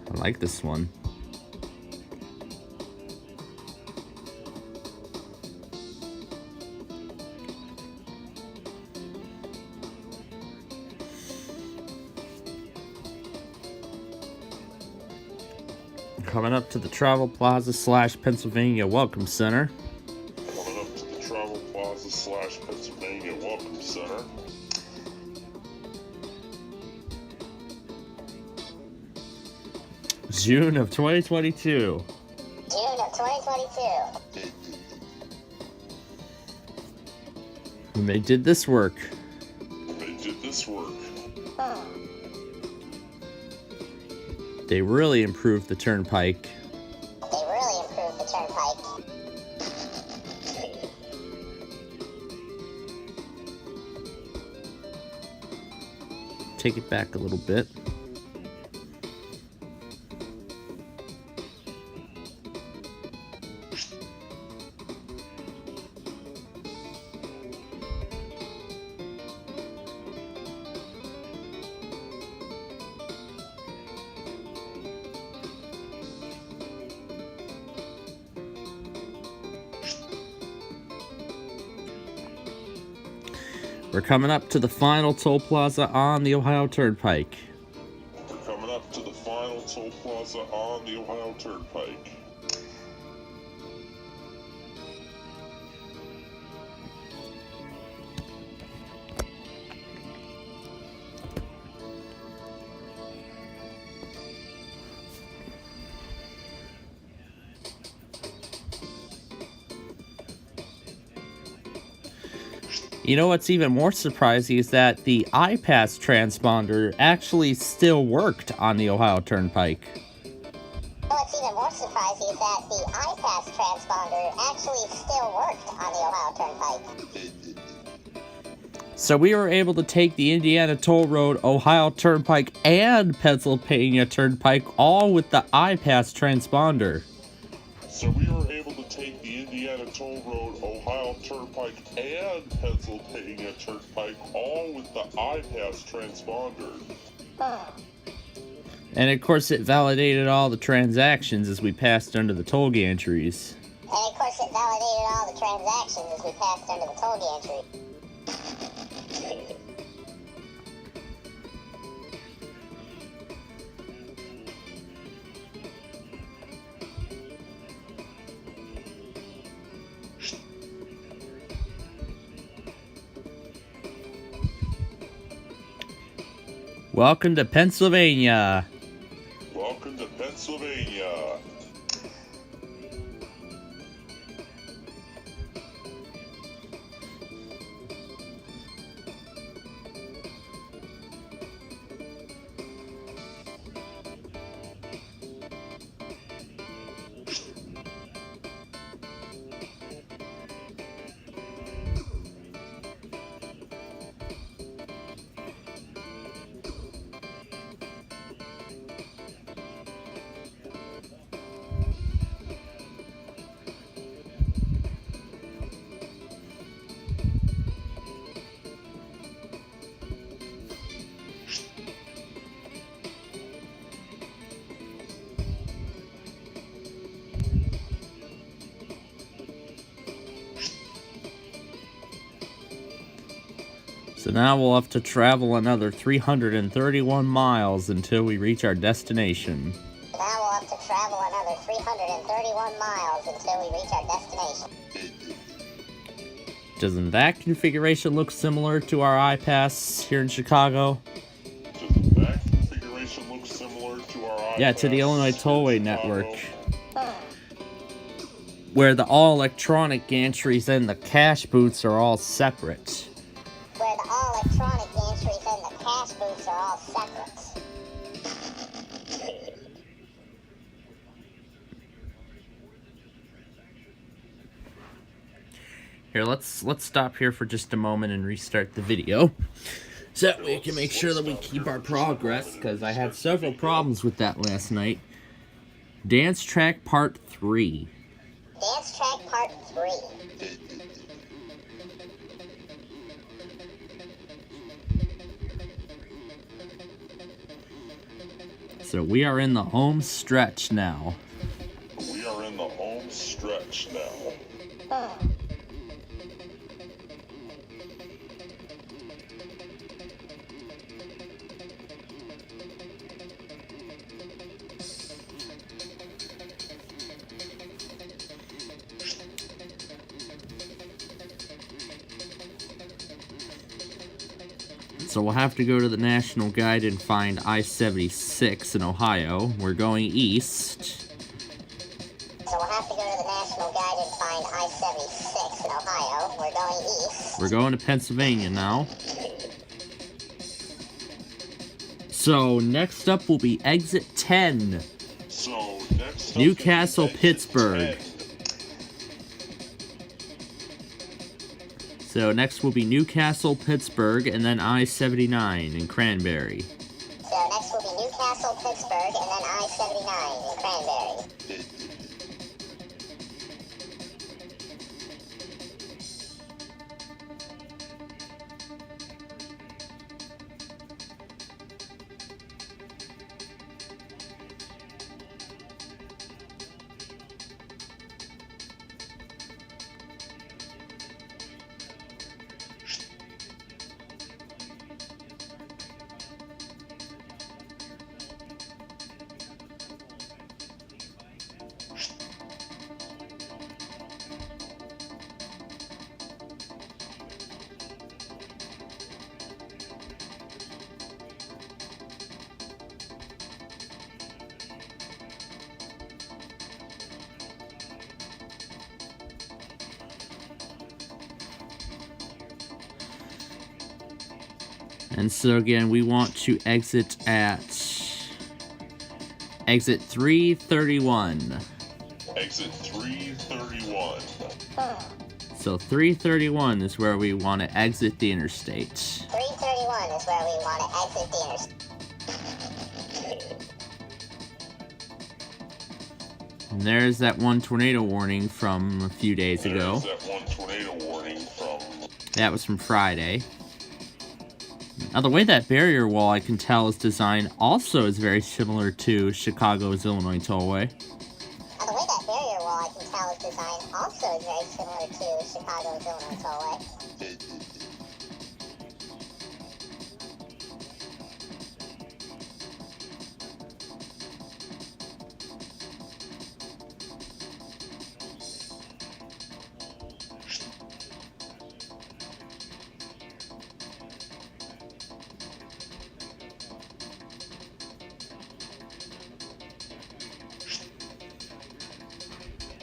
I like this one. coming up to the Travel Plaza / Pennsylvania Welcome Center. Coming up to the Travel Plaza / Pennsylvania Welcome Center. June of 2022. June of 2022. And they did this work. They did this work. They really improved the turnpike. They really improved the turnpike. Take it back a little bit. We're coming up to the final toll plaza on the Ohio Turnpike. We're coming up to the final toll plaza on the Ohio Turnpike. You know what's even more surprising is that the iPass transponder actually still worked on the Ohio Turnpike. What's even more surprising is that the iPass transponder actually still worked on the Ohio Turnpike. So we were able to take the Indiana Toll Road, Ohio Turnpike, and Pennsylvania Turnpike all with the iPass transponder. So we were able to take the Indiana Toll Road, Ohio Turnpike, and Pennsylvania Turnpike all with the iPass transponder. And of course it validated all the transactions as we passed under the toll gantries. And of course it validated all the transactions as we passed under the toll gantry. Welcome to Pennsylvania. Welcome to Pennsylvania. So now we'll have to travel another 331 miles until we reach our destination. Now we'll have to travel another 331 miles until we reach our destination. Doesn't that configuration look similar to our iPass here in Chicago? Doesn't that configuration look similar to our iPass? Yeah, to the Illinois Tollway Network, where the all-electronic gantries and the cash booths are all separate. Where the all-electronic gantries and the cash booths are all separate. Here, let's stop here for just a moment and restart the video, so that we can make sure that we keep our progress, because I had several problems with that last night. Dance Track Part 3. Dance Track Part 3. So we are in the home stretch now. We are in the home stretch now. So we'll have to go to the National Guide and find I-76 in Ohio. We're going east. So we'll have to go to the National Guide and find I-76 in Ohio. We're going east. We're going to Pennsylvania now. So next up will be exit 10. So next up Newcastle, is exit Pittsburgh. 10. So next will be Newcastle, Pittsburgh, and then I-79 in Cranberry. So next will be Newcastle, Pittsburgh, and then I-79 in Cranberry. And so again, we want to exit at exit 331. Exit 331. So 331 is where we want to exit the interstate. 331 is where we want to exit the interstate. And there's that one tornado warning from a few days ago. There's that one tornado warning from... That was from Friday. Now, the way that barrier wall, I can tell, is designed also is very similar to Chicago's Illinois Tollway. And the way that barrier wall, I can tell, is designed also is very similar to Chicago's Illinois Tollway.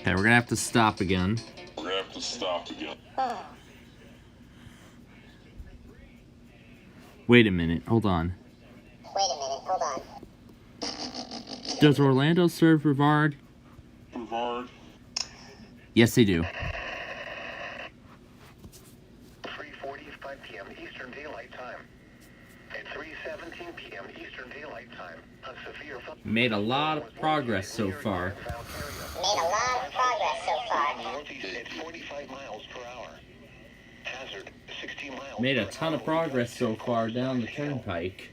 Okay, we're gonna have to stop again. We're gonna have to stop again. Wait a minute, hold on. Wait a minute, hold on. Does Orlando serve Brevard? Brevard. Yes, they do. 3:45 p.m. Eastern Daylight Time. At 3:17 p.m. Eastern Daylight Time, a severe Made a lot of progress so far. Made a lot of progress so far. Northeast at 45 miles per hour. Hazard 60 miles. Made a ton of progress so far down the turnpike.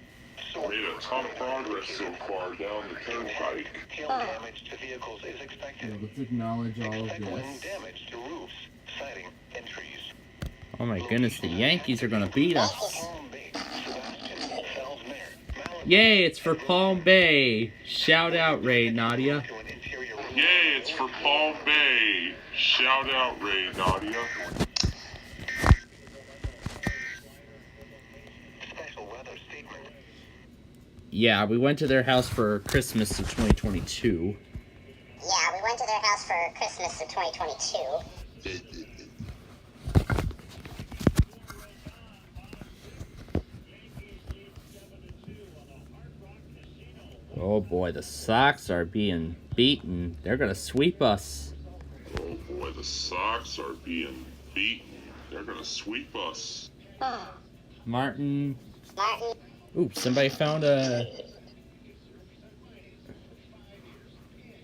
Made a ton of progress so far down the turnpike. Hail damage to vehicles is expected. Let's acknowledge all of Expect wind this. damage to roofs, siding, and trees. Oh my goodness, the Yankees are gonna beat us. Palm Bay, Sebastian, Fellsmere, Malibu, Yay, it's for Palm Bay. Shout out, Ray, Nadia. to an interior Yay, it's for Palm Bay. Shout out, Ray, Nadia. special weather statement. Yeah, we went to their house for Christmas of 2022. Yeah, we went to their house for Christmas of 2022. Oh boy, the Sox are being beaten. They're gonna sweep us. Oh boy, the Sox are being beaten. They're gonna sweep us. Martin. Martin. Ooh, somebody found a...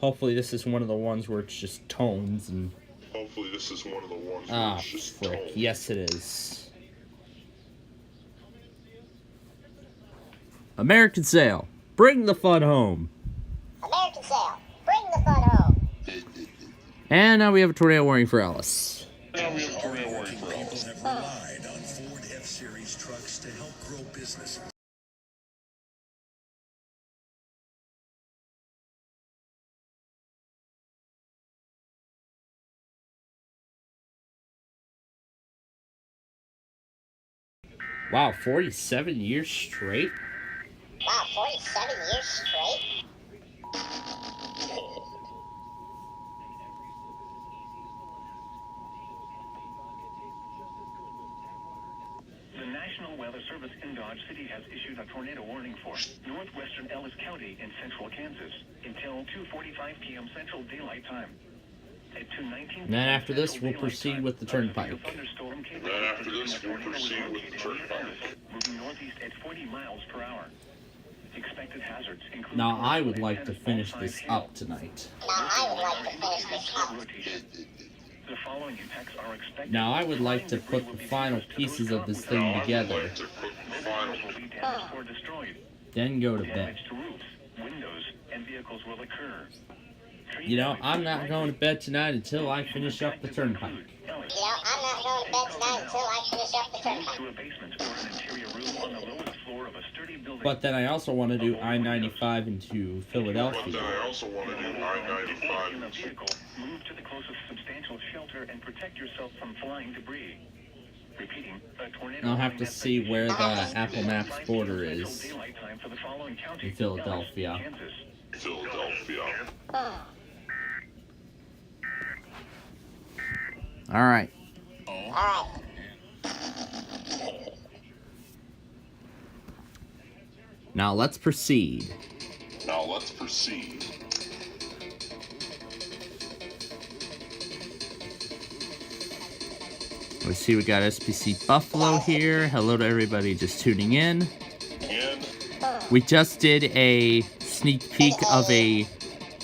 Hopefully this is one of the ones where it's just tones and... Hopefully this is one of the ones where Ah, it's just frick. tone. Yes, it is. American Sale. Bring the fun home. American Sale. Bring the fun home. And now we have a tornado warning for Alice. Now we have a tornado warning for Alice. Have relied on Ford F-Series trucks to help grow businesses. Wow, 47 years straight? Wow, 47 years straight? The National Weather Service in Dodge City has issued a tornado warning for northwestern Ellis County in central Kansas until 2:45 p.m. Central Daylight Time. At 2:19 And then after this, we'll proceed with the turnpike. Moving northeast at 40 miles per hour. Expected hazards include. Now, I would like to finish this up tonight. The following impacts are expected. Now, I would like to put the final pieces of this thing together, Or destroyed. then go to bed. Damage to roofs, windows, and vehicles will occur. You know, I'm not going to bed tonight until I finish up the turnpike. You know, I'm not going to bed tonight until I finish up the turnpike. To a basement or an interior room on the lowest floor of a sturdy building. But then I also want to do I-95 into But then Philadelphia. I also want to do In a I-95. vehicle, move to the closest substantial shelter and protect yourself from flying debris. Repeating, a tornado I'll have to see where the Apple Maps border is daylight time for the following county, in Philadelphia. Kansas. Philadelphia. All right. Alright. Now let's proceed. Now let's proceed. Let's see, we got SPC Buffalo here. Hello to everybody just tuning in. Again, We just did a sneak peek of a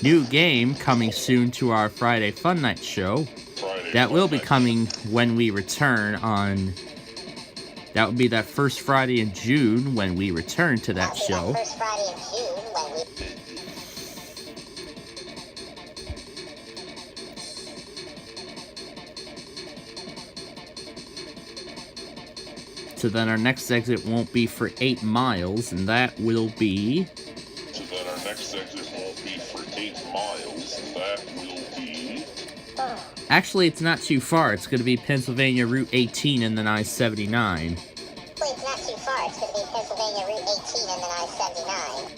new game coming soon to our Friday Fun Night show. Friday. That will be coming when we return on... That would be that first Friday in June when we return to that show. First Friday in June when we... So then our next exit won't be for 8 miles, and that will be... So then our next exit won't be for 8 miles. That will be... Actually, it's not too far. It's going to be Pennsylvania Route 18 and then I-79. It's not too far. It's going to be Pennsylvania Route 18 and then I-79.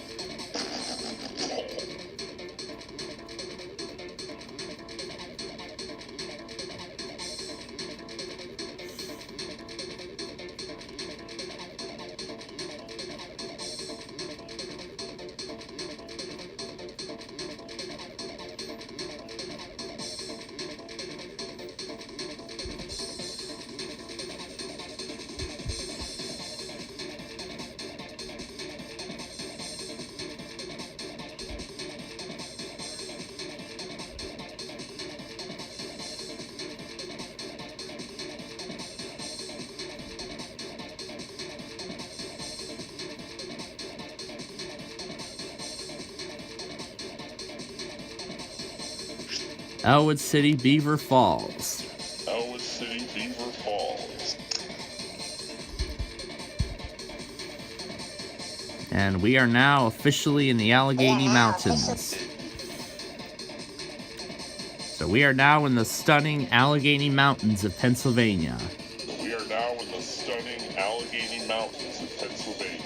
Elwood City, Beaver Falls. Elwood City, Beaver Falls. And we are now officially in the Allegheny Mountains. So we are now in the stunning Allegheny Mountains of Pennsylvania. We are now in the stunning Allegheny Mountains of Pennsylvania.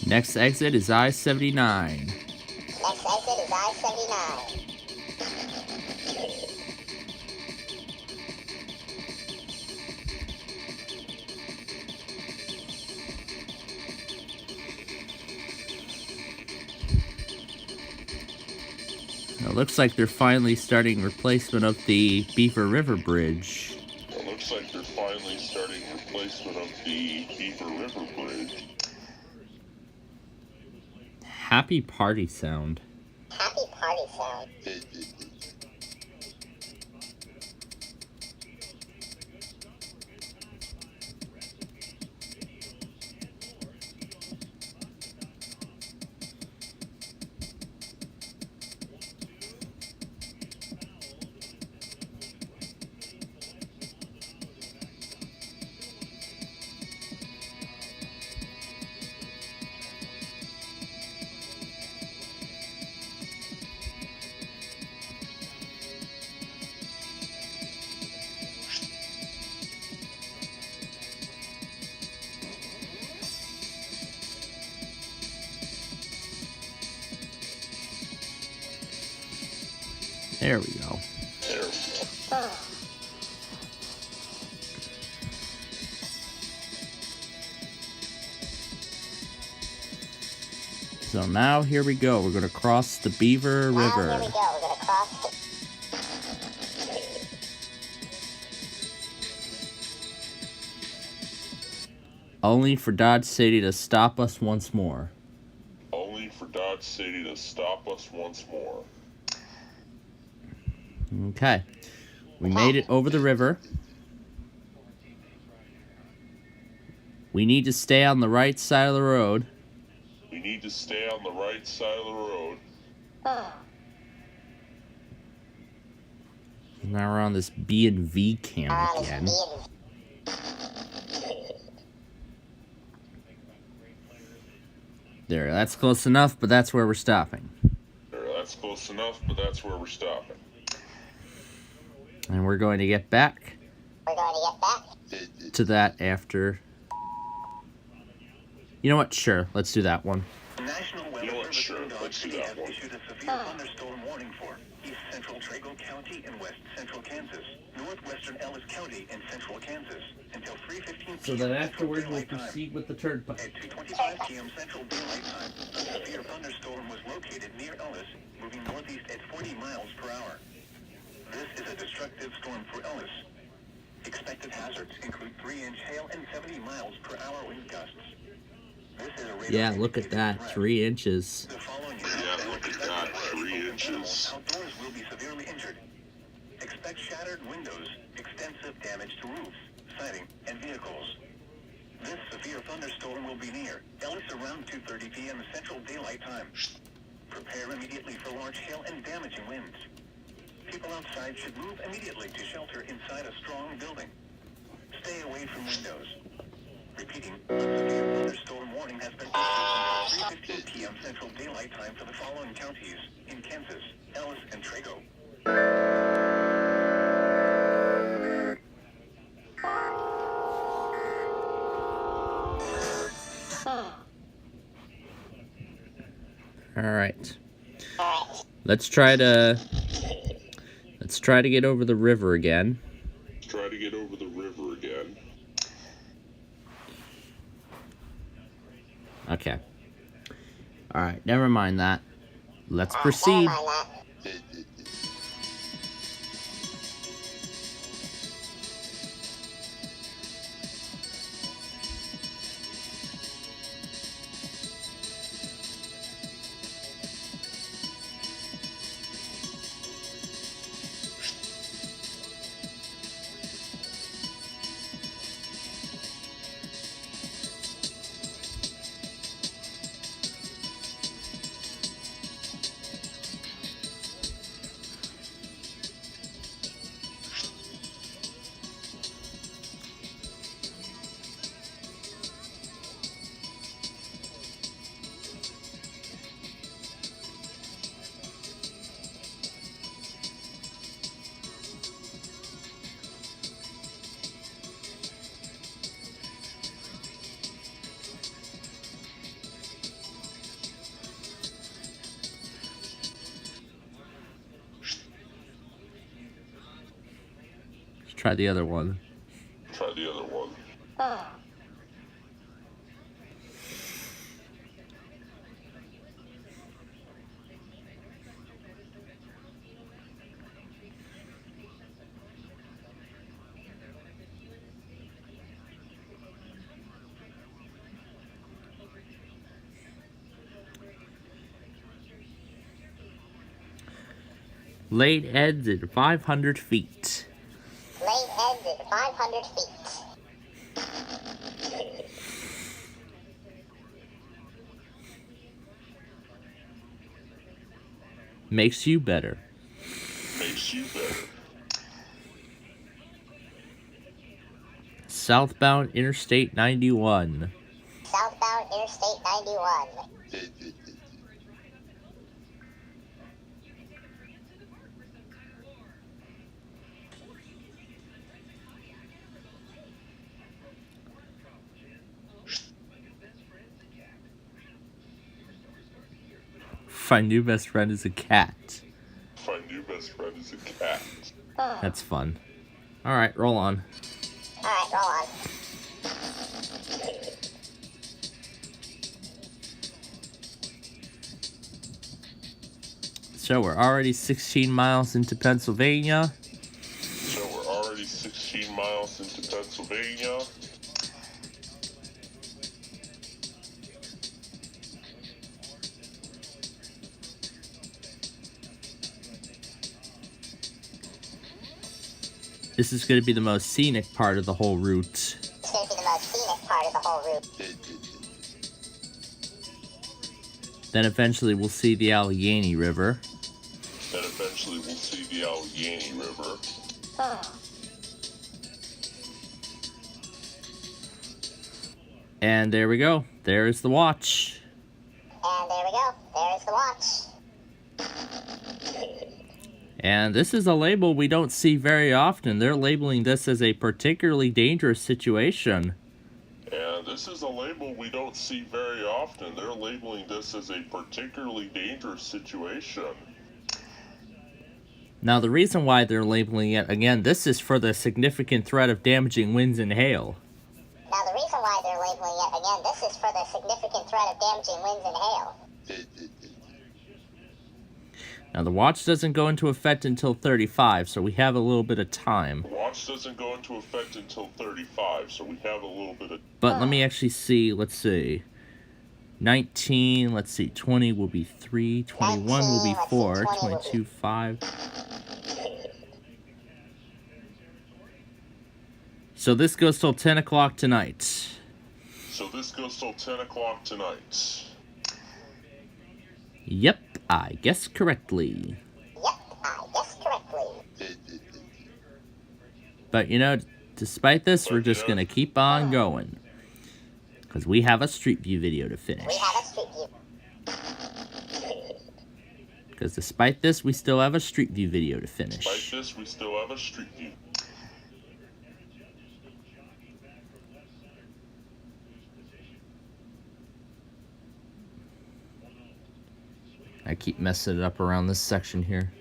Next exit is I-79. Next exit is I-79. It looks like they're finally starting replacement of the Beaver River Bridge. It looks like they're finally starting replacement of the Beaver River Bridge. Happy party sound. Happy party sound. There we go. So now here we go. We're going to cross the Beaver Now River. here we go. We're gonna cross the... Only for Dodge City to stop us once more. Only for Dodge City to stop us once more. Okay. We made it over the river. We need to stay on the right side of the road. We need to stay on the right side of the road. Now we're on this B&V camp again. There, that's close enough, but that's where we're stopping. That's close enough, but that's where we're stopping. And we're going to get back We're going to get back. to that after. You know what? Sure, let's do that one. National Weather You know what? Service Sure, in Dodge let's do City that has one. issued a severe thunderstorm warning for east central Trego County and west central Kansas, northwestern Ellis County and central Kansas until 3:15 p.m. So then Central afterwards, we'll Daylight Time. proceed with the turnpike. At 2:25 p.m. Central Daylight Time, a severe thunderstorm was located near Ellis, moving northeast at 40 miles per hour. This is a destructive storm for Ellis. Expected hazards include 3-inch hail and 70 miles per hour wind gusts. This is a radar Yeah, look at indicated that. threat. 3 inches. The following is Yeah, look at that. 3 inches. Outdoors will be severely injured. Expect shattered windows, extensive damage to roofs, siding, and vehicles. This severe thunderstorm will be near Ellis around 2:30 p.m. Central Daylight Time. Prepare immediately for large hail and damaging winds. People outside should move immediately to shelter inside a strong building. Stay away from windows. Repeating, a severe thunderstorm warning has been issued until 3:15 p.m. Central Daylight Time for the following counties in Kansas, Ellis, and Trego. All right. Let's try to get over the river again. Try to get over the river again. Okay. All right, never mind that. Let's proceed. Let's try the other one. Try the other one. Laid heads at 500 feet. Laid heads at 500 feet. Makes you better. Makes you better. Southbound Interstate 91. Southbound Interstate 91. My new best friend is a cat. My new best friend is a cat. That's fun. Alright, roll on. Alright, roll on. So we're already 16 miles into Pennsylvania. So we're already 16 miles into Pennsylvania. This is going to be the most scenic part of the whole route. It's going to be the most scenic part of the whole route. Then eventually we'll see the Allegheny River. Then eventually we'll see the Allegheny River. And there we go. There's the watch. And there we go. There's the watch. And this is a label we don't see very often. They're labeling this as a particularly dangerous situation. And this is a label we don't see very often. They're labeling this as a particularly dangerous situation. Now, the reason why they're labeling it, again, this is for the significant threat of damaging winds and hail. Now, the reason why they're labeling it, again, this is for the significant threat of damaging winds and hail. Now, the watch doesn't go into effect until 35, so we have a little bit of time. The watch doesn't go into effect until 35, so we have a little bit of... But let me actually see, let's see. 19, let's see, 20 will be 3, 21 will be 4, 22, 5. So this goes till 10 o'clock tonight. So this goes till 10 o'clock tonight. Yep, I guessed correctly. Yep, I guessed correctly. But you know, despite this, we're just gonna keep on going. Because we have a Street View video to finish. We have a Street View. Because despite this, we still have a Street View video to finish. Despite this, we still have a Street View. I keep messing it up around this section here.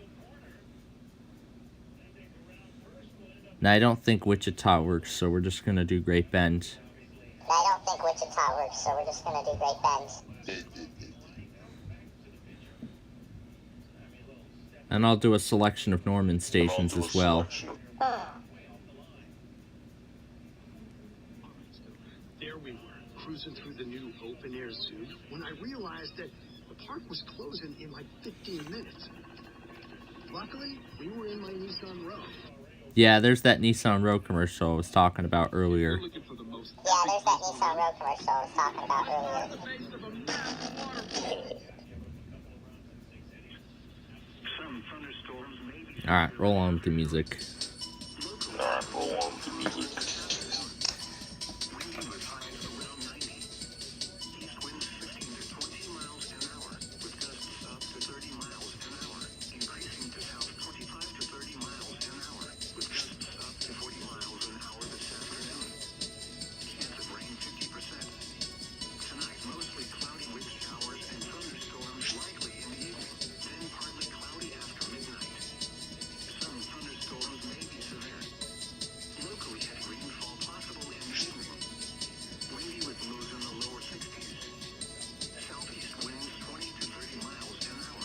Now, I don't think Wichita works, so we're just going to do Great Bend. I don't think Wichita works, so we're just going to do Great Bend. And I'll do a selection of Norman stations as well. There we were, cruising through the new open-air zoo, when I realized that the park was closing in like 15 minutes. Luckily, we were in my Nissan Row. Yeah, there's that Nissan Row commercial I was talking about earlier. Yeah, there's that Nissan Row commercial I was talking about earlier. Alright, roll on with the music. Alright, roll on with the music.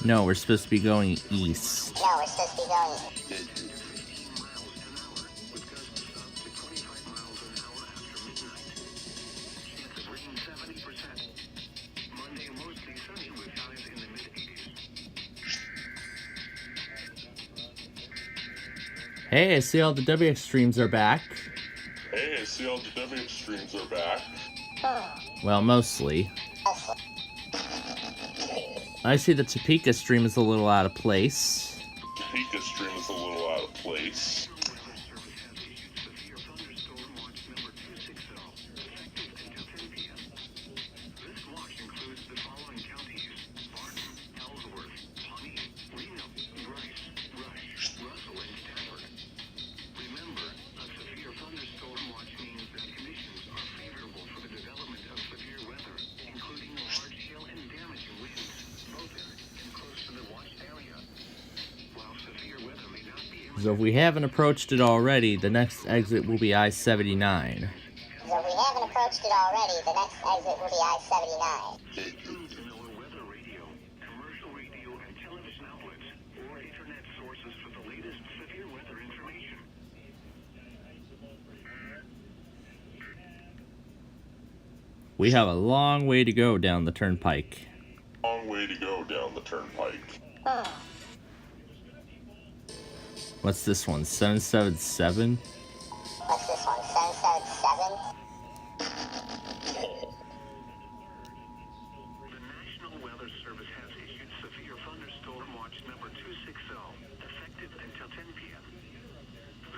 No, we're supposed to be going east. No, we're supposed to be going. Hey, I see all the WX streams are back. Hey, I see all the WX streams are back. Well, mostly. I see the Topeka stream is a little out of place. Topeka stream is a little out of place. So if we haven't approached it already, the next exit will be I-79. So if we haven't approached it already, the next exit will be I-79. Weather radio, commercial radio and television outlets, or internet sources for the latest severe weather information. We have a long way to go down the turnpike. Long way to go down the turnpike. What's this one? 777? What's this one? 777? The National Weather Service has issued severe thunderstorm watch number 260, effective until 10 p.m.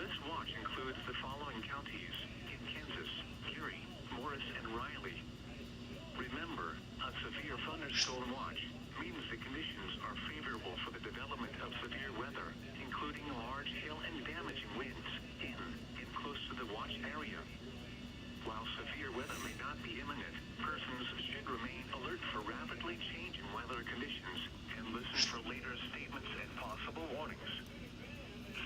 This watch includes the following counties in Kansas: Erie, Morris, and Riley. Remember, a severe thunderstorm watch means the conditions are favorable for the development of severe weather, including large hail and damaging winds in and close to the watch area. While severe weather may not be imminent, persons should remain alert for rapidly changing weather conditions and listen for later statements and possible warnings.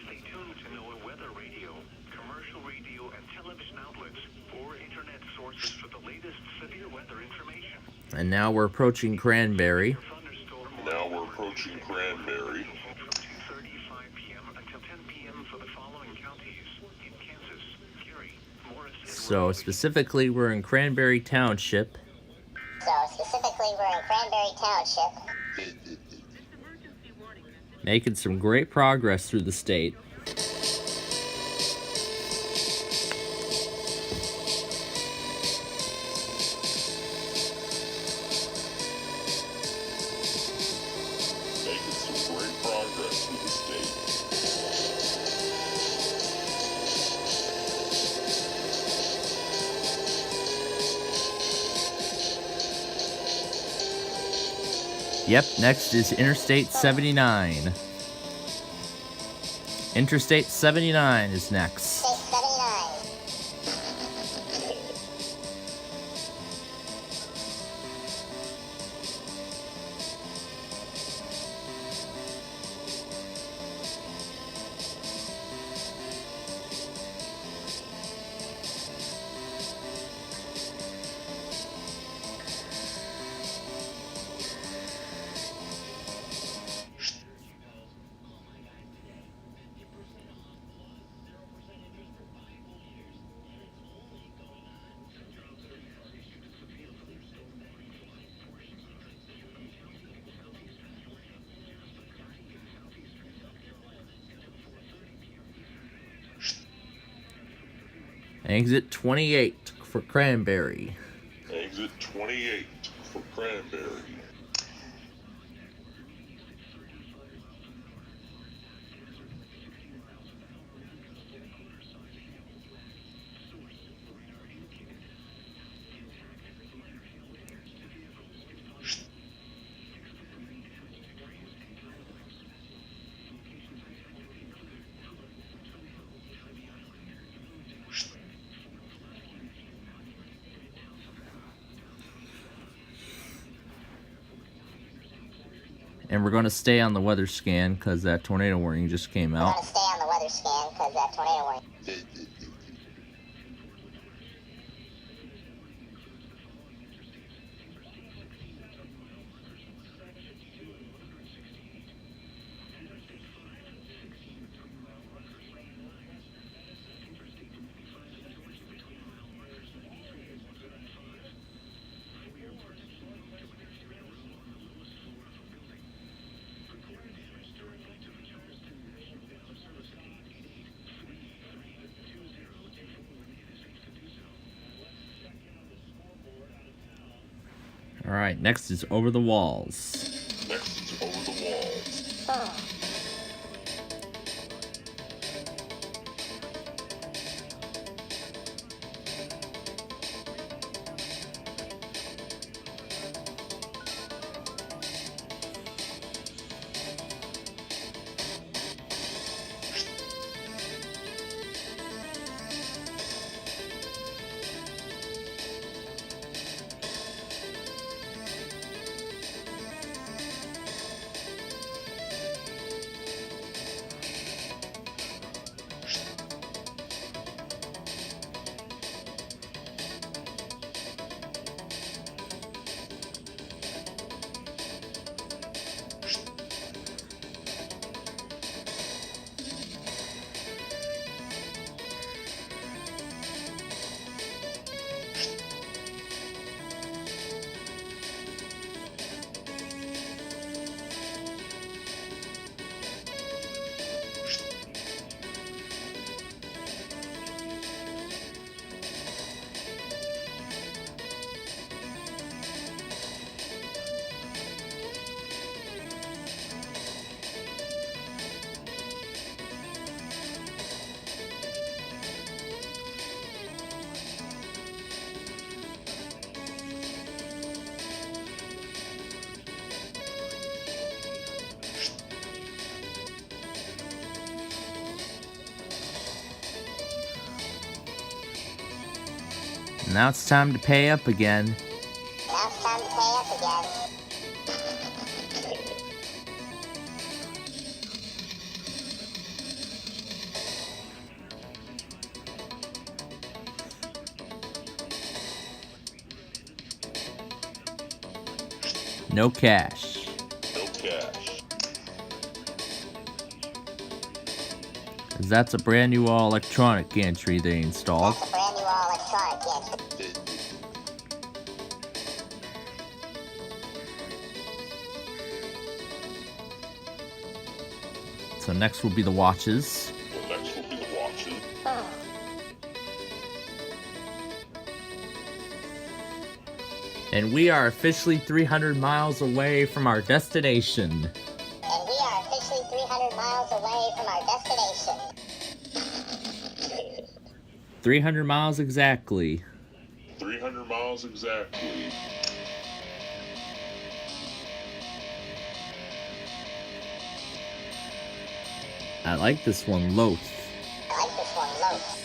Stay tuned to NOAA Weather Radio, commercial radio and television outlets, or internet sources for the latest severe weather information. And now we're approaching Cranberry. Now we're approaching Cranberry. From 2:35 p.m. until 10 p.m. for the following counties in Kansas, Erie, Morris, and So specifically, we're in Cranberry Township. Making some great progress through the state. Making some great progress through the state. Yep, next is Interstate 79. Interstate 79 is next. Exit 28 for Cranberry. Exit 28 for Cranberry. And we're going to stay on the weather scan because that tornado warning just came out. We're gonna stay on the weather scan because that tornado warning. Alright, next is Over the Walls. Next is Over the Walls. Now it's time to pay up again. Now it's time to pay up again. No cash. No cash. 'Cause that's a brand new all electronic entry they installed. That's a brand new all electronic entry. So next will be the watches. Next will be the watches. And we are officially 300 miles away from our destination. And we are officially 300 miles away from our destination. 300 miles exactly. 300 miles exactly. I like this one, Loath. I like this one, Loath.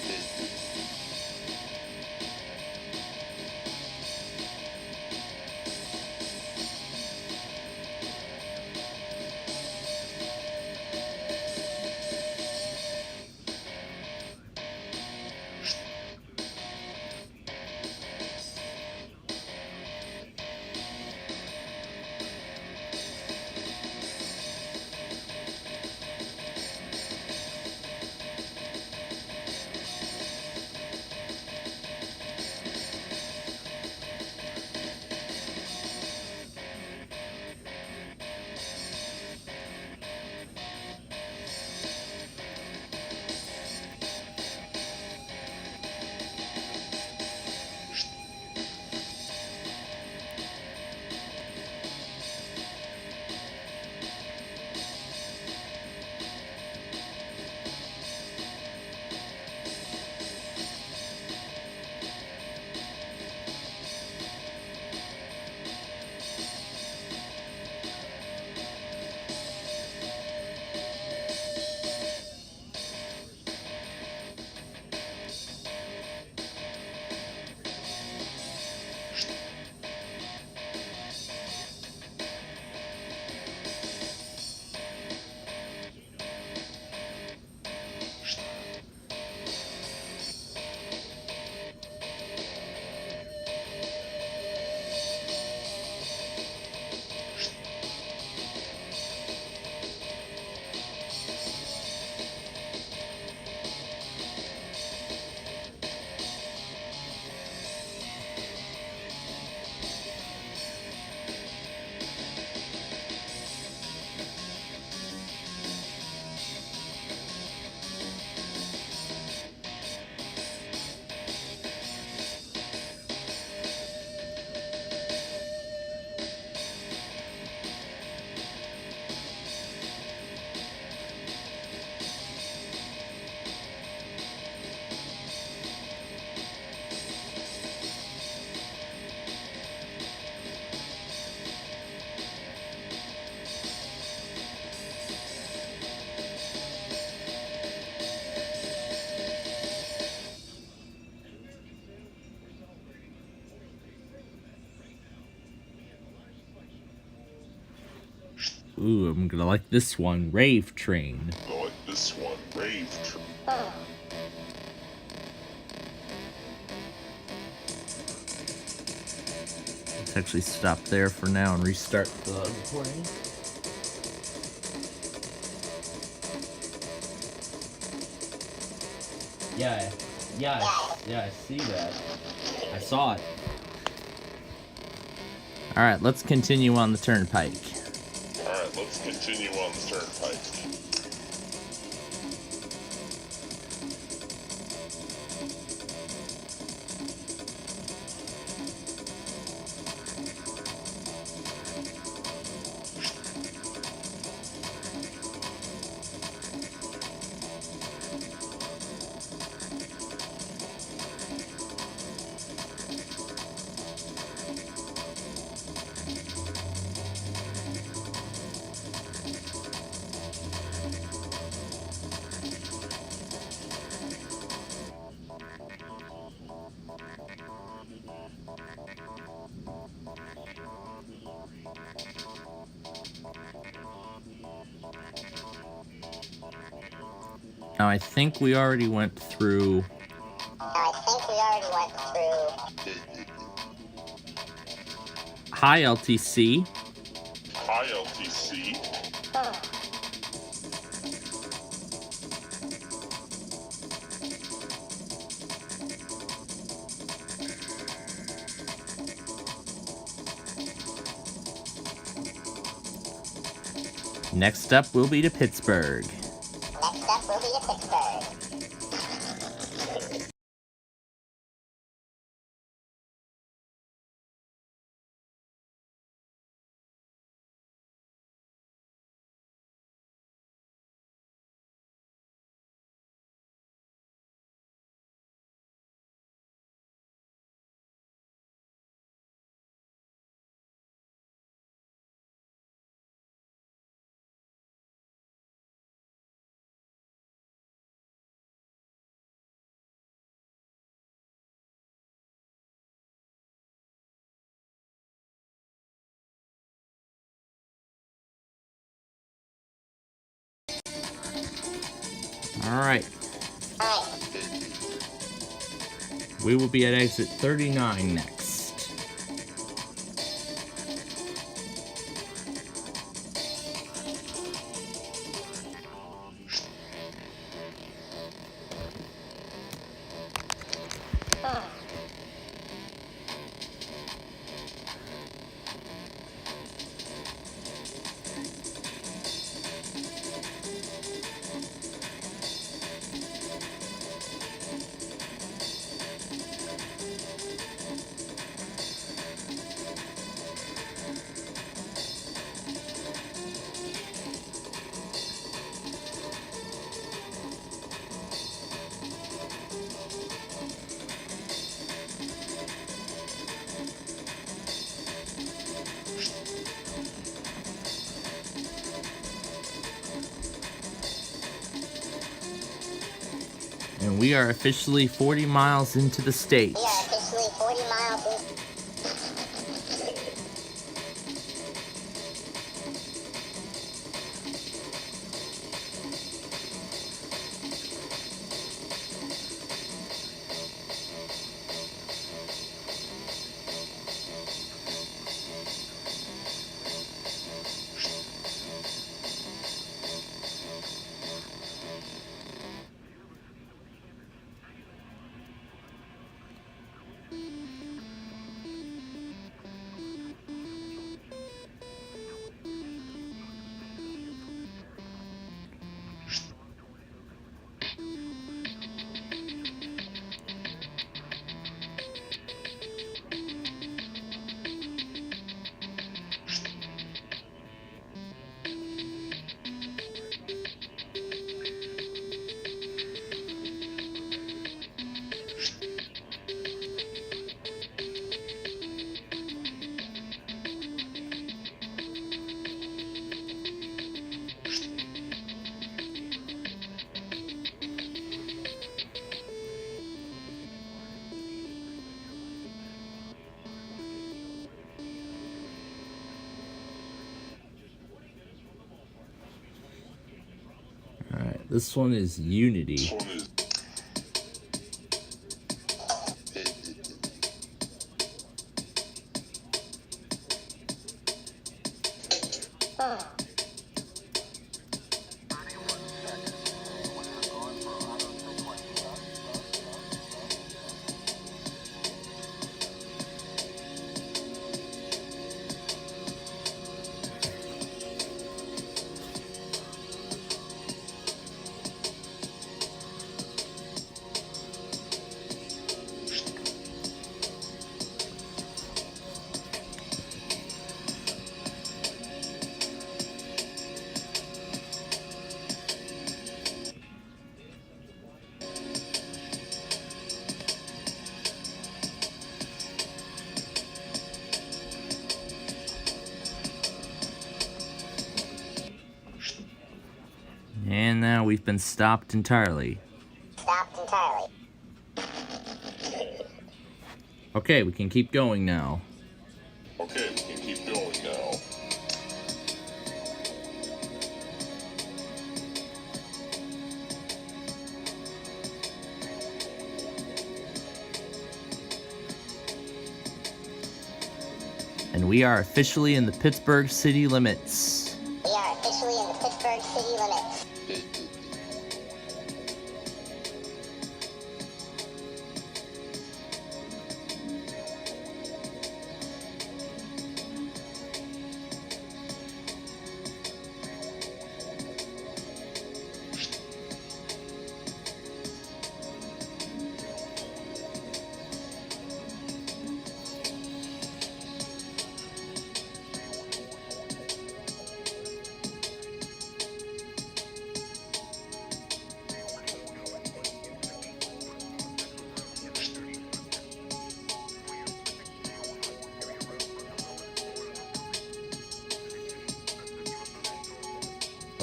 Ooh, I'm gonna like this one. Rave Train. I like this one. Rave Train. Let's actually stop there for now and restart the recording. Yeah, I see that. I saw it. Alright, let's continue on the turnpike. Alright, let's continue on the turnpike. Now, I think we already went through High LTC. High LTC. Next up will be to Pittsburgh. Alright. We will be at exit 39 next. And we are officially 40 miles into the state. This one is Unity. This one is And now we've been stopped entirely. Stopped entirely. Okay, we can keep going now. okay. We can keep going now. And we are officially in the Pittsburgh city limits. We are officially in the Pittsburgh city limits.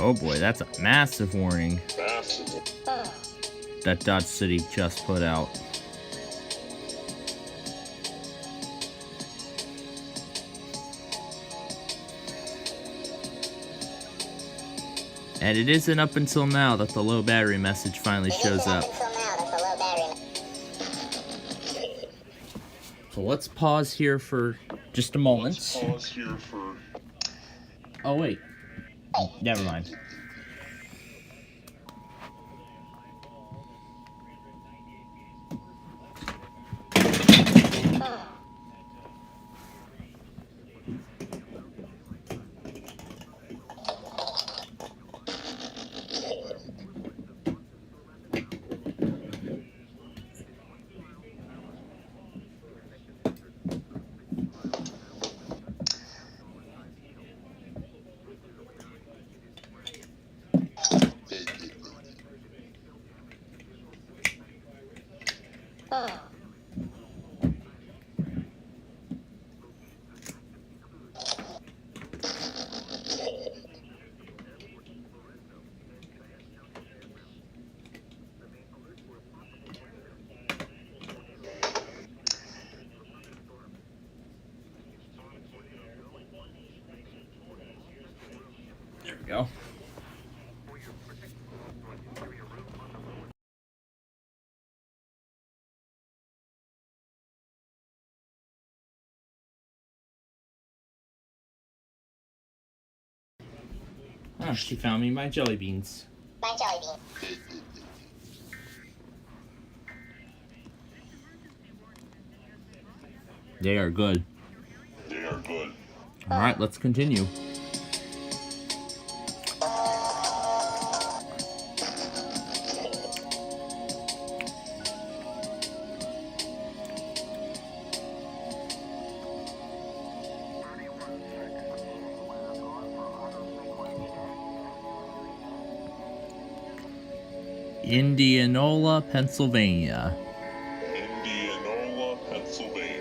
Oh boy, that's a massive warning Massive. that Dodge City just put out. And it isn't up until now that the low battery message finally shows up. Until now, that's a low battery. So let's pause here for just a moment. Let's pause here for. Oh wait, never mind. There we go. Oh, she found me my jelly beans. My jelly bean. They are good. They are good. Alright, let's continue. Indianola, Pennsylvania. Indianola, Pennsylvania.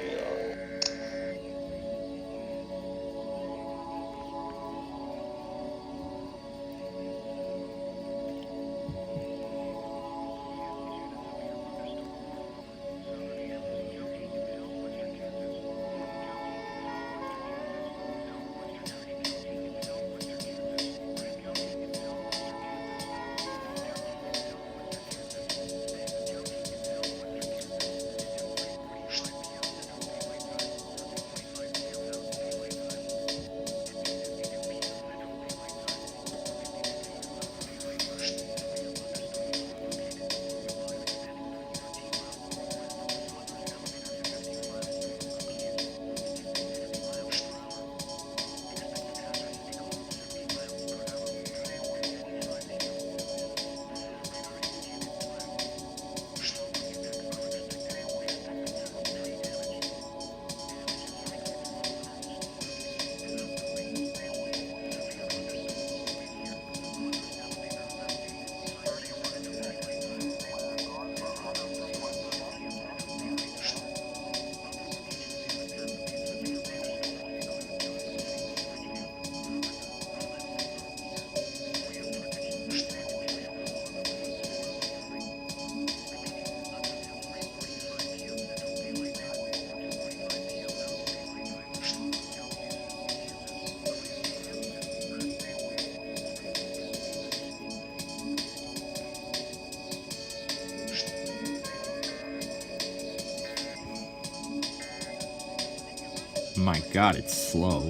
My God, it's slow.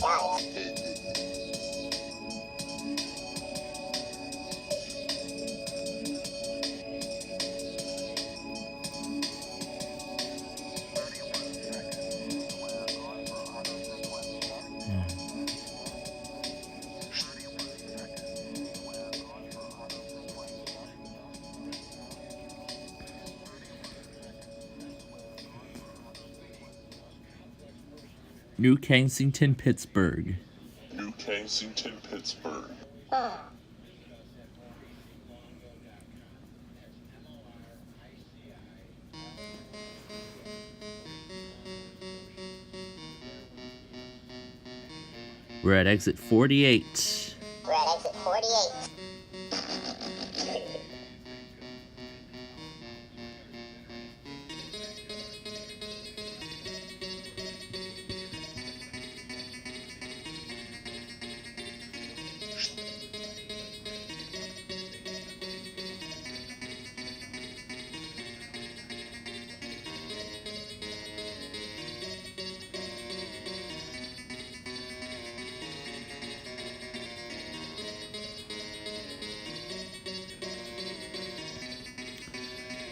New Kensington, Pittsburgh. New Kensington, Pittsburgh. We're at exit 48. We're at exit 48.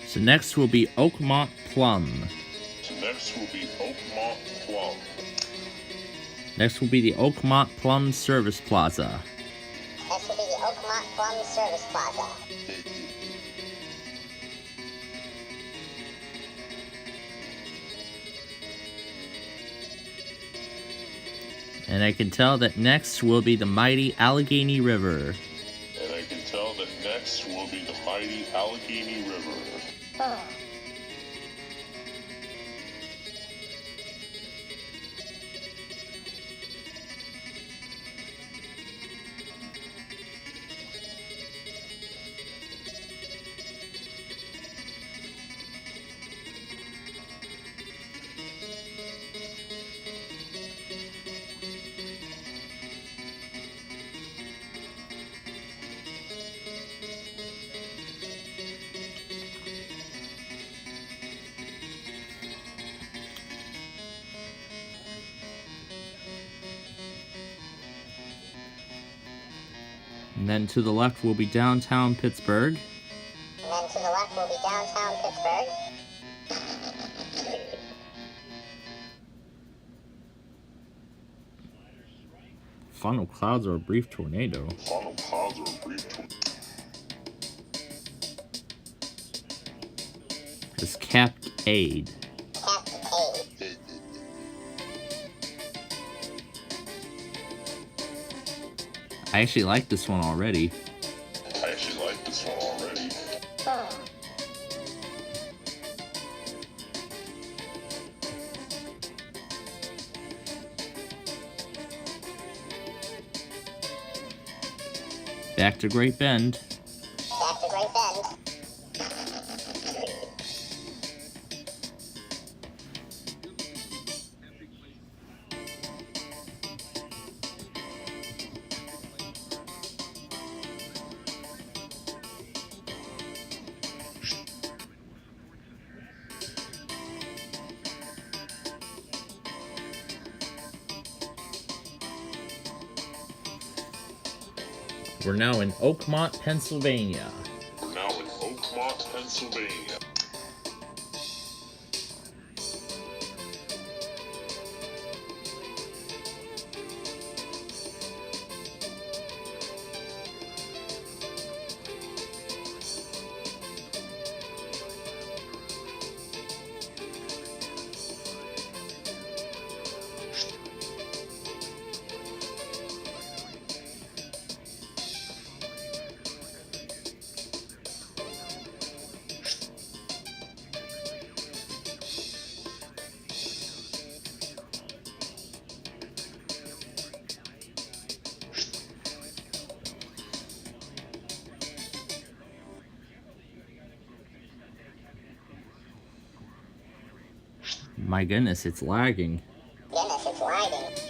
So next will be Oakmont Plum. Next will be Oakmont Plum. Next will be the Oakmont Plum Service Plaza. Next will be the Oakmont Plum Service Plaza. And I can tell that next will be the mighty Allegheny River. And I can tell that next will be the mighty Allegheny River. And then to the left will be downtown Pittsburgh. And then to the left will be downtown Pittsburgh. Funnel clouds or a brief tornado. Funnel clouds or a brief tornado. As capped aid. Captain A. I actually like this one already. I actually like this one already. Back to Great Bend. Back to Great Bend. We're now in Oakmont, Pennsylvania. We're now in Oakmont, Pennsylvania. My goodness, it's lagging. Goodness, it's lagging.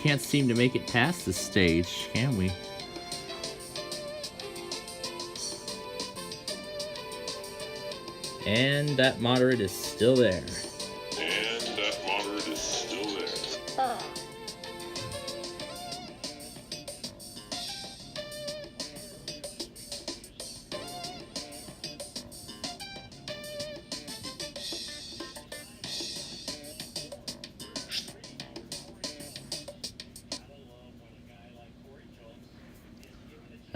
can't seem to make it past this stage, can we? And that moderate is still there. And that moderate is still there.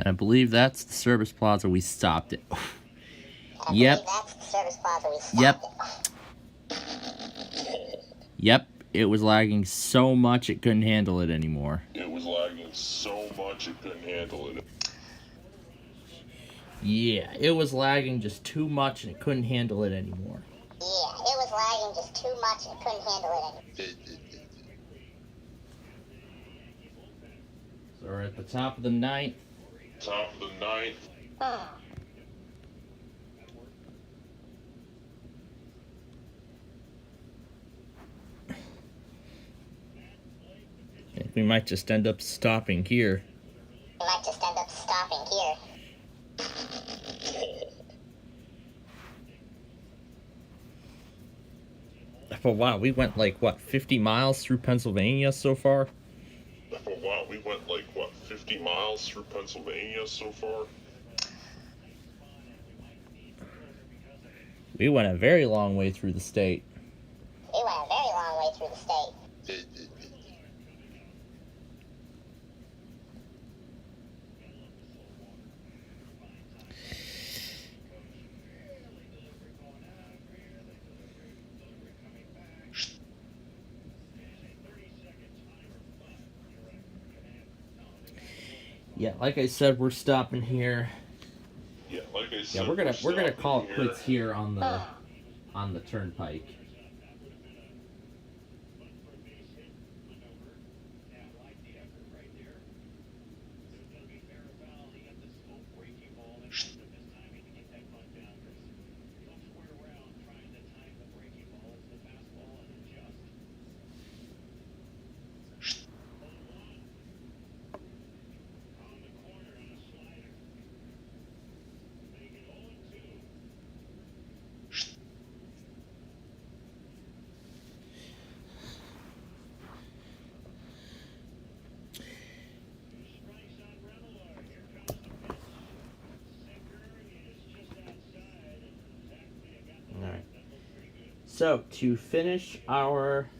And I believe that's the service plaza we stopped at. I Yep. believe that's the service plaza we stopped Yep. at. Yep. It was lagging so much it couldn't handle it anymore. It was lagging so much it couldn't handle it. Yeah, it was lagging just too much and it couldn't handle it anymore. Yeah, it was lagging just too much and couldn't handle it anymore. So we're at the top of the ninth. Top of the ninth. I think we might just end up stopping here. We might just end up stopping here. Oh wow, we went like what, 50 miles through Pennsylvania so far? Oh wow, we went like what, 50 miles through Pennsylvania so far? We went a very long way through the state. We went a very long way through the state. Yeah, like I said, we're stopping here. Yeah, like I said, Yeah, we're gonna stopping call it here. quits here on the turnpike. So, to finish our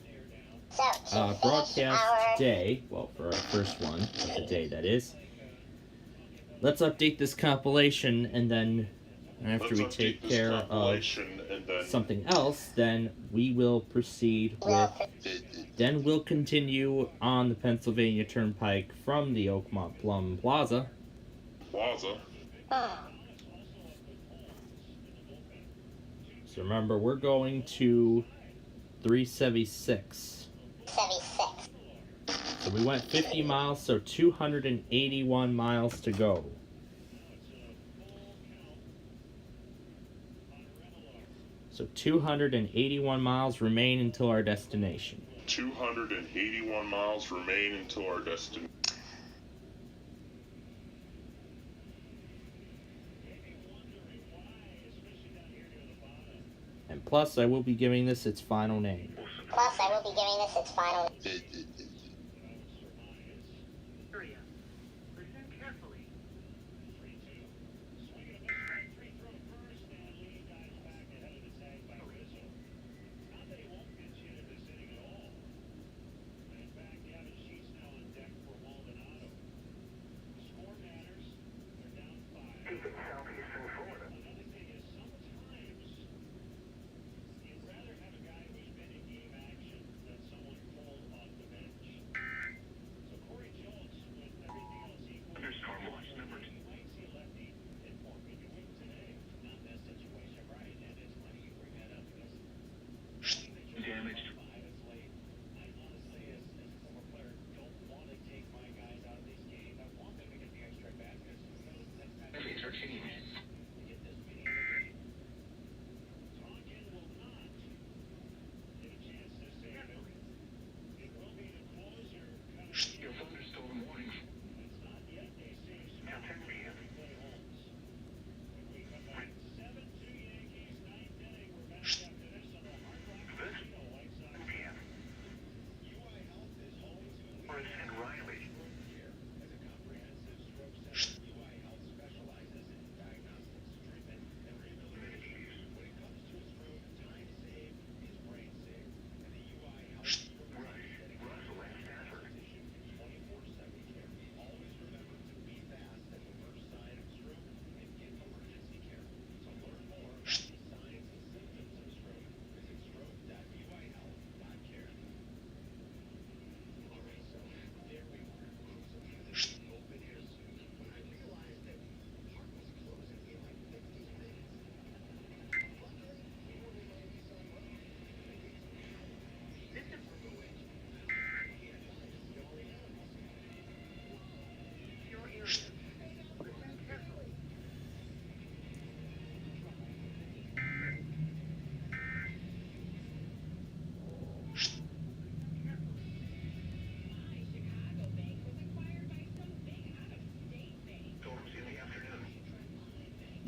broadcast today, well, for our first one of the day, that is, let's update this compilation, and then after we take care of something else, then we will proceed with, then we'll continue on the Pennsylvania Turnpike from the Oakmont Plum Plaza. So remember, we're going to 376. 76. So we went 50 miles, so 281 miles to go. So 281 miles remain until our destination. 281 miles remain until our destination. And plus, I will be giving this its final name. Plus, I will be giving this its final name.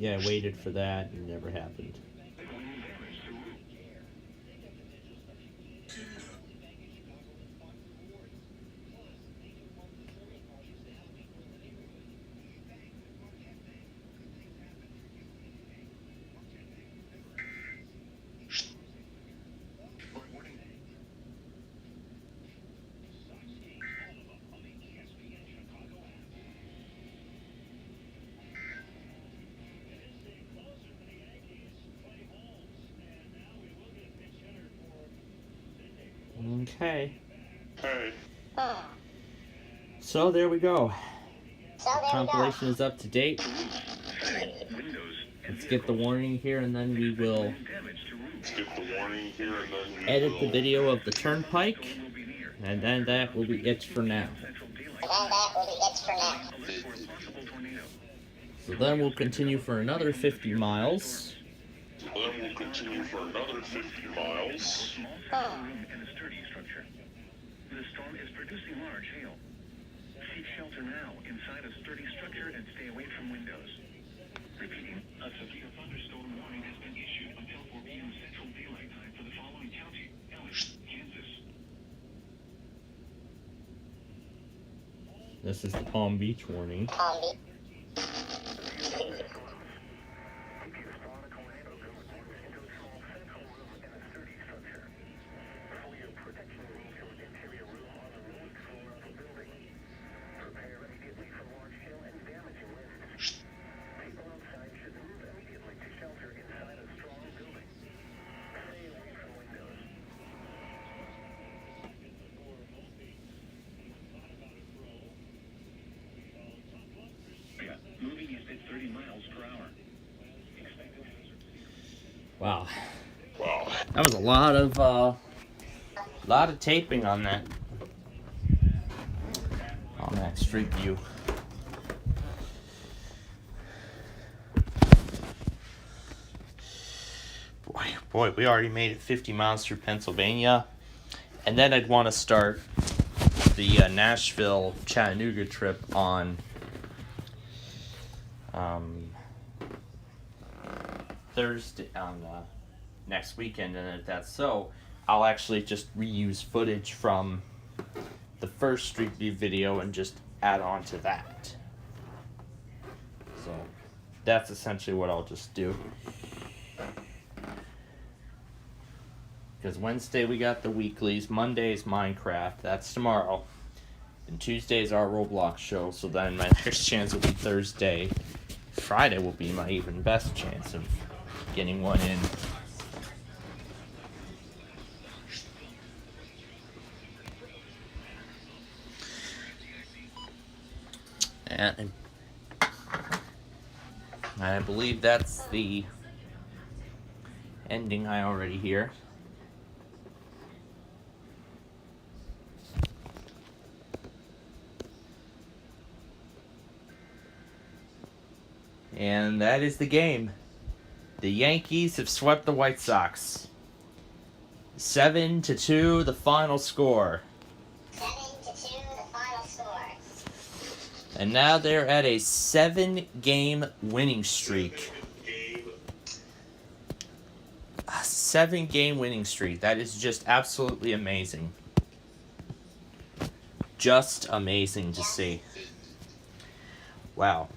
Yeah, I waited for that. It never happened. Okay. Hey. So there we go. So there we go. Compilation is up to date. Let's get the warning here, and then we will edit the video of the turnpike, and then that will be it for now. So then we'll continue for another 50 miles. The storm is producing large hail. Seek shelter now inside a sturdy structure and stay away from windows. Repeating, a severe thunderstorm warning has been issued until 4 p.m. Central Daylight Time for the following county: Ellis, Kansas. This is the Palm Beach warning. Moving at 30 miles per hour. Wow. That was a lot of taping on that Street View. Boy, we already made it 50 miles through Pennsylvania, and then I'd want to start the Nashville Chattanooga trip on Thursday, on next weekend, and if that's so, I'll actually just reuse footage from the first Street View video and just add on to that. So that's essentially what I'll just do. Because Wednesday we got the weeklies, Monday's Minecraft, that's tomorrow, and Tuesday's our Roblox show, so then my next chance will be Thursday. Friday will be my even best chance of getting one in. And I believe that's the ending I already hear. And that is the game. The Yankees have swept the White Sox. 7-2, the final score. 7-2, the final score. And now they're at a 7-game winning streak. A 7-game winning streak. That is just absolutely amazing. Just amazing to see. Wow.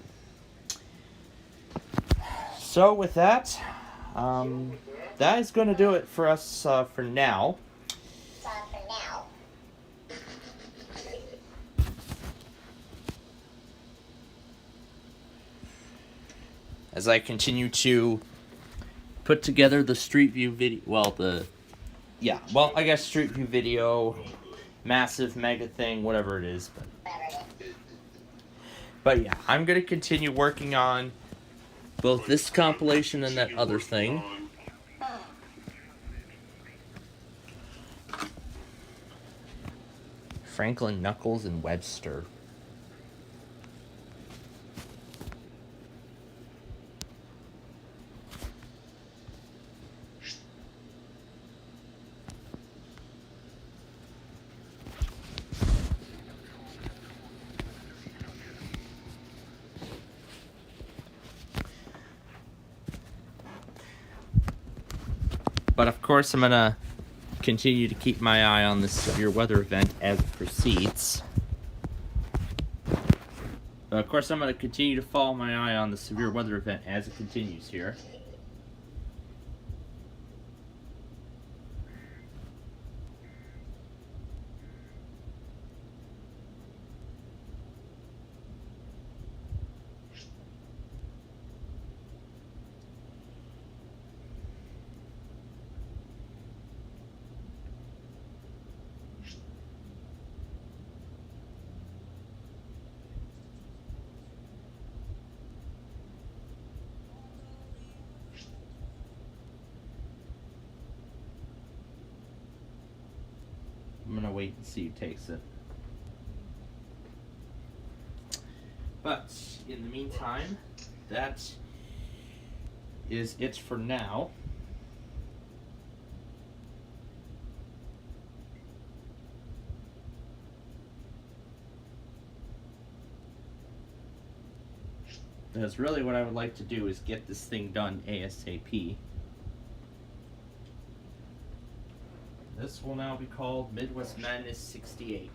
So with that, that is going to do it for us for now. As I continue to put together the Street View video, I guess Street View video, massive mega thing, whatever it is. But yeah, I'm going to continue working on both this compilation and that other thing. Franklin, Knuckles, and Webster. But of course, I'm gonna continue to keep my eye on this severe weather event as it proceeds. But of course, I'm gonna continue to follow my eye on the severe weather event as it continues here. I'm gonna wait and see who takes it. But in the meantime, that is it for now. Because really what I would like to do is get this thing done ASAP. This will now be called Midwest Madness 68.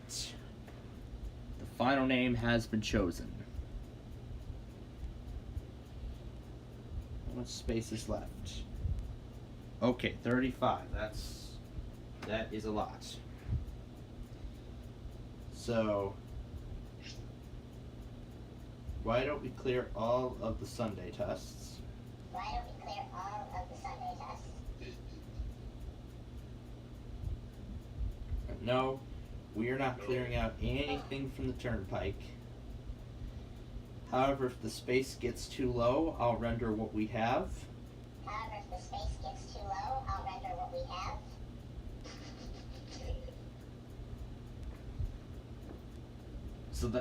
The final name has been chosen. How much space is left? Okay, 35. That is a lot. So why don't we clear all of the Sunday tests? Why don't we clear all of the Sunday tests? No, we are not clearing out anything from the turnpike. However, if the space gets too low, I'll render what we have. However, if the space gets too low, I'll render what we have.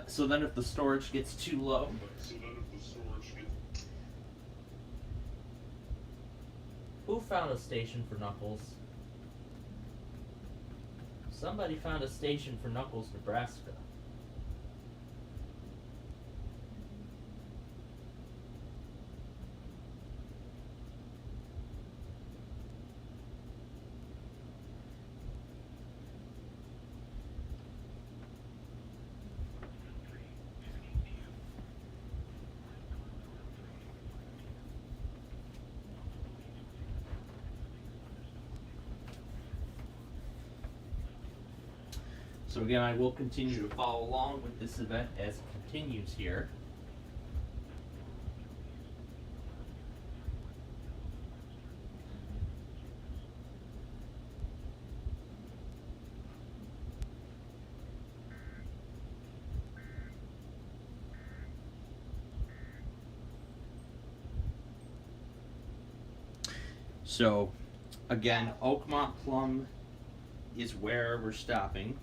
So then if the storage gets too low, who found a station for Knuckles? Somebody found a station for Knuckles, Nebraska. So again, I will continue to follow along with this event as it continues here. So again, Oakmont Plum is where we're stopping.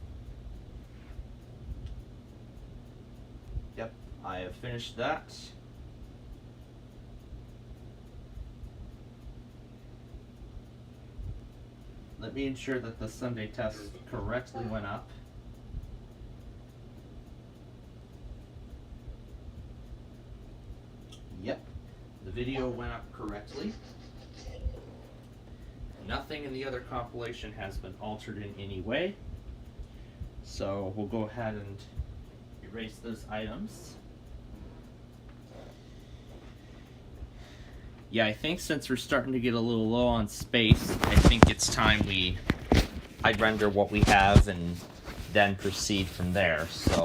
Yep, I have finished that. Let me ensure that the Sunday test correctly went up. Yep, the video went up correctly. Nothing in the other compilation has been altered in any way. So we'll go ahead and erase those items. Yeah, I think since we're starting to get a little low on space, I think it's time I'd render what we have and then proceed from there. So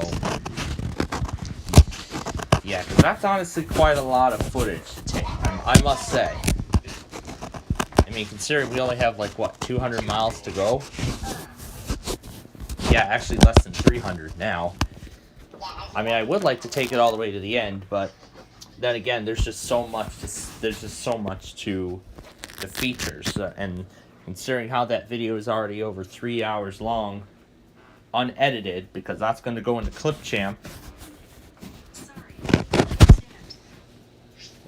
yeah, because that's honestly quite a lot of footage to take, I must say. I mean, considering we only have like, what, 200 miles to go? Yeah, actually less than 300 now. I mean, I would like to take it all the way to the end, but then again, there's just so much to the features, and considering how that video is already over 3 hours long, unedited, because that's going to go into Clipchamp.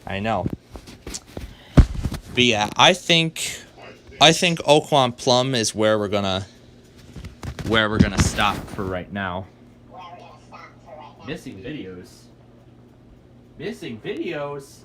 I know. But yeah, I think Oakmont Plum is where we're gonna stop for right now. Missing videos. Missing videos.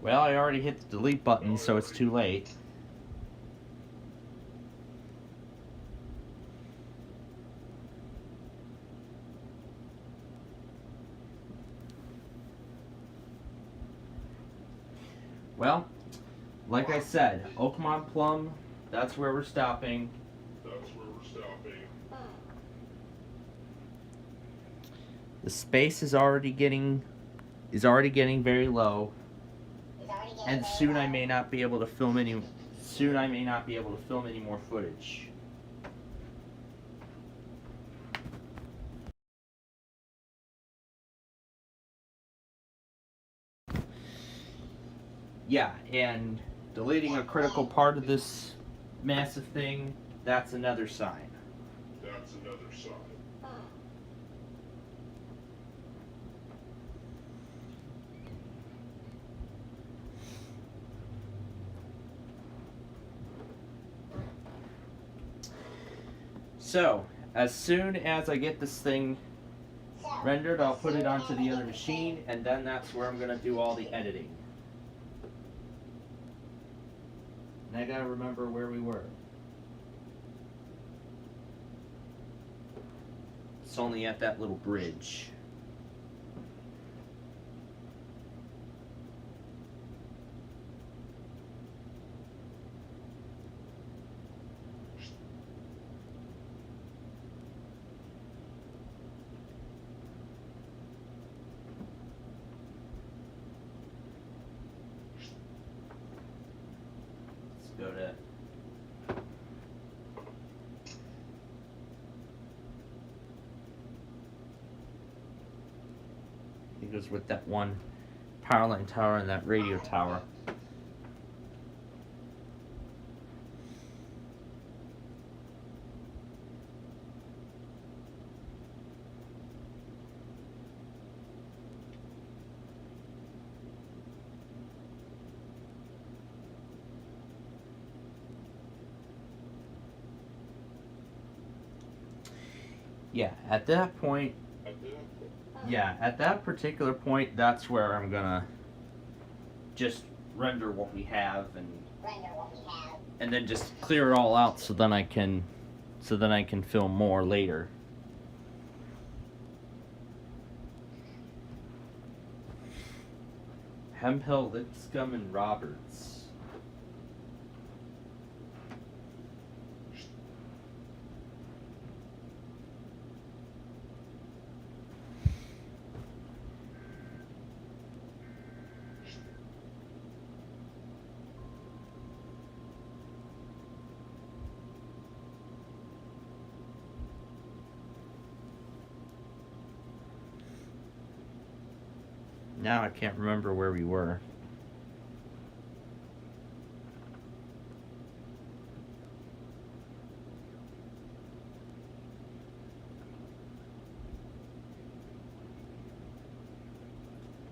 Well, I already hit the delete button, so it's too late. Well, like I said, Oakmont Plum, that's where we're stopping. The space is already getting very low, and soon I may not be able to film any more footage. Yeah, and deleting a critical part of this massive thing, that's another sign. So, as soon as I get this thing rendered, I'll put it onto the other machine, and then that's where I'm going to do all the editing. And I gotta remember where we were. It's only at that little bridge. Go to it goes with that one power line tower and that radio tower. Yeah, at that point, at that particular point, that's where I'm gonna just render what we have and then just clear it all out so then I can film more later. Hemphill, Lipscomb, and Roberts. Now I can't remember where we were.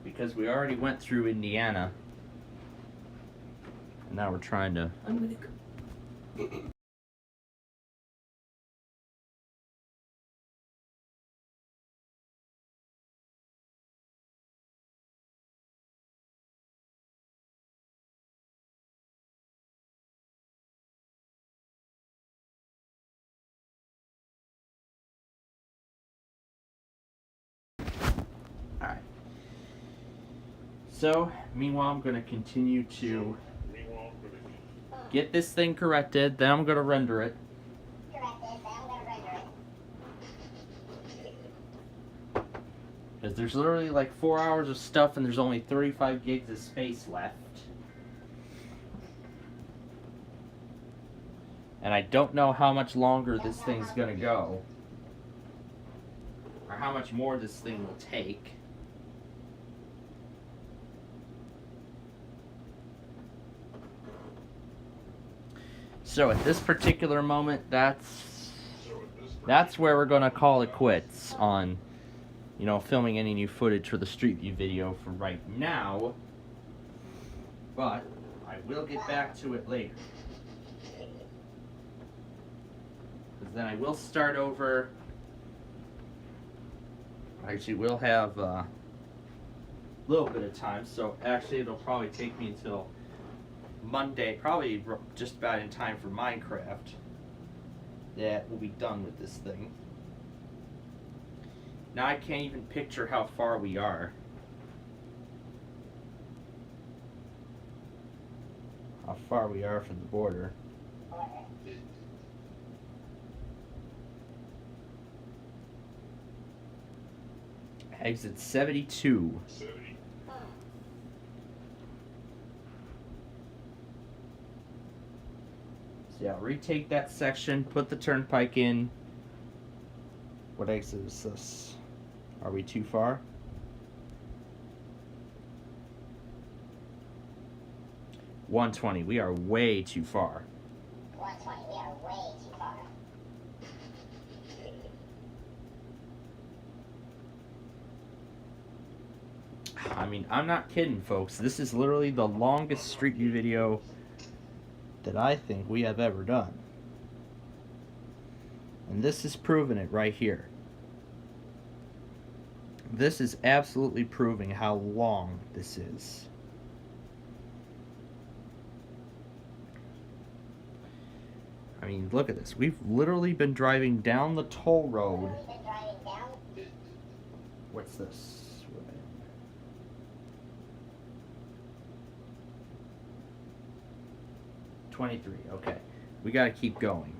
Because we already went through Indiana. And now we're trying to... I'm gonna go. Alright. So, meanwhile, I'm going to continue to get this thing corrected, then I'm going to render it. Because there's literally like 4 hours of stuff and there's only 35 gigs of space left. And I don't know how much longer this thing's going to go. Or how much more this thing will take. So at this particular moment, that's where we're going to call it quits on, you know, filming any new footage for the Street View video for right now. But I will get back to it later. Because then I will start over. Actually, we'll have little bit of time. So actually, it'll probably take me until Monday, probably just about in time for Minecraft, that we'll be done with this thing. Now I can't even picture how far we are. How far we are from the border. Exit 72. So yeah, retake that section, put the turnpike in. What exit is this? Are we too far? 120. We are way too far. 120, we are way too far. I mean, I'm not kidding, folks. This is literally the longest Street View video that I think we have ever done. And this is proving it right here. This is absolutely proving how long this is. I mean, look at this. We've literally been driving down the toll road. What's this? 23. Okay. We gotta keep going.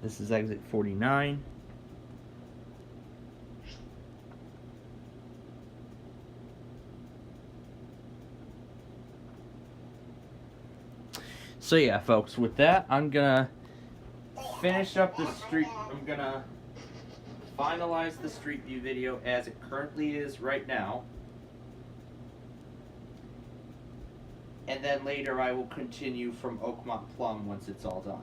This is exit 49. So yeah, folks, with that, I'm gonna finish up the street. I'm gonna finalize the Street View video as it currently is right now. And then later I will continue from Oakmont Plum once it's all done.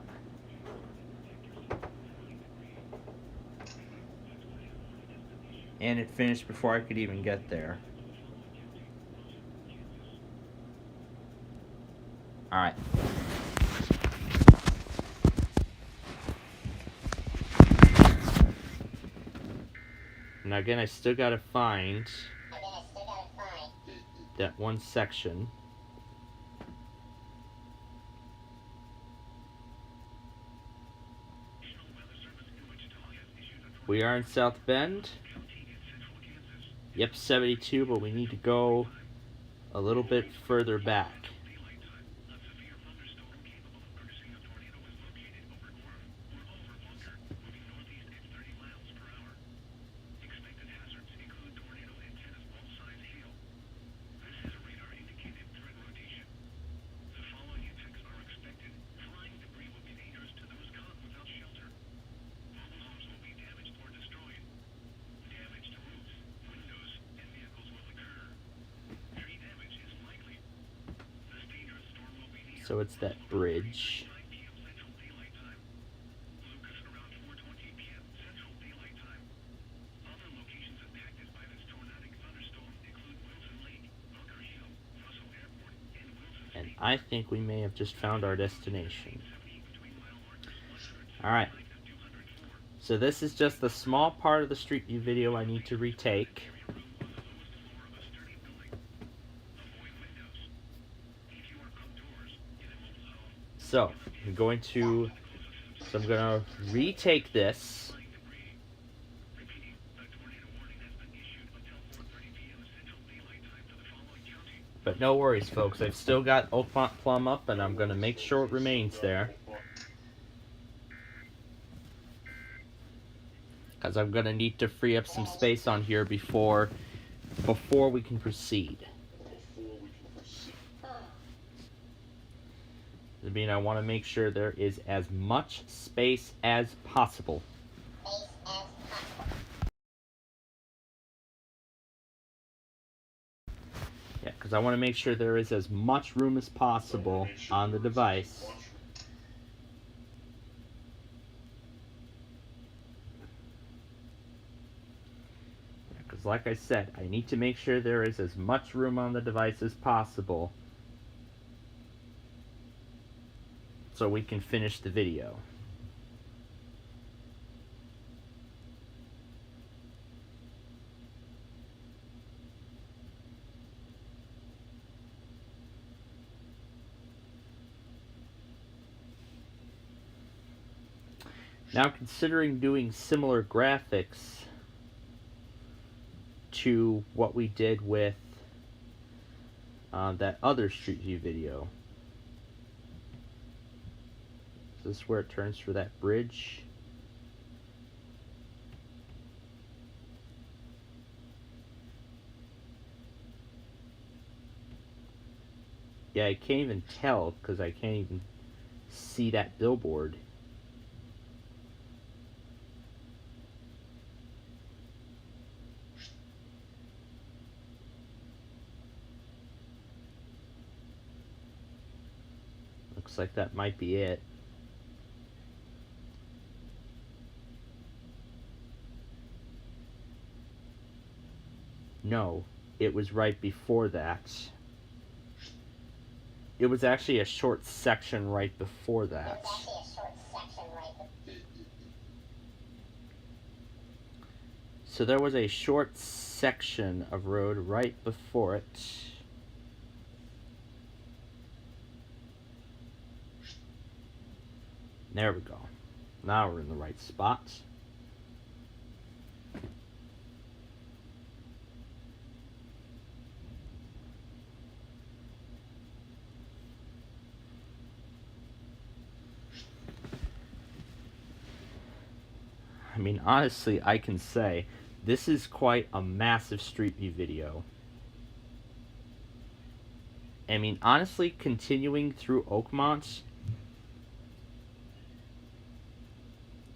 And it finished before I could even get there. Alright. Now again, I still gotta find that one section. We are in South Bend. Yep, 72, but we need to go a little bit further back. So it's that bridge. And I think we may have just found our destination. Alright. So this is just the small part of the Street View video I need to retake. So, I'm going to retake this. But no worries, folks. I've still got Oakmont Plum up, and I'm going to make sure it remains there. Because I'm going to need to free up some space on here before we can proceed. I mean, I want to make sure there is as much space as possible. Yeah, because I want to make sure there is as much room as possible on the device because like I said, I need to make sure there is as much room on the device as possible so we can finish the video. Now, considering doing similar graphics to what we did with that other Street View video. Is this where it turns for that bridge? Yeah, I can't even tell because I can't even see that billboard. Looks like that might be it. No, it was right before that. It was actually a short section right before that. So there was a short section of road right before it. There we go. Now we're in the right spot. I mean, honestly, I can say this is quite a massive Street View video. I mean, honestly, continuing through Oakmont.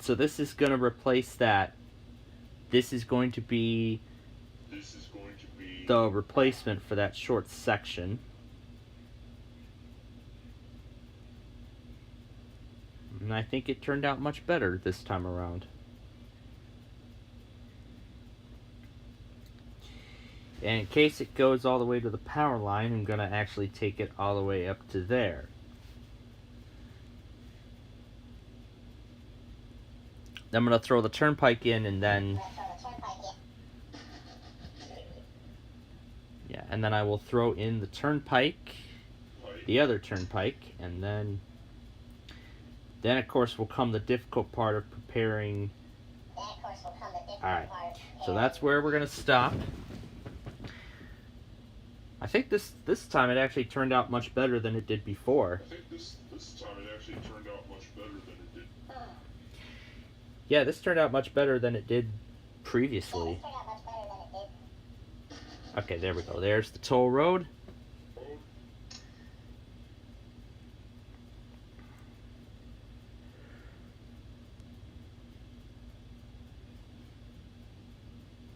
So this is going to replace that. This is going to be the replacement for that short section. And I think it turned out much better this time around. And in case it goes all the way to the power line, I'm going to actually take it all the way up to there. I'm going to throw the turnpike in and then... Yeah, and then I will throw in the turnpike, the other turnpike, and then of course will come the difficult part of preparing. Alright, so that's where we're going to stop. I think this time it actually turned out much better than it did before. Yeah, this turned out much better than it did previously. Okay, there we go. There's the toll road.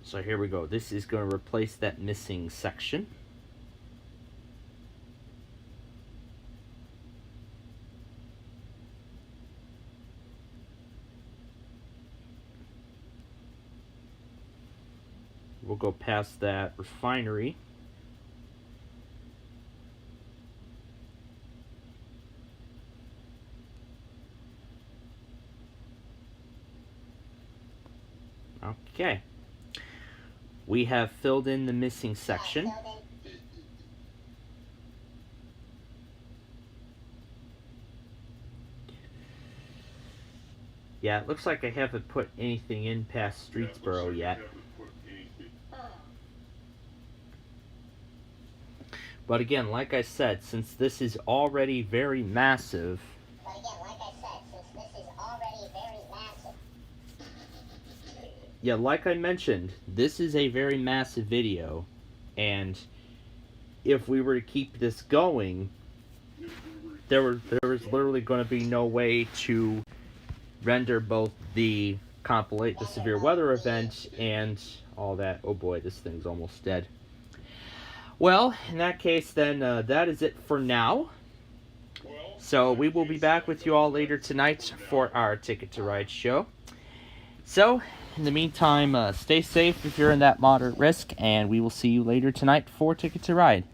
So here we go. This is going to replace that missing section. We'll go past that refinery. Okay. We have filled in the missing section. Yeah, it looks like I haven't put anything in past Streetsboro yet. But again, like I said, since this is already very massive, yeah, like I mentioned, this is a very massive video, and if we were to keep this going, there was literally going to be no way to render both the severe weather event and all that. Oh boy, this thing's almost dead. Well, in that case, then that is it for now. So we will be back with you all later tonight for our Ticket to Ride show. So, In the meantime, stay safe if you're in that moderate risk, and we will see you later tonight for Ticket to Ride.